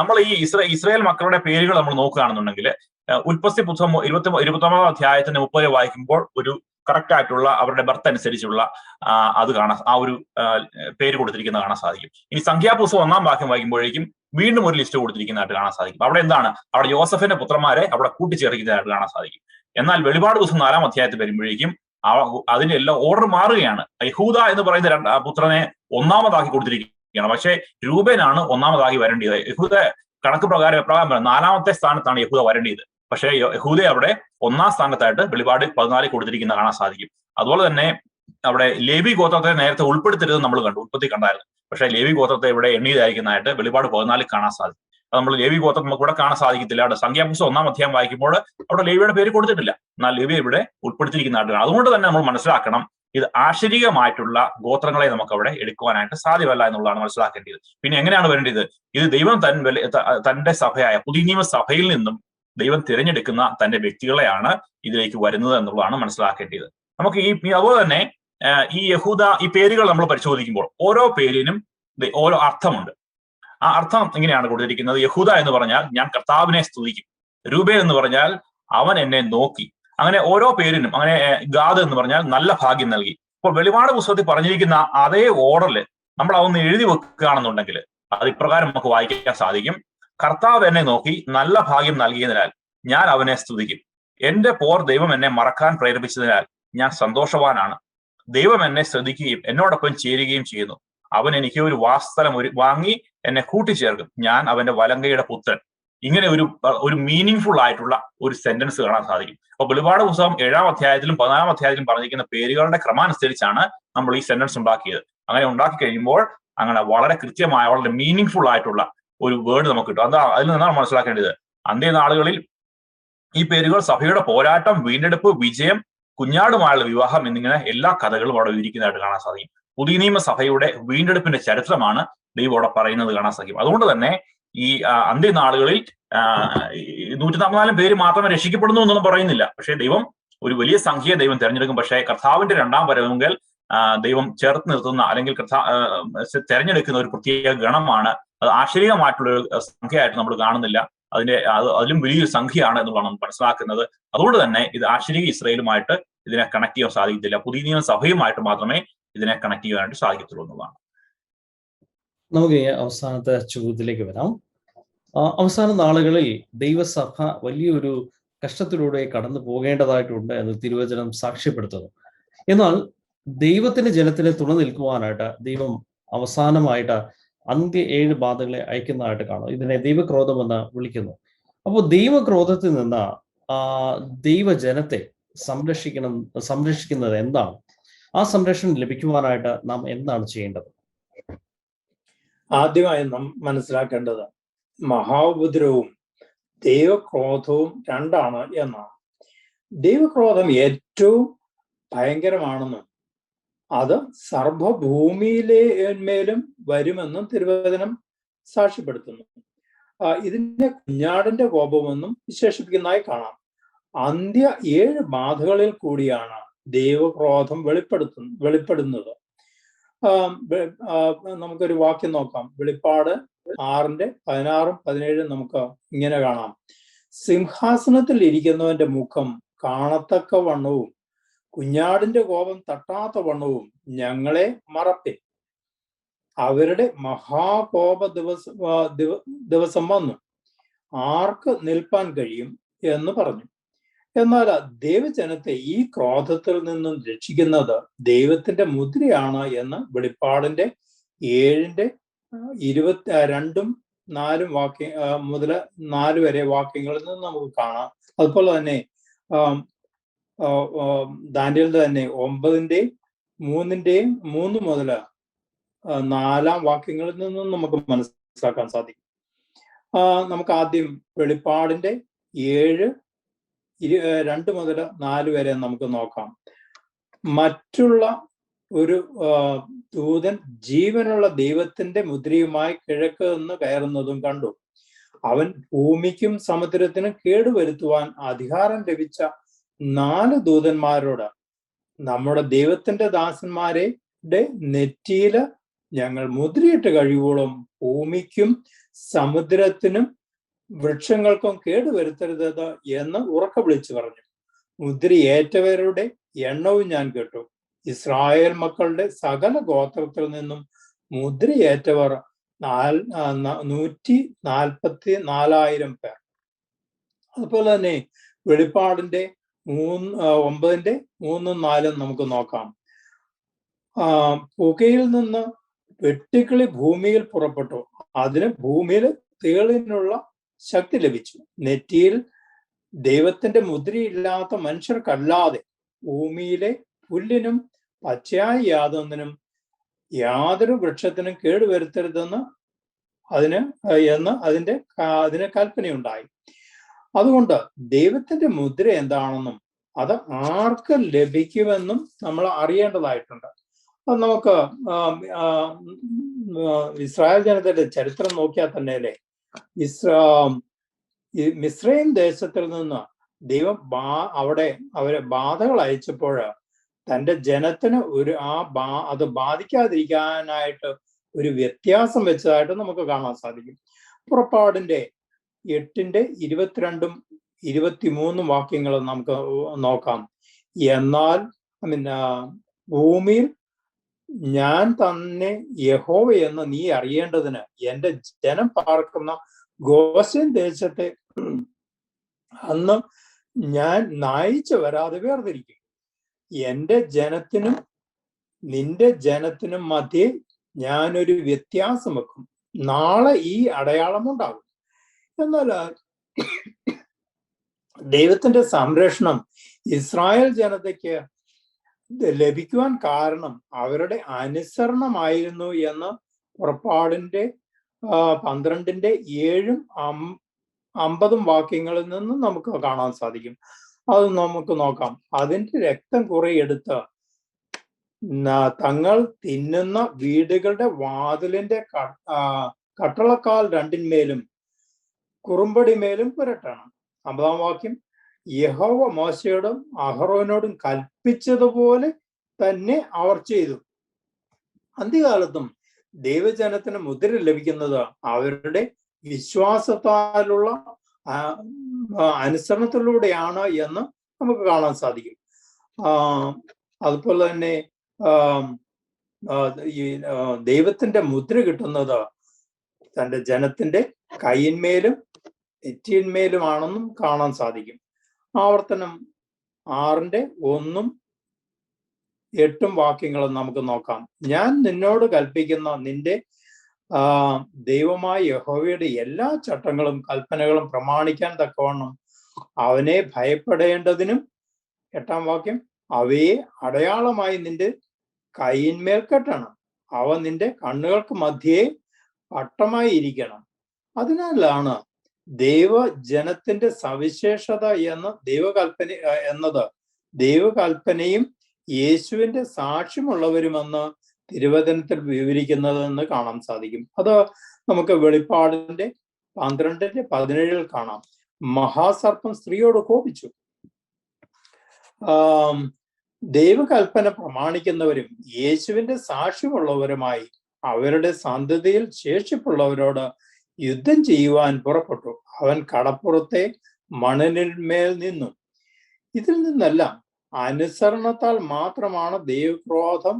നമ്മൾ ഈ ഇസ്രായേൽ മക്കളുടെ പേരുകൾ നമ്മൾ നോക്കുകയാണെന്നുണ്ടെങ്കിൽ ഉൽപ്പത്തി പുസ്തകം 29 അധ്യായത്തിന്റെ 30 വായിക്കുമ്പോൾ ഒരു കറക്റ്റ് ആയിട്ടുള്ള അവരുടെ ബർത്ത് അനുസരിച്ചുള്ള അത് കാണാൻ, ആ ഒരു പേര് കൊടുത്തിരിക്കുന്നത് കാണാൻ സാധിക്കും. ഇനി സംഖ്യാപുസ്തകം 1-ാം വാക്യം വായിക്കുമ്പോഴേക്കും വീണ്ടും ഒരു ലിസ്റ്റ് കൊടുത്തിരിക്കുന്നതായിട്ട് കാണാൻ സാധിക്കും. അവിടെ എന്താണ്? അവിടെ യോസഫിന്റെ പുത്രന്മാരെ അവിടെ കൂട്ടിച്ചേർക്കുന്നതായിട്ട് കാണാൻ സാധിക്കും. എന്നാൽ വെളിപാട് പുസ്തകം 4-ാം അധ്യായത്തിൽ വരുമ്പോഴേക്കും അതിന്റെ എല്ലാം ഓർഡർ മാറുകയാണ്. യഹൂദ എന്ന് പറയുന്ന പുത്രനെ 1-ാമതാക്കി കൊടുത്തിരിക്കുകയാണ്. പക്ഷേ രൂപേനാണ് 1-ാമതാക്കി വരേണ്ടത്. യഹൂദ കണക്ക് പ്രകാരം 4-ാമത്തെ സ്ഥാനത്താണ് യഹൂദ വരേണ്ടത്. പക്ഷേ യഹൂദ അവിടെ 1-ാം സ്ഥാനത്തായിട്ട് വെളിപാട് 14 കൊടുത്തിരിക്കുന്ന കാണാൻ സാധിക്കും. അതുപോലെ തന്നെ അവിടെ ലേവി ഗോത്രത്തെ നേരത്തെ ഉൾപ്പെടുത്തരുത് നമ്മൾ കണ്ടു, ഉൽപ്പത്തി കണ്ടായിരുന്നു. പക്ഷേ ലേവി ഗോത്രത്തെ ഇവിടെ എണ്ണിയതായിരിക്കുന്നതായിട്ട് വെളിപാട് 14 കാണാൻ സാധിക്കും. അത് നമ്മൾ ലേവി ഗോത്രം നമുക്ക് ഇവിടെ കാണാൻ സാധിക്കത്തില്ല. അവിടെ സംഖ്യാപുസ്തകം 1-ാം അധ്യായം വായിക്കുമ്പോൾ അവിടെ ലേവിയുടെ പേര് കൊടുത്തിട്ടില്ല, എന്നാൽ ലേവി ഇവിടെ ഉൾപ്പെടുത്തിയിരിക്കുന്നതായിട്ട്. അതുകൊണ്ട് തന്നെ നമ്മൾ മനസ്സിലാക്കണം, ഇത് ആശ്ചര്യമായിട്ടുള്ള ഗോത്രങ്ങളെ നമുക്ക് അവിടെ എടുക്കുവാനായിട്ട് സാധ്യമല്ല എന്നുള്ളതാണ് മനസ്സിലാക്കേണ്ടത്. പിന്നെ എങ്ങനെയാണ് വരേണ്ടത്? ഇത് ദൈവം തന്റെ സഭയായ പുതിയ നിയമ സഭയിൽ നിന്നും ദൈവം തിരഞ്ഞെടുക്കുന്ന തന്റെ വ്യക്തികളെയാണ് ഇതിലേക്ക് വരുന്നത് എന്നുള്ളതാണ് മനസ്സിലാക്കേണ്ടത്. നമുക്ക് അതുപോലെ തന്നെ ഈ യഹൂദ ഈ പേരുകൾ നമ്മൾ പരിശോധിക്കുമ്പോൾ ഓരോ പേരിനും ഓരോ അർത്ഥമുണ്ട്. ആ അർത്ഥം ഇങ്ങനെയാണ് കൊടുത്തിരിക്കുന്നത്. യഹൂദ എന്ന് പറഞ്ഞാൽ ഞാൻ കർത്താവിനെ സ്തുതിക്കും. രൂബേൻ എന്ന് പറഞ്ഞാൽ അവൻ എന്നെ നോക്കി. അങ്ങനെ ഓരോ പേരിനും, അങ്ങനെ ഗാദ് എന്ന് പറഞ്ഞാൽ നല്ല ഭാഗ്യം നൽകി. അപ്പോൾ വെളിപാട് പുസ്തകത്തിൽ പറഞ്ഞിരിക്കുന്ന അതേ ഓർഡറിൽ നമ്മൾ അതൊന്ന് എഴുതി വെക്കുകയാണെന്നുണ്ടെങ്കിൽ അത് ഇപ്രകാരം നമുക്ക് വായിക്കാൻ സാധിക്കും. കർത്താവ് എന്നെ നോക്കി നല്ല ഭാഗ്യം നൽകിയതിനാൽ ഞാൻ അവനെ സ്തുതിക്കും. എന്റെ പോർ ദൈവം എന്നെ മറക്കാൻ പ്രേരിപ്പിച്ചതിനാൽ ഞാൻ സന്തോഷവാനാണ്. ദൈവം എന്നെ ശ്രദ്ധിക്കുകയും എന്നോടൊപ്പം ചേരുകയും ചെയ്യുന്നു. അവൻ എനിക്ക് ഒരു വാസസ്ഥലം വാങ്ങി എന്നെ കൂട്ടിച്ചേർക്കും. ഞാൻ അവന്റെ വലങ്കയുടെ പുത്രൻ. ഇങ്ങനെ ഒരു മീനിങ് ഫുൾ ആയിട്ടുള്ള ഒരു സെന്റൻസ് കാണാൻ സാധിക്കും. അപ്പൊ വെളിപാട് പുസ്തകം 7-ാം അധ്യായത്തിലും 14-ാം അധ്യായത്തിലും പറഞ്ഞിരിക്കുന്ന പേരുകളുടെ ക്രമാനുസരിച്ചാണ് നമ്മൾ ഈ സെന്റൻസ് ഉണ്ടാക്കിയത്. അങ്ങനെ ഉണ്ടാക്കി കഴിയുമ്പോൾ അങ്ങനെ വളരെ കൃത്യമായ, വളരെ മീനിങ് ഫുൾ ആയിട്ടുള്ള ഒരു വേർഡ് നമുക്ക് കിട്ടും. അതിൽ നിന്നാണ് മനസ്സിലാക്കേണ്ടത്. അന്ത്യനാളുകളിൽ ഈ പേരുകൾ സഭയുടെ പോരാട്ടം, വീണ്ടെടുപ്പ്, വിജയം, കുഞ്ഞാടുമായുള്ള വിവാഹം എന്നിങ്ങനെ എല്ലാ കഥകളും അവിടെ വിവരിക്കുന്നതായിട്ട് കാണാൻ സാധിക്കും. പുതിയ നിയമ സഭയുടെ വീണ്ടെടുപ്പിന്റെ ചരിത്രമാണ് ദൈവം അവിടെ പറയുന്നത് കാണാൻ സാധിക്കും. അതുകൊണ്ട് തന്നെ ഈ അന്ത്യനാളുകളിൽ 144 പേര് മാത്രമേ രക്ഷിക്കപ്പെടുന്നു എന്നൊന്നും പറയുന്നില്ല. പക്ഷേ ദൈവം ഒരു വലിയ സംഖ്യയെ ദൈവം തിരഞ്ഞെടുക്കും. പക്ഷേ കർത്താവിന്റെ 2-ാം വരവെങ്കിൽ ദൈവം ചേർത്ത് നിർത്തുന്ന, അല്ലെങ്കിൽ തെരഞ്ഞെടുക്കുന്ന ഒരു പ്രത്യേക ഗണമാണ്. അത് ആശ്ചര്യമായിട്ടുള്ള ഒരു സംഖ്യയായിട്ട് നമ്മൾ കാണുന്നില്ല. അതിലും വലിയൊരു സംഖ്യയാണ് എന്നുള്ളതാണ് നമ്മൾ മനസ്സിലാക്കുന്നത്. അതുകൊണ്ട് തന്നെ ഇത് ആശ്ചര്യ ഇസ്രായേലുമായിട്ട് ഇതിനെ കണക്ട് ചെയ്യാൻ സാധിക്കത്തില്ല. പുതിയ നിയമ സഭയുമായിട്ട് മാത്രമേ ഇതിനെ കണക്ട് ചെയ്യാനായിട്ട് സാധിക്കത്തുള്ളൂ എന്നുള്ളതാണ്. നമുക്ക് അവസാനത്തെ ചോദ്യത്തിലേക്ക് വരാം. അവസാന നാളുകളിൽ ദൈവസഭ വലിയൊരു കഷ്ടത്തിലൂടെ കടന്നു പോകേണ്ടതായിട്ടുണ്ട് എന്ന് തിരുവചനം സാക്ഷ്യപ്പെടുത്തുന്നു. എന്നാൽ ദൈവത്തിന്റെ ജനത്തിന് തുണ നിൽക്കുവാനായിട്ട് ദൈവം അവസാനമായിട്ട് 7 ബാധകളെ അയക്കുന്നതായിട്ട് കാണും. ഇതിനെ ദൈവക്രോധം എന്ന് വിളിക്കുന്നു. അപ്പോൾ ദൈവക്രോധത്തിൽ നിന്ന് ദൈവജനത്തെ സംരക്ഷിക്കുന്നത് എന്താണ്? ആ സംരക്ഷണം ലഭിക്കുവാനായിട്ട് നാം എന്താണ് ചെയ്യേണ്ടത്? ആദ്യമായി നാം മനസ്സിലാക്കേണ്ടത് മഹാഉപദ്രവവും ദൈവക്രോധവും രണ്ടാണ് എന്നാണ്. ദൈവക്രോധം ഏറ്റവും ഭയങ്കരമാണെന്നും അത് സർവഭൂമിയിലേന്മേലും വരുമെന്നും തിരുവചനം സാക്ഷ്യപ്പെടുത്തുന്നു. ഇതിനെ കുഞ്ഞാടിന്റെ കോപമെന്നും വിശേഷിപ്പിക്കുന്നതായി കാണാം. 7 ബാധകളിൽ കൂടിയാണ് ദൈവക്രോധം വെളിപ്പെടുന്നത്. നമുക്കൊരു വാക്യം നോക്കാം. വെളിപ്പാട് 6:16-17 നമുക്ക് ഇങ്ങനെ കാണാം. സിംഹാസനത്തിൽ ഇരിക്കുന്നവന്റെ മുഖം കാണത്തക്ക വണ്ണവും കുഞ്ഞാടിന്റെ കോപം തട്ടാത്ത വണ്ണവും ഞങ്ങളെ മറപ്പിൻ. അവരുടെ മഹാകോപ ദിവസം വന്നു, ആർക്ക് നിൽപ്പാൻ കഴിയും എന്ന് പറഞ്ഞു. എന്നാൽ ദൈവജനത്തെ ഈ ക്രോധത്തിൽ നിന്നും രക്ഷിക്കുന്നത് ദൈവത്തിന്റെ മുദ്രയാണ് എന്ന് വെളിപ്പാടിന്റെ 7:22-4 മുതൽ 4 വരെ വാക്യങ്ങളിൽ നിന്ന് നമുക്ക് കാണാം. അതുപോലെ തന്നെ ദാനിയേലിന്റെ തന്നെ 9:3 മുതൽ 4 വാക്യങ്ങളിൽ നിന്നും നമുക്ക് മനസ്സിലാക്കാൻ സാധിക്കും. നമുക്ക് ആദ്യം വെളിപ്പാടിന്റെ 7:2 മുതൽ 4 വരെ നമുക്ക് നോക്കാം. മറ്റുള്ള ഒരു ദൂതൻ ജീവനുള്ള ദൈവത്തിന്റെ മുദ്രയുമായി കിഴക്ക് നിന്ന് കയറുന്നതും കണ്ടു. അവൻ ഭൂമിക്കും സമുദ്രത്തിനും കേടുവരുത്തുവാൻ അധികാരം ലഭിച്ച 4 ദൂതന്മാരോട്, നമ്മുടെ ദൈവത്തിന്റെ ദാസന്മാരുടെ നെറ്റിയില് ഞങ്ങൾ മുദ്രയിട്ട് കഴിയുവോളം ഭൂമിക്കും സമുദ്രത്തിനും വൃക്ഷങ്ങൾക്കും കേടുവരുത്തരുത് എന്ന് ഉറക്കെ വിളിച്ചു പറഞ്ഞു. മുദ്രയേറ്റവരുടെ എണ്ണവും ഞാൻ കേട്ടു. ഇസ്രായേൽ മക്കളുടെ സകല ഗോത്രത്തിൽ നിന്നും മുദ്രയേറ്റവർ 144,000 പേർ. അതുപോലെ തന്നെ വെളിപ്പാടിന്റെ 9:3-4 നമുക്ക് നോക്കാം. പുകയിൽ നിന്ന് വെട്ടുക്കിളി ഭൂമിയിൽ പുറപ്പെട്ടു. അതിന് ഭൂമിയിൽ തേളിനുള്ള ശക്തി ലഭിച്ചു. നെറ്റിയിൽ ദൈവത്തിന്റെ മുദ്രയില്ലാത്ത മനുഷ്യർക്കല്ലാതെ ഭൂമിയിലെ പുല്ലിനും പച്ചയായ യാതൊന്നിനും യാതൊരു വൃക്ഷത്തിനും കേടുവരുത്തരുതെന്ന് അതിന് കൽപ്പനയുണ്ടായി. അതുകൊണ്ട് ദൈവത്തിന്റെ മുദ്ര എന്താണെന്നും അത് ആർക്ക് ലഭിക്കുമെന്നും നമ്മൾ അറിയേണ്ടതായിട്ടുണ്ട്. അത് നമുക്ക് ഇസ്രായേൽ ജനതയുടെ ചരിത്രം നോക്കിയാൽ തന്നെ അല്ലേ, മിസ്രൈം ദേശത്തിൽ നിന്ന് ദൈവം അവിടെ അവരെ ബാധകൾ അയച്ചപ്പോൾ തന്റെ ജനത്തിന് അത് ബാധിക്കാതിരിക്കാനായിട്ട് ഒരു വ്യത്യാസം വെച്ചതായിട്ട് നമുക്ക് കാണാൻ സാധിക്കും. പുറപ്പാടിന്റെ 8:22-23 വാക്യങ്ങൾ നമുക്ക് നോക്കാം. എന്നാൽ ഭൂമിയിൽ ഞാൻ തന്നെ യഹോവ എന്ന് നീ അറിയേണ്ടതിന് എന്റെ ജനം പാർക്കുന്ന ഗോശെൻ ദേശത്തെ അന്ന് ഞാൻ നയിച്ചു വരാതെ വേർതിരിക്കും. എന്റെ ജനത്തിനും നിന്റെ ജനത്തിനും മധ്യേ ഞാനൊരു വ്യത്യാസം വെക്കും. നാളെ ഈ അടയാളം ഉണ്ടാകും. എന്നാൽ ദൈവത്തിന്റെ സംരക്ഷണം ഇസ്രായേൽ ജനതയ്ക്ക് ലഭിക്കുവാൻ കാരണം അവരുടെ അനുസരണമായിരുന്നു എന്ന് പുറപ്പാടിന്റെ 12:7-50 വാക്യങ്ങളിൽ നിന്നും നമുക്ക് കാണാൻ സാധിക്കും. അത് നമുക്ക് നോക്കാം. അതിന്റെ രക്തം കുറെ എടുത്ത് തങ്ങൾ തിന്നുന്ന വീടുകളുടെ വാതിലിന്റെ കട്ടളക്കാൽ 2-മേലും കുറുമ്പടിമേലും പുരട്ടണം. 50 വാക്യം, യഹോവ മോശയോടും അഹറോനോടും കൽപ്പിച്ചതുപോലെ തന്നെ അവർ ചെയ്തു. അന്ത്യകാലത്തും ദൈവജനത്തിന് മുദ്ര ലഭിക്കുന്നത് അവരുടെ വിശ്വാസത്താലുള്ള അനുസരണത്തിലൂടെയാണ് എന്ന് നമുക്ക് കാണാൻ സാധിക്കും. അതുപോലെ തന്നെ ഈ ദൈവത്തിന്റെ മുദ്ര കിട്ടുന്നത് തന്റെ ജനത്തിന്റെ കൈയിന്മേലും നെറ്റിയിന്മേലുമാണെന്നും കാണാൻ സാധിക്കും. ആവർത്തനം 6:1-8 വാക്യങ്ങളും നമുക്ക് നോക്കാം. ഞാൻ നിന്നോട് കൽപ്പിക്കുന്ന നിന്റെ ദൈവമായ യഹോവയുടെ എല്ലാ ചട്ടങ്ങളും കൽപ്പനകളും പ്രമാണിക്കാൻ തക്കവണ്ണം അവനെ ഭയപ്പെടേണ്ടതിനും, 8 വാക്യം, അവയെ അടയാളമായി നിന്റെ കൈയിന്മേൽ കെട്ടണം. അവ നിന്റെ കണ്ണുകൾക്ക് മധ്യേ പട്ടമായി ഇരിക്കണം. അതിനാലാണ് ദൈവജനത്തിന്റെ സവിശേഷത എന്നത് ദൈവകൽപ്പനയും യേശുവിന്റെ സാക്ഷ്യമുള്ളവരുമെന്ന് തിരുവചനത്തിൽ വിവരിക്കുന്നതെന്ന് കാണാൻ സാധിക്കും. അത് നമുക്ക് വെളിപ്പാടിന്റെ 12:17 കാണാം. മഹാസർപ്പം സ്ത്രീയോട് കോപിച്ചു. ദൈവകൽപ്പന പ്രമാണിക്കുന്നവരും യേശുവിന്റെ സാക്ഷ്യമുള്ളവരുമായി അവരുടെ സന്തതിയിൽ ശേഷിപ്പുള്ളവരോട് യുദ്ധം ചെയ്യുവാൻ പുറപ്പെട്ടു. അവൻ കടപ്പുറത്തെ മണലിന്മേൽ നിന്നു. ഇതിൽ നിന്നെല്ലാം അനുസരണത്താൽ മാത്രമാണ് ദൈവക്രോധം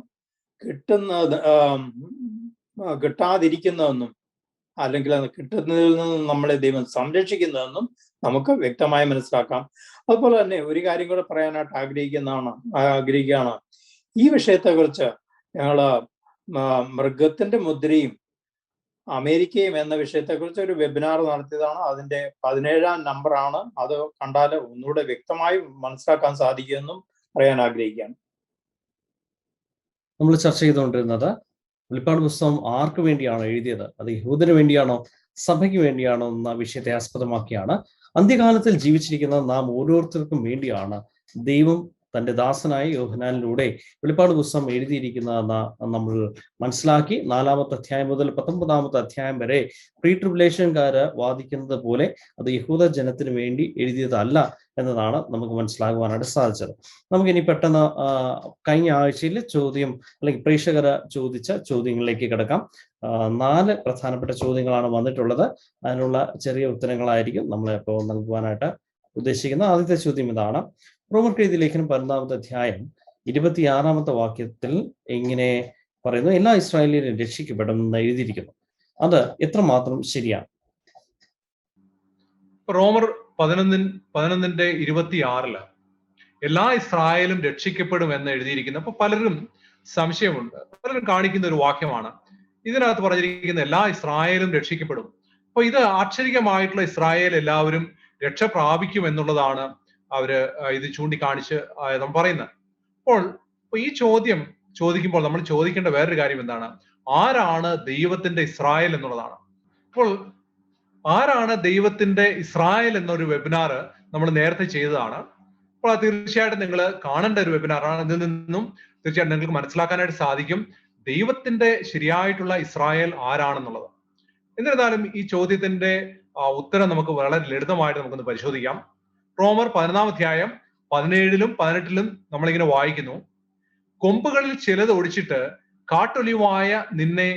കിട്ടാതിരിക്കുന്നതെന്നും അല്ലെങ്കിൽ അത് കിട്ടുന്നതിൽ നിന്നും നമ്മളെ ദൈവം സംരക്ഷിക്കുന്നതെന്നും നമുക്ക് വ്യക്തമായി മനസ്സിലാക്കാം. അതുപോലെ തന്നെ ഒരു കാര്യം കൂടെ പറയാനായിട്ട് ആഗ്രഹിക്കുകയാണ്. ഈ വിഷയത്തെക്കുറിച്ച് ഞങ്ങള് മൃഗത്തിന്റെ മുദ്രയും അമേരിക്കയും എന്ന വിഷയത്തെക്കുറിച്ച് ഒരു വെബിനാർ നടത്തിയതാണ്. അതിന്റെ 17-ാം നമ്പറാണ്. അത് കണ്ടാൽ ഒന്നുകൂടെ വ്യക്തമായി മനസ്സിലാക്കാൻ സാധിക്കുമെന്നും പറയാൻ ആഗ്രഹിക്കുകയാണ്. നമ്മൾ ചർച്ച ചെയ്തുകൊണ്ടിരുന്നത് വെളിപ്പാട് പുസ്തകം ആർക്ക് വേണ്ടിയാണോ എഴുതിയത്? അത് യഹൂദന് വേണ്ടിയാണോ സഭയ്ക്ക് വേണ്ടിയാണോ എന്ന വിഷയത്തെ ആസ്പദമാക്കിയാണ്. അന്ത്യകാലത്തിൽ ജീവിച്ചിരിക്കുന്ന നാം ഓരോരുത്തർക്കും വേണ്ടിയാണ് ദൈവം തന്റെ ദാസനായ യോഹന്നാനിലൂടെ വെളിപ്പാട് പുസ്തകം എഴുതിയിരിക്കുന്നതെന്ന് നമ്മൾ മനസ്സിലാക്കി. 4-ാമത്തെ അധ്യായം മുതൽ 19-ാമത്തെ അധ്യായം വരെ പ്രീ ട്രിബുലേഷൻകാര് വാദിക്കുന്നത് പോലെ അത് യഹൂദ ജനത്തിന് വേണ്ടി എഴുതിയതല്ല എന്നതാണ് നമുക്ക് മനസ്സിലാകുവാനായിട്ട് സാധിച്ചത്. നമുക്കിനി പെട്ടെന്ന് കഴിഞ്ഞ ആഴ്ചയിൽ ചോദ്യം അല്ലെങ്കിൽ പ്രേക്ഷകർ ചോദിച്ച ചോദ്യങ്ങളിലേക്ക് കിടക്കാം. 4 പ്രധാനപ്പെട്ട ചോദ്യങ്ങളാണ് വന്നിട്ടുള്ളത്. അതിനുള്ള ചെറിയ ഉത്തരങ്ങളായിരിക്കും നമ്മൾ ഇപ്പോൾ നൽകുവാനായിട്ട് ഉദ്ദേശിക്കുന്നത്. ആദ്യത്തെ ചോദ്യം ഇതാണ്: റോമർക്ക് എഴുതിയ ലേഖനം 11-ാമത്തെ അധ്യായം 26-ാമത്തെ വാക്യത്തിൽ ഇങ്ങനെ പറയുന്നു, എല്ലാ ഇസ്രായേലിലും രക്ഷിക്കപ്പെടുമെന്ന് എഴുതിയിരിക്കുന്നു. അത് എത്രമാത്രം ശരിയാണ്? റോമർ 11:26 എല്ലാ ഇസ്രായേലും രക്ഷിക്കപ്പെടും എന്ന് എഴുതിയിരിക്കുന്നു. അപ്പൊ പലരും സംശയമുണ്ട്, പലരും കാണിക്കുന്ന ഒരു വാക്യമാണ്. ഇതിനകത്ത് പറഞ്ഞിരിക്കുന്ന എല്ലാ ഇസ്രായേലും രക്ഷിക്കപ്പെടും. അപ്പൊ ഇത് ആശ്ചര്യമായിട്ടുള്ള ഇസ്രായേൽ എല്ലാവരും രക്ഷ പ്രാപിക്കും എന്നുള്ളതാണ് അവര് ഇത് ചൂണ്ടിക്കാണിച്ച് നമ്മൾ പറയുന്നത്. അപ്പോൾ ഈ ചോദ്യം ചോദിക്കുമ്പോൾ നമ്മൾ ചോദിക്കേണ്ട വേറൊരു കാര്യം എന്താണ്? ആരാണ് ദൈവത്തിന്റെ ഇസ്രായേൽ എന്നുള്ളതാണ്. അപ്പോൾ ആരാണ് ദൈവത്തിന്റെ ഇസ്രായേൽ എന്നൊരു വെബിനാർ നമ്മൾ നേരത്തെ ചെയ്തതാണ്. അപ്പോൾ അത് തീർച്ചയായിട്ടും നിങ്ങൾ കാണേണ്ട ഒരു വെബിനാറാണ്. ഇതിൽ നിന്നും തീർച്ചയായിട്ടും നിങ്ങൾക്ക് മനസ്സിലാക്കാനായിട്ട് സാധിക്കും ദൈവത്തിന്റെ ശരിയായിട്ടുള്ള ഇസ്രായേൽ ആരാണെന്നുള്ളത്. എന്നിരുന്നാലും ഈ ചോദ്യത്തിന്റെ ഉത്തരം നമുക്ക് വളരെ ലളിതമായിട്ട് നമുക്കൊന്ന് പരിശോധിക്കാം. റോമർ 11-ാം അധ്യായം 17-ലും 18-ലും നമ്മളിങ്ങനെ വായിക്കുന്നു, കൊമ്പുകളിൽ ചിലത് ഒടിച്ചിട്ട് കാട്ടൊലിവായ നിന്നെ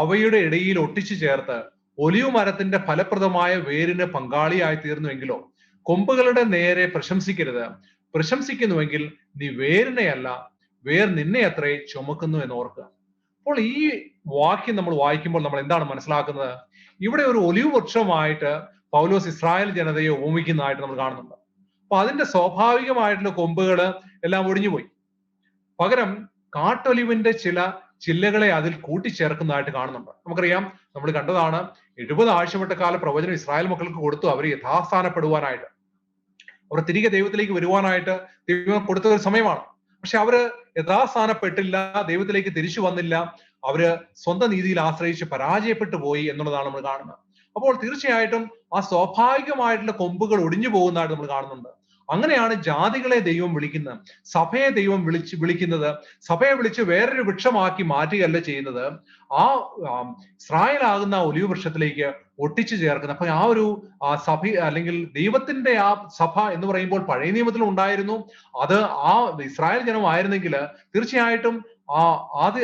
അവയുടെ ഇടയിൽ ഒട്ടിച്ചു ചേർത്ത് ഒലിവ് മരത്തിന്റെ ഫലപ്രദമായ വേരിന് പങ്കാളിയായി തീർന്നുവെങ്കിലോ കൊമ്പുകളുടെ നേരെ പ്രശംസിക്കരുത്. പ്രശംസിക്കുന്നുവെങ്കിൽ നീ വേരിനെയല്ല, വേർ നിന്നെ അത്രേ ചുമക്കുന്നു എന്ന് ഓർക്കുക. അപ്പോൾ ഈ വാക്യം നമ്മൾ വായിക്കുമ്പോൾ നമ്മൾ എന്താണ് മനസ്സിലാക്കുന്നത്? ഇവിടെ ഒരു ഒലിവ് വൃക്ഷമായിട്ട് പൗലോസ് ഇസ്രായേൽ ജനതയെ ഉപമിക്കുന്നതായിട്ട് നമ്മൾ കാണുന്നുണ്ട്. അപ്പൊ അതിന്റെ സ്വാഭാവികമായിട്ടുള്ള കൊമ്പുകൾ എല്ലാം ഒടിഞ്ഞുപോയി. പകരം കാട്ടൊലിവിന്റെ ചില ചില്ലകളെ അതിൽ കൂട്ടിച്ചേർക്കുന്നതായിട്ട് കാണുന്നുണ്ട്. നമുക്കറിയാം, നമ്മൾ കണ്ടതാണ് 70 ആഴ്ചവട്ടക്കാല പ്രവചനം ഇസ്രായേൽ മക്കൾക്ക് കൊടുത്തു അവർ യഥാസ്ഥാനപ്പെടുവാനായിട്ട്, അവർ തിരികെ ദൈവത്തിലേക്ക് വരുവാനായിട്ട് ദൈവം കൊടുത്ത ഒരു സമയമാണ്. പക്ഷെ അവര് യഥാസ്ഥാനപ്പെട്ടില്ല, ദൈവത്തിലേക്ക് തിരിച്ചു വന്നില്ല, അവര് സ്വന്തം നീതിയിൽ ആശ്രയിച്ച് പരാജയപ്പെട്ടു പോയി എന്നുള്ളതാണ് നമ്മൾ കാണുന്നത്. അപ്പോൾ തീർച്ചയായിട്ടും ആ സ്വാഭാവികമായിട്ടുള്ള കൊമ്പുകൾ ഒടിഞ്ഞു പോകുന്നതായിട്ട് നമ്മൾ കാണുന്നുണ്ട്. അങ്ങനെയാണ് ജാതികളെ ദൈവം വിളിക്കുന്നത്, സഭയെ ദൈവം വിളിക്കുന്നത്. സഭയെ വിളിച്ച് വേറൊരു വൃക്ഷമാക്കി മാറ്റുകയല്ല ചെയ്യുന്നത്, ആ ഇസ്രായേലാകുന്ന ഒലിവ് വൃക്ഷത്തിലേക്ക് ഒട്ടിച്ചു ചേർക്കുന്നത്. അപ്പൊ ആ ഒരു സഭ അല്ലെങ്കിൽ ദൈവത്തിന്റെ ആ സഭ എന്ന് പറയുമ്പോൾ പഴയ നിയമത്തിലും ഉണ്ടായിരുന്നു. അത് ആ ഇസ്രായേൽ ജനമായിരുന്നെങ്കിൽ തീർച്ചയായിട്ടും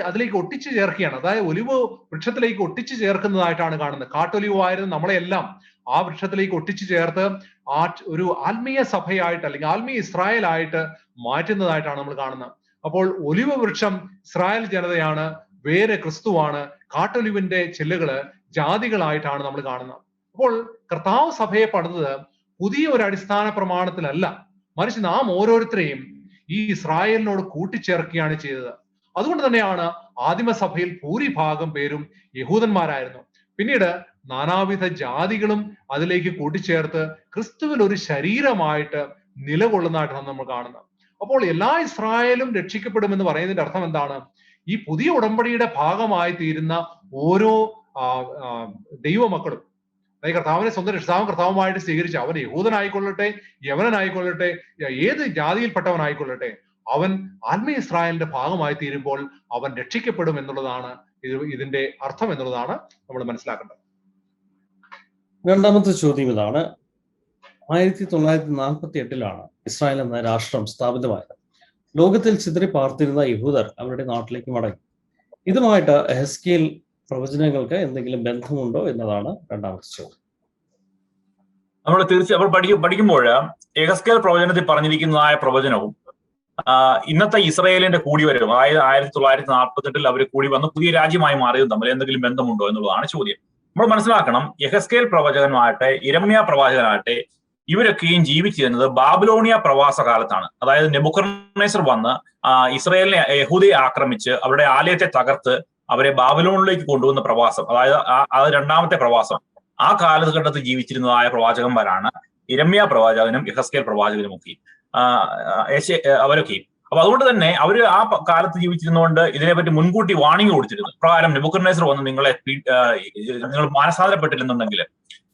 അതിലേക്ക് ഒട്ടിച്ചു ചേർക്കുകയാണ്. അതായത് ഒലിവ് വൃക്ഷത്തിലേക്ക് ഒട്ടിച്ചു ചേർക്കുന്നതായിട്ടാണ് കാണുന്നത്. കാട്ടൊലിവായിരുന്നു നമ്മളെല്ലാം ആ വൃക്ഷത്തിലേക്ക് ഒട്ടിച്ചു ചേർത്ത് ഒരു ആത്മീയ സഭയായിട്ട് അല്ലെങ്കിൽ ആത്മീയ ഇസ്രായേൽ ആയിട്ട് മാറ്റുന്നതായിട്ടാണ് നമ്മൾ കാണുന്നത്. അപ്പോൾ ഒലിവ് വൃക്ഷം ഇസ്രായേൽ ജനതയാണ്, വേര് ക്രിസ്തുവാണ്, കാട്ടൊലിവിന്റെ ചില്ലുകള് ജാതികളായിട്ടാണ് നമ്മൾ കാണുന്നത്. അപ്പോൾ കർത്താവ് സഭയെ പണിതത് പുതിയ ഒരു അടിസ്ഥാന പ്രമാണത്തിലല്ല, മറിച്ച് നാം ഓരോരുത്തരെയും ഈ ഇസ്രായേലിനോട് കൂട്ടിച്ചേർക്കുകയാണ് ചെയ്തത്. അതുകൊണ്ട് തന്നെയാണ് ആദിമസഭയിൽ ഭൂരിഭാഗം പേരും യഹൂദന്മാരായിരുന്നു. പിന്നീട് നാനാവിധ ജാതികളും അതിലേക്ക് കൂട്ടിച്ചേർത്ത് ക്രിസ്തുവിൽ ഒരു ശരീരമായിട്ട് നിലകൊള്ളുന്നതായിട്ടാണ് നമ്മൾ കാണുന്നത്. അപ്പോൾ എല്ലാ ഇസ്രായേലും രക്ഷിക്കപ്പെടുമെന്ന് പറയുന്നതിന്റെ അർത്ഥം എന്താണ്? ഈ പുതിയ ഉടമ്പടിയുടെ ഭാഗമായി തീരുന്ന ഓരോ ദൈവമക്കളും, അതായത് കർത്താവിനെ സ്വന്തം രക്ഷിതാവും കർത്താവുമായിട്ട് സ്വീകരിച്ച അവൻ യഹൂദനായിക്കൊള്ളട്ടെ, യവനനായിക്കൊള്ളട്ടെ, ഏത് ജാതിയിൽപ്പെട്ടവനായിക്കൊള്ളട്ടെ, അവൻ ആത്മീയ ഇസ്രായേലിന്റെ ഭാഗമായി തീരുമ്പോൾ അവൻ രക്ഷിക്കപ്പെടും എന്നുള്ളതാണ് ഇതിന്റെ അർത്ഥം എന്നുള്ളതാണ് നമ്മൾ മനസ്സിലാക്കേണ്ടത്. രണ്ടാമത്തെ ചോദ്യം ഇതാണ്: 1948-ലാണ് ഇസ്രായേൽ എന്ന രാഷ്ട്രം സ്ഥാപിതമായത്. ലോകത്തിൽ ചിതറി പാർത്തിരുന്ന യഹൂദർ അവരുടെ നാട്ടിലേക്ക് മടങ്ങി. ഇതുമായിട്ട് എഹെസ്കേൽ പ്രവചനങ്ങൾക്ക് എന്തെങ്കിലും ബന്ധമുണ്ടോ എന്നതാണ് രണ്ടാമത്തെ ചോദ്യം. നമ്മൾ തീർച്ചയായും പഠിക്കുമ്പോൾ എഹെസ്കേൽ പ്രവചനത്തിൽ പറഞ്ഞിരിക്കുന്നതായ പ്രവചനവും ഇന്നത്തെ ഇസ്രായേലിന്റെ കൂടിവരവും, അതായത് 1948 അവർ കൂടി വന്ന് പുതിയ രാജ്യമായി മാറിയതും തമ്മിൽ എന്തെങ്കിലും ബന്ധമുണ്ടോ എന്നുള്ളതാണ് ചോദ്യം. നമ്മൾ മനസ്സിലാക്കണം, എഹെസ്കേൽ പ്രവചകനാകട്ടെ യിരെമ്യാ പ്രവാചകനാകട്ടെ ഇവരൊക്കെയും ജീവിച്ചിരുന്നത് ബാബിലോണിയ പ്രവാസ കാലത്താണ്. അതായത് നെബൂഖദ്നേസർ വന്ന് ഇസ്രായേലിനെ, യഹൂദയെ ആക്രമിച്ച് അവരുടെ ആലയത്തെ തകർത്ത് അവരെ ബാബിലോണിലേക്ക് കൊണ്ടുവന്ന പ്രവാസം, അതായത് അത് രണ്ടാമത്തെ പ്രവാസം. ആ കാലഘട്ടത്തിൽ ജീവിച്ചിരുന്നതായ പ്രവാചകന്മാരാണ് യിരെമ്യാ പ്രവാചകനും എഹെസ്കേൽ പ്രവാചകനും ഒക്കെ അവരൊക്കെ. അപ്പൊ അതുകൊണ്ട് തന്നെ അവര് ആ കാലത്ത് ജീവിച്ചിരുന്നുകൊണ്ട് ഇതിനെപ്പറ്റി മുൻകൂട്ടി വാണിംഗ് കൊടുത്തിരുന്നു. പ്രകാരം നെബൂഖദ്നേസർ വന്ന് നിങ്ങൾ മാനസാന്തരപ്പെട്ടില്ലെന്നുണ്ടെങ്കിൽ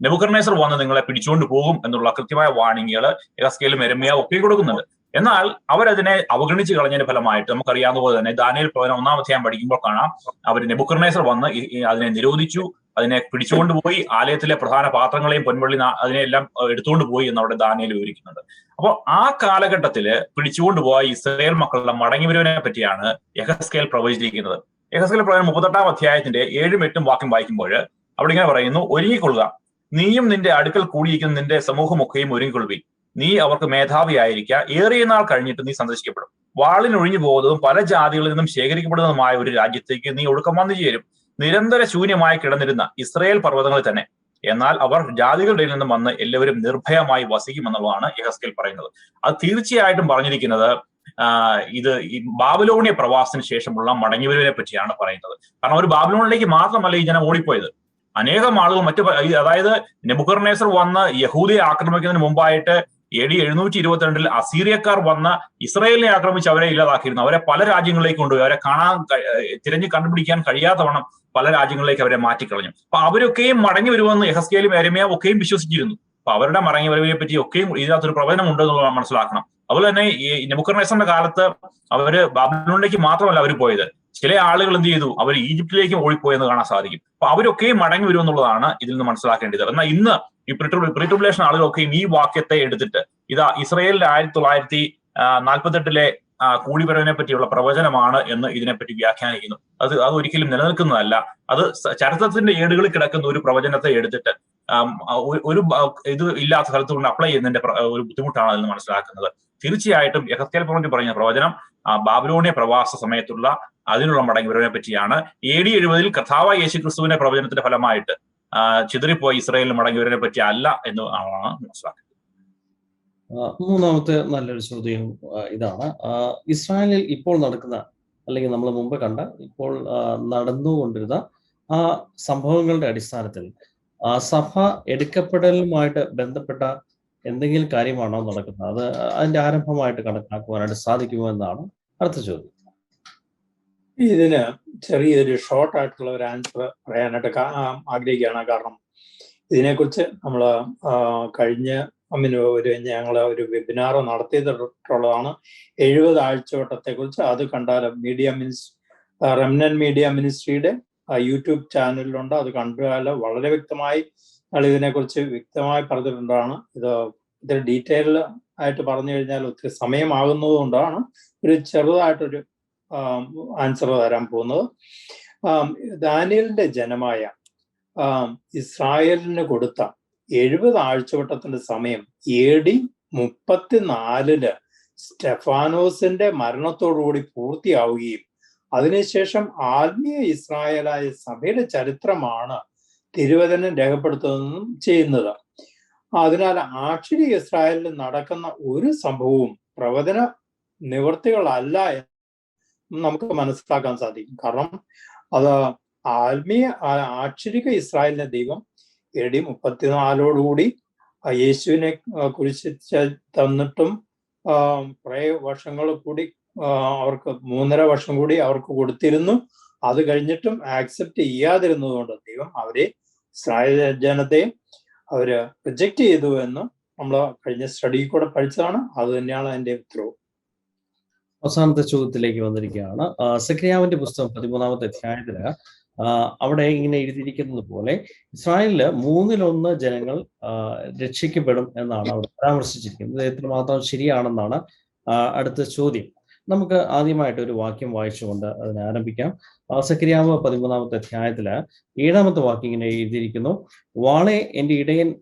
നെബൂഖദ്നേസർ വന്ന് നിങ്ങളെ പിടിച്ചുകൊണ്ട് പോകും എന്നുള്ള കൃത്യമായ വാണിങ്ങുകൾ യെഹെസ്കേലും യെരമ്യാവും ഒക്കെ കൊടുക്കുന്നുണ്ട്. എന്നാൽ അവരതിനെ അവഗണിച്ച് കളഞ്ഞതിന്റെ ഫലമായിട്ട് നമുക്കറിയാവുന്ന പോലെ തന്നെ ദാനിയേൽ പ്രവചനം 1-ാം അധ്യായം പഠിക്കുമ്പോൾ കാണാം, അവർ നെബൂഖദ്നേസർ വന്ന് അതിനെ നിരോധിച്ചു, അതിനെ പിടിച്ചുകൊണ്ടുപോയി, ആലയത്തിലെ പ്രധാന പാത്രങ്ങളെയും പൊൻവള്ളി അതിനെല്ലാം എടുത്തുകൊണ്ട് പോയി എന്ന് അവിടെ ദാനിയേൽ വിവരിക്കുന്നുണ്ട്. അപ്പോൾ ആ കാലഘട്ടത്തില് പിടിച്ചുകൊണ്ടുപോയ ഇസ്രായേൽ മക്കളുടെ മടങ്ങിവരവിനെ പറ്റിയാണ് യെഹെസ്കേൽ പ്രവചിച്ചിരിക്കുന്നത്. യെഹെസ്കേൽ പ്രവചനം 38-ാം അധ്യായത്തിന്റെ 7-8 വാക്യം വായിക്കുമ്പോൾ അവിടെ ഇങ്ങനെ പറയുന്നു, ഒരുങ്ങിക്കൊള്ളുക, നീയും നിന്റെ അടുക്കൽ കൂടിയിരിക്കുന്ന നിന്റെ സമൂഹമൊക്കെയും ഒരുങ്ങിക്കൊള്ളുവി, നീ അവർക്ക് മേധാവിയായിരിക്കുക, ഏറിയ നാൾ കഴിഞ്ഞിട്ട് നീ സന്ദർശിക്കപ്പെടും. വാളിനൊഴിഞ്ഞു പോകുന്നതും പല ജാതികളിൽ നിന്നും ശേഖരിക്കപ്പെടുന്നതുമായ ഒരു രാജ്യത്തേക്ക് നീ ഒടുക്കം വന്നു ചേരും. നിരന്തര ശൂന്യമായി കിടന്നിരുന്ന ഇസ്രായേൽ പർവ്വതങ്ങളിൽ തന്നെ. എന്നാൽ അവർ ജാതികളുടെ നിന്നും വന്ന് എല്ലാവരും നിർഭയമായി വസിക്കുമെന്നുള്ളതാണ് യെഹെസ്കേൽ പറയുന്നത്. അത് തീർച്ചയായിട്ടും പറഞ്ഞിരിക്കുന്നത് ഇത് ഈ ബാബിലോണിയ പ്രവാസത്തിന് ശേഷമുള്ള മടങ്ങിവരവിനെ പറ്റിയാണ് പറയുന്നത്. കാരണം ഒരു ബാബിലോണിലേക്ക് മാത്രമല്ല ഈ ജനം ഓടിപ്പോയത്. അനേകം ആളുകൾ അതായത് നെബൂഖദ്നേസർ വന്ന് യഹൂദയെ ആക്രമിക്കുന്നതിന് മുമ്പായിട്ട് AD 722 അസീറിയക്കാർ വന്ന് ഇസ്രായേലിനെ ആക്രമിച്ച് അവരെ ഇല്ലാതാക്കിയിരുന്നു. അവരെ പല രാജ്യങ്ങളിലേക്ക് കൊണ്ടുപോയി, അവരെ തിരഞ്ഞു കണ്ടുപിടിക്കാൻ കഴിയാത്തവണ്ണം പല രാജ്യങ്ങളിലേക്ക് അവരെ മാറ്റിക്കളഞ്ഞു. അപ്പൊ അവരൊക്കെയും മടങ്ങി വരുമെന്ന് യെഹെസ്കേലും യെരമ്യാവും ഒക്കെയും വിശ്വസിച്ചിരുന്നു. അപ്പൊ അവരുടെ മടങ്ങി വരവിനെ പറ്റി ഒക്കെയും ഇതിനകത്തൊരു പ്രവചനം ഉണ്ട് എന്നുള്ളത് മനസ്സിലാക്കണം. അതുപോലെ തന്നെ ഈ നെബൂഖദ്നേസറിന്റെ കാലത്ത് അവര് ബാബിലോണിലേക്ക് മാത്രമല്ല അവർ പോയത്, ചില ആളുകൾ എന്ത് ചെയ്തു, അവർ ഈജിപ്തിലേക്കും ഓടിപ്പോയെന്ന് കാണാൻ സാധിക്കും. അപ്പൊ അവരൊക്കെയും മടങ്ങി വരും എന്നുള്ളതാണ് ഇതിൽ നിന്ന് മനസ്സിലാക്കേണ്ടത്. എന്നാൽ ഇന്ന് ഈ പ്രീട്രിബുലേഷൻ ആളുകളൊക്കെയും ഈ വാക്യത്തെ എടുത്തിട്ട് ഇതാ ഇസ്രായേലിന്റെ 1948 കൂടിവരവിനെ പറ്റിയുള്ള പ്രവചനമാണ് എന്ന് ഇതിനെപ്പറ്റി വ്യാഖ്യാനിക്കുന്നു. അത് ഒരിക്കലും നിലനിൽക്കുന്നതല്ല. അത് ചരിത്രത്തിന്റെ ഏടുകളിൽ കിടക്കുന്ന ഒരു പ്രവചനത്തെ എടുത്തിട്ട് ഒരു ഇത് ഇല്ലാത്ത സ്ഥലത്ത് കൊണ്ട് അപ്ലൈ ചെയ്യുന്നതിന്റെ ഒരു ബുദ്ധിമുട്ടാണ് അതിന് മനസ്സിലാക്കുന്നത്. തീർച്ചയായിട്ടും യെഹെസ്കേൽ പ്രവചനം പറഞ്ഞ പ്രവചനം ബാബിലോണിയ പ്രവാസ സമയത്തുള്ള അതിനുള്ള മടങ്ങിവരവിനെ പറ്റിയാണ്. AD 70 കർത്താവായ യേശുക്രിസ്തുവിന്റെ പ്രവചനത്തിന്റെ ഫലമായിട്ട് ചിതറിപ്പോയി ഇസ്രായേലിന് മടങ്ങിവരവിനെ പറ്റി അല്ല എന്ന് ആണ് മനസ്സിലാക്കുന്നത്. മൂന്നാമത്തെ നല്ലൊരു ചോദ്യം ഇതാണ്, ഇസ്രായേലിൽ ഇപ്പോൾ നടക്കുന്ന, അല്ലെങ്കിൽ നമ്മൾ മുമ്പ് കണ്ട, ഇപ്പോൾ നടന്നുകൊണ്ടിരുന്ന ആ സംഭവങ്ങളുടെ അടിസ്ഥാനത്തിൽ സഭ എടുക്കപ്പെടലുമായിട്ട് ബന്ധപ്പെട്ട എന്തെങ്കിലും കാര്യമാണോ നടക്കുന്നത്? അത് അതിന്റെ ആരംഭമായിട്ട് കണക്കാക്കുവാനായിട്ട് സാധിക്കുമോ എന്നാണ് അടുത്ത ചോദ്യം. ഇതിന് ചെറിയൊരു ഷോർട്ട് ആയിട്ടുള്ള ഒരു ആൻസർ പറയാനായിട്ട് ആഗ്രഹിക്കുകയാണ്. കാരണം ഇതിനെക്കുറിച്ച് നമ്മൾ ഞങ്ങൾ ഒരു വെബിനാർ നടത്തിയിട്ടുള്ളതാണ് 70 ആഴ്ചവട്ടത്തെ കുറിച്ച്. അത് കണ്ടാൽ റെമനന്റ് മീഡിയ മിനിസ്ട്രിയുടെ യൂട്യൂബ് ചാനലിലുണ്ട്. അത് കണ്ടാൽ വളരെ വ്യക്തമായി ഇതിനെക്കുറിച്ച് വ്യക്തമായി പറഞ്ഞിട്ടുണ്ടാണ്. ഇത് ഡീറ്റെയിൽ ആയിട്ട് പറഞ്ഞു കഴിഞ്ഞാൽ ഒത്തിരി സമയമാകുന്നത് കൊണ്ടാണ് ഒരു ചെറുതായിട്ടൊരു ആൻസർ തരാൻ പോകുന്നത്. ദാനിയേലിന്റെ ജനമായ ഇസ്രായേലിന് കൊടുത്ത 70 ആഴ്ചവട്ടത്തിന്റെ സമയം AD 34 സ്റ്റെഫാനോസിന്റെ മരണത്തോടുകൂടി പൂർത്തിയാവുകയും അതിനുശേഷം ആത്മീയ ഇസ്രായേലായ സഭയുടെ ചരിത്രമാണ് തിരുവചനം രേഖപ്പെടുത്തുന്നതും ചെയ്യുന്നത്. അതിനാൽ ആക്ഷരിക ഇസ്രായേലിൽ നടക്കുന്ന ഒരു സംഭവവും പ്രവചന നിവൃത്തികളല്ല എന്ന് നമുക്ക് മനസ്സിലാക്കാൻ സാധിക്കും. കാരണം അത് ആക്ഷരിക ഇസ്രായേലിന്റെ ദൈവം AD 34 യേശുവിനെ കുറിച്ച് തന്നിട്ടും കുറേ വർഷങ്ങൾ കൂടി അവർക്ക് 3.5 വർഷം കൂടി അവർക്ക് കൊടുത്തിരുന്നു. അത് കഴിഞ്ഞിട്ടും ആക്സെപ്റ്റ് ചെയ്യാതിരുന്നത് കൊണ്ട് ദൈവം ഇസ്രായേൽ ജനത്തെ അവര് റിജക്റ്റ് ചെയ്തു എന്ന് നമ്മൾ കഴിഞ്ഞ സ്റ്റഡിയിൽ കൂടെ പഠിച്ചതാണ്. അത് തന്നെയാണ് അതിന്റെ ഉത്തരവ്. അവസാനത്തെ ചോദ്യത്തിലേക്ക് വന്നിരിക്കുകയാണ്. സെഖര്യാവിന്റെ പുസ്തകം 13-ാമത്തെ അധ്യായത്തില് അവിടെ ഇങ്ങനെ എഴുതിയിരിക്കുന്നത് പോലെ ഇസ്രായേലില് 1/3 ജനങ്ങൾ രക്ഷിക്കപ്പെടും എന്നാണ് അവിടെ പരാമർശിച്ചിരിക്കുന്നത്. എത്രമാത്രം ശരിയാണെന്നാണ് അടുത്ത ചോദ്യം. നമുക്ക് ആദ്യമായിട്ട് ഒരു വാക്യം വായിച്ചുകൊണ്ട് അതിനെ ആരംഭിക്കാം. സെഖര്യാവ് 13-ാമത്തെ അധ്യായത്തില് 7-ാമത്തെ വാക്യം ഇങ്ങനെ എഴുതിയിരിക്കുന്നു, വാളെ എൻ്റെ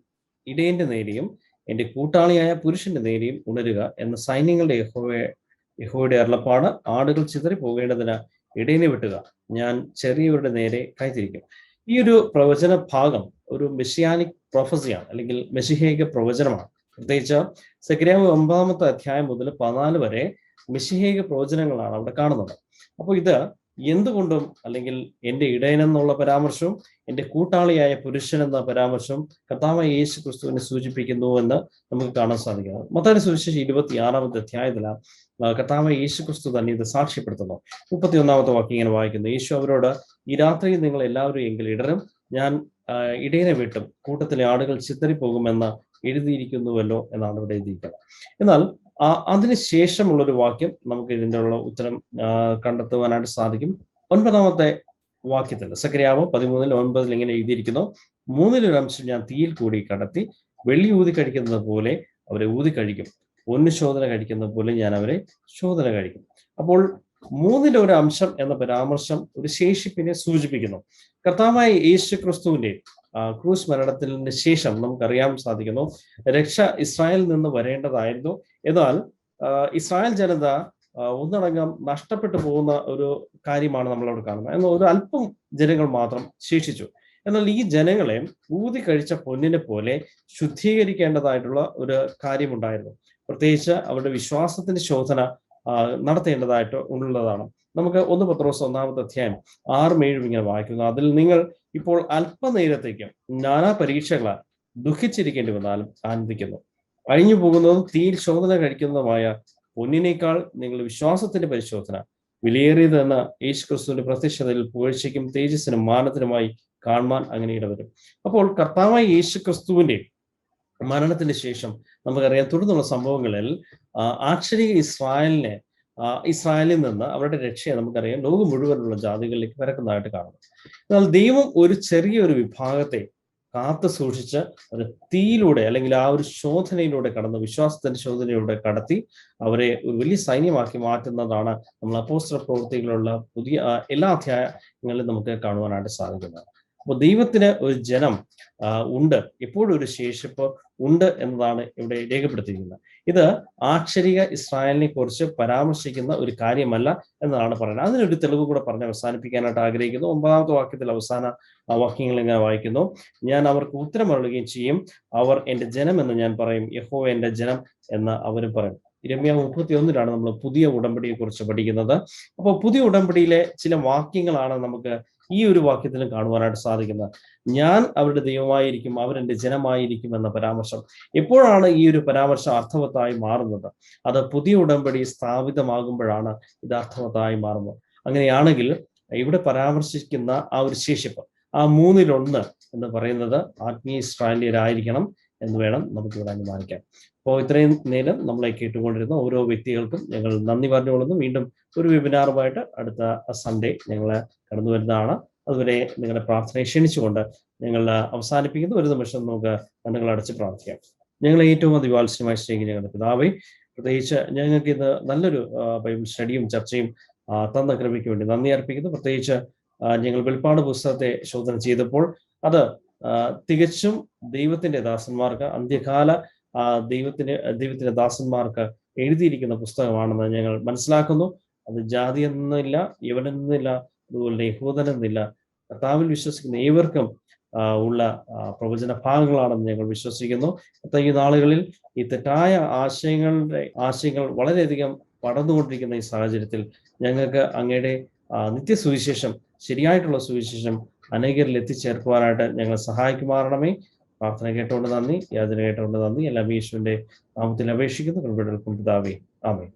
ഇടയന്റെ നേരെയും എൻ്റെ കൂട്ടാളിയായ പുരുഷന്റെ നേരെയും ഉണരുക എന്ന സൈന്യങ്ങളുടെ യഹോവയുടെ അരുളപ്പാട്, ആടുകൾ ചിതറി പോകേണ്ടതിന് ഇടയനെ വിട്ടുക, ഞാൻ ചെറിയവരുടെ നേരെ കൈത്തിരിക്കും. ഈ ഒരു പ്രവചന ഭാഗം ഒരു മെസ്സിയാനിക് പ്രൊഫസിയാണ്, അല്ലെങ്കിൽ മെസ്സിഹേക പ്രവചനമാണ്. പ്രത്യേകിച്ച് സെഖര്യാവ് 9-ാമത്തെ അധ്യായം മുതൽ 14 വരെ മെസ്സിഹേക പ്രവചനങ്ങളാണ് അവിടെ കാണുന്നത്. അപ്പോൾ ഇത് എന്തുകൊണ്ടും, അല്ലെങ്കിൽ എൻ്റെ ഇടയനെന്നുള്ള പരാമർശവും എൻ്റെ കൂട്ടാളിയായ പുരുഷൻ എന്ന പരാമർശവും കർത്താവായ യേശു ക്രിസ്തുവിനെ സൂചിപ്പിക്കുന്നു എന്ന് നമുക്ക് കാണാൻ സാധിക്കുന്നത്. മത്തായിയുടെ സുവിശേഷം 26-ാമത്തെ അധ്യായത്തിലാണ് കർത്താവായ യേശു ക്രിസ്തു തന്നെ ഇത് സാക്ഷ്യപ്പെടുത്തുന്നു. 31-ാമത്തെ വാക്യം ഇങ്ങനെ വായിക്കുന്നു: യേശു അവരോട്, ഈ രാത്രിയിൽ നിങ്ങൾ എല്ലാവരും എങ്കിൽ ഇടരും, ഞാൻ ഇടയനെ വിട്ടും കൂട്ടത്തിലെ ആടുകൾ ചിതറിപ്പോകുമെന്ന് എഴുതിയിരിക്കുന്നുവല്ലോ എന്നാണ് ഇവിടെ എഴുതിയിരിക്കുന്നത്. എന്നാൽ അതിനുശേഷമുള്ളൊരു വാക്യം നമുക്ക് ഇതിൻ്റെ ഉള്ള ഉത്തരം കണ്ടെത്തുവാനായിട്ട് സാധിക്കും. 9-ാമത്തെ വാക്യത്തിൽ സക്കറിയാവ് 13:9 ഇങ്ങനെ എഴുതിയിരിക്കുന്നു: 1/3 ഞാൻ തീയിൽ കൂടി കടത്തി, വെള്ളി ഊതി കഴിക്കുന്നത് പോലെ അവരെ ഊതി കഴിക്കും, പൊന്നു ശോധന കഴിക്കുന്നത് പോലെ ഞാൻ അവരെ ശോധന കഴിക്കും. അപ്പോൾ 1/3 എന്ന പരാമർശം ഒരു ശേഷിപ്പിനെ സൂചിപ്പിക്കുന്നു. കർത്താവായ യേശു ക്രിസ്തുവിന്റെ ക്രൂസ് മരണത്തിന് ശേഷം നമുക്കറിയാൻ സാധിക്കുന്നു, രക്ഷ ഇസ്രായേലിൽ നിന്ന് വരേണ്ടതായിരുന്നു. എന്നാൽ ഇസ്രായേൽ ജനത ഒന്നടങ്കം നഷ്ടപ്പെട്ടു പോകുന്ന ഒരു കാര്യമാണ് നമ്മളവിടെ കാണുന്നത്. എന്നാൽ ഒരു അല്പം ജനങ്ങൾ മാത്രം ശേഷിച്ചു. എന്നാൽ ഈ ജനങ്ങളെ ഊതി കഴിച്ച പൊന്നിനെ പോലെ ശുദ്ധീകരിക്കേണ്ടതായിട്ടുള്ള ഒരു കാര്യമുണ്ടായിരുന്നു. പ്രത്യേകിച്ച് അവരുടെ വിശ്വാസത്തിന്റെ ശോധന നടത്തേണ്ടതായിട്ട് ഉള്ളതാണ്. നമുക്ക് 1 പത്രോസ് 1-ാമത്തെ അധ്യായം 6-7 ഇങ്ങനെ വായിക്കുന്നു: അതിൽ നിങ്ങൾ ഇപ്പോൾ അല്പനേരത്തേക്കും നാനാ പരീക്ഷകളാൽ ദുഃഖിച്ചിരിക്കേണ്ടി വന്നാലും ആനന്ദിക്കുന്നു. അഴിഞ്ഞു പോകുന്നതും തീയിൽ ശോധന കഴിക്കുന്നതുമായ പൊന്നിനേക്കാൾ നിങ്ങൾ വിശ്വാസത്തിന്റെ പരിശോധന വിലയേറിയതെന്ന യേശു ക്രിസ്തുവിന്റെ പ്രത്യക്ഷതയിൽ പുകഴ്ചയ്ക്കും തേജസ്സിനും മാനത്തിനുമായി കാണുവാൻ അങ്ങനെ ഇടവരും. അപ്പോൾ കർത്താവായ യേശു ക്രിസ്തുവിന്റെ മരണത്തിന് ശേഷം നമുക്കറിയാം തുടർന്നുള്ള സംഭവങ്ങളിൽ ആക്ഷരിക ഇസ്രായേലിൽ നിന്ന് അവരുടെ രക്ഷയെ നമുക്കറിയാം ലോകം മുഴുവനുള്ള ജാതികളിലേക്ക് പരക്കുന്നതായിട്ട് കാണുന്നു. എന്നാൽ ദൈവം ഒരു ചെറിയൊരു വിഭാഗത്തെ കാത്തു സൂക്ഷിച്ച് ഒരു തീയിലൂടെ, അല്ലെങ്കിൽ ആ ഒരു ശോധനയിലൂടെ കടന്ന്, വിശ്വാസത്തിന്റെ ശോധനയിലൂടെ കടത്തി അവരെ ഒരു വലിയ സൈന്യമാക്കി മാറ്റുന്നതാണ് നമ്മൾ അപ്പോസ്തല പ്രവൃത്തികളുള്ള പുതിയ എല്ലാ അധ്യായങ്ങളിലും നമുക്ക് കാണുവാനായിട്ട് സാധിക്കുന്നത്. അപ്പോൾ ദൈവത്തിന് ഒരു ജനം ഉണ്ട്, എപ്പോഴും ഒരു ശേഷിപ്പ് ഉണ്ട് എന്നതാണ് ഇവിടെ രേഖപ്പെടുത്തിയിരിക്കുന്നത്. ഇത് ആക്ഷരിക ഇസ്രായേലിനെ കുറിച്ച് പരാമർശിക്കുന്ന ഒരു കാര്യമല്ല എന്നതാണ് പറയുന്നത്. അതിനൊരു തെളിവ് കൂടെ പറഞ്ഞ് അവസാനിപ്പിക്കാനായിട്ട് ആഗ്രഹിക്കുന്നു. 9-ാമത്തെ വാക്യത്തിൽ അവസാന വാക്യങ്ങൾ ഇങ്ങനെ വായിക്കുന്നു: ഞാൻ അവർക്ക് ഉത്തരം അരുളുകയും ചെയ്യും, അവർ എൻ്റെ ജനം എന്ന് ഞാൻ പറയും, യഹോവ എൻ്റെ ജനം എന്ന് അവരും പറയും. ഇരമ്യാ 31-ലാണ് നമ്മൾ പുതിയ ഉടമ്പടിയെ കുറിച്ച് പഠിക്കുന്നത്. അപ്പോൾ പുതിയ ഉടമ്പടിയിലെ ചില വാക്യങ്ങളാണ് നമുക്ക് ഈ ഒരു വാക്യത്തിലും കാണുവാനായിട്ട് സാധിക്കുന്നത്. ഞാൻ അവരുടെ ദൈവമായിരിക്കും, അവരെന്റെ ജനമായിരിക്കും എന്ന പരാമർശം. എപ്പോഴാണ് ഈ ഒരു പരാമർശം അർത്ഥവത്തായി മാറുന്നത്? അത് പുതിയ ഉടമ്പടി സ്ഥാപിതമാകുമ്പോഴാണ് ഇത് അർത്ഥവത്തായി മാറുന്നത്. അങ്ങനെയാണെങ്കിൽ ഇവിടെ പരാമർശിക്കുന്ന ആ ഒരു ശേഷിപ്പ്, ആ 1/3 എന്ന് പറയുന്നത് ആത്മീയ ഇസ്രായേലിയരായിരിക്കണം എന്ന് വേണം നമുക്കിവിടെ അനുമാനിക്കാം. അപ്പോൾ ഇത്രയും നേരം നമ്മളെ കേട്ടുകൊണ്ടിരുന്ന ഓരോ വ്യക്തികൾക്കും ഞങ്ങൾ നന്ദി പറഞ്ഞുകൊള്ളുന്നു. വീണ്ടും ഒരു വെബിനാറുമായിട്ട് അടുത്ത സൺഡേ ഞങ്ങൾ കടന്നു വരുന്നതാണ്. അതുവരെ നിങ്ങളുടെ പ്രാർത്ഥനയെ ക്ഷണിച്ചുകൊണ്ട് ഞങ്ങൾ അവസാനിപ്പിക്കുന്നു. ഒരു നിമിഷം നമുക്ക് കണ്ണുകൾ അടച്ച് പ്രാർത്ഥിക്കാം. ഞങ്ങളെ ഏറ്റവും അതിവാത്സ്യമായി സ്നേഹിക്കുന്ന ഞങ്ങളുടെ പിതാവേ, പ്രത്യേകിച്ച് ഞങ്ങൾക്ക് ഇത് നല്ലൊരു ബൈബിൾ സ്റ്റഡിയും ചർച്ചയും തന്ന കൃപയ്ക്ക് വേണ്ടി നന്ദി അർപ്പിക്കുന്നു. പ്രത്യേകിച്ച് ഞങ്ങൾ വെളിപ്പാട് പുസ്തകത്തെ ശോധന ചെയ്തപ്പോൾ അത് തികച്ചും ദൈവത്തിന്റെ ദാസന്മാർക്ക്, അന്ത്യകാല ദൈവത്തിന്റെ ദാസന്മാർക്ക് എഴുതിയിരിക്കുന്ന പുസ്തകമാണെന്ന് ഞങ്ങൾ മനസ്സിലാക്കുന്നു. അത് ജാതി എന്നില്ല, യവനെന്നില്ല, അതുപോലെ യഹൂദനെന്നില്ല, കർത്താവിൽ വിശ്വസിക്കുന്ന ഏവർക്കും ഉള്ള പ്രവചന ഭാഗങ്ങളാണെന്ന് ഞങ്ങൾ വിശ്വസിക്കുന്നു. ഈ നാളുകളിൽ ഈ തെറ്റായ ആശയങ്ങൾ വളരെയധികം പടർന്നുകൊണ്ടിരിക്കുന്ന ഈ സാഹചര്യത്തിൽ ഞങ്ങൾക്ക് അങ്ങയുടെ നിത്യസുവിശേഷം, ശരിയായിട്ടുള്ള സുവിശേഷം അനേകരിൽ എത്തിച്ചേർക്കുവാനായിട്ട് ഞങ്ങൾ സഹായിക്കുമാറണമേ. പ്രാർത്ഥന കേട്ടുകൊണ്ട് നന്ദി, യാചന കേട്ടുകൊണ്ട് നന്ദി. എല്ലാം യേശുവിന്റെ നാമത്തിൽ അപേക്ഷിക്കുന്നു. പിതാവേ, ആമേൻ.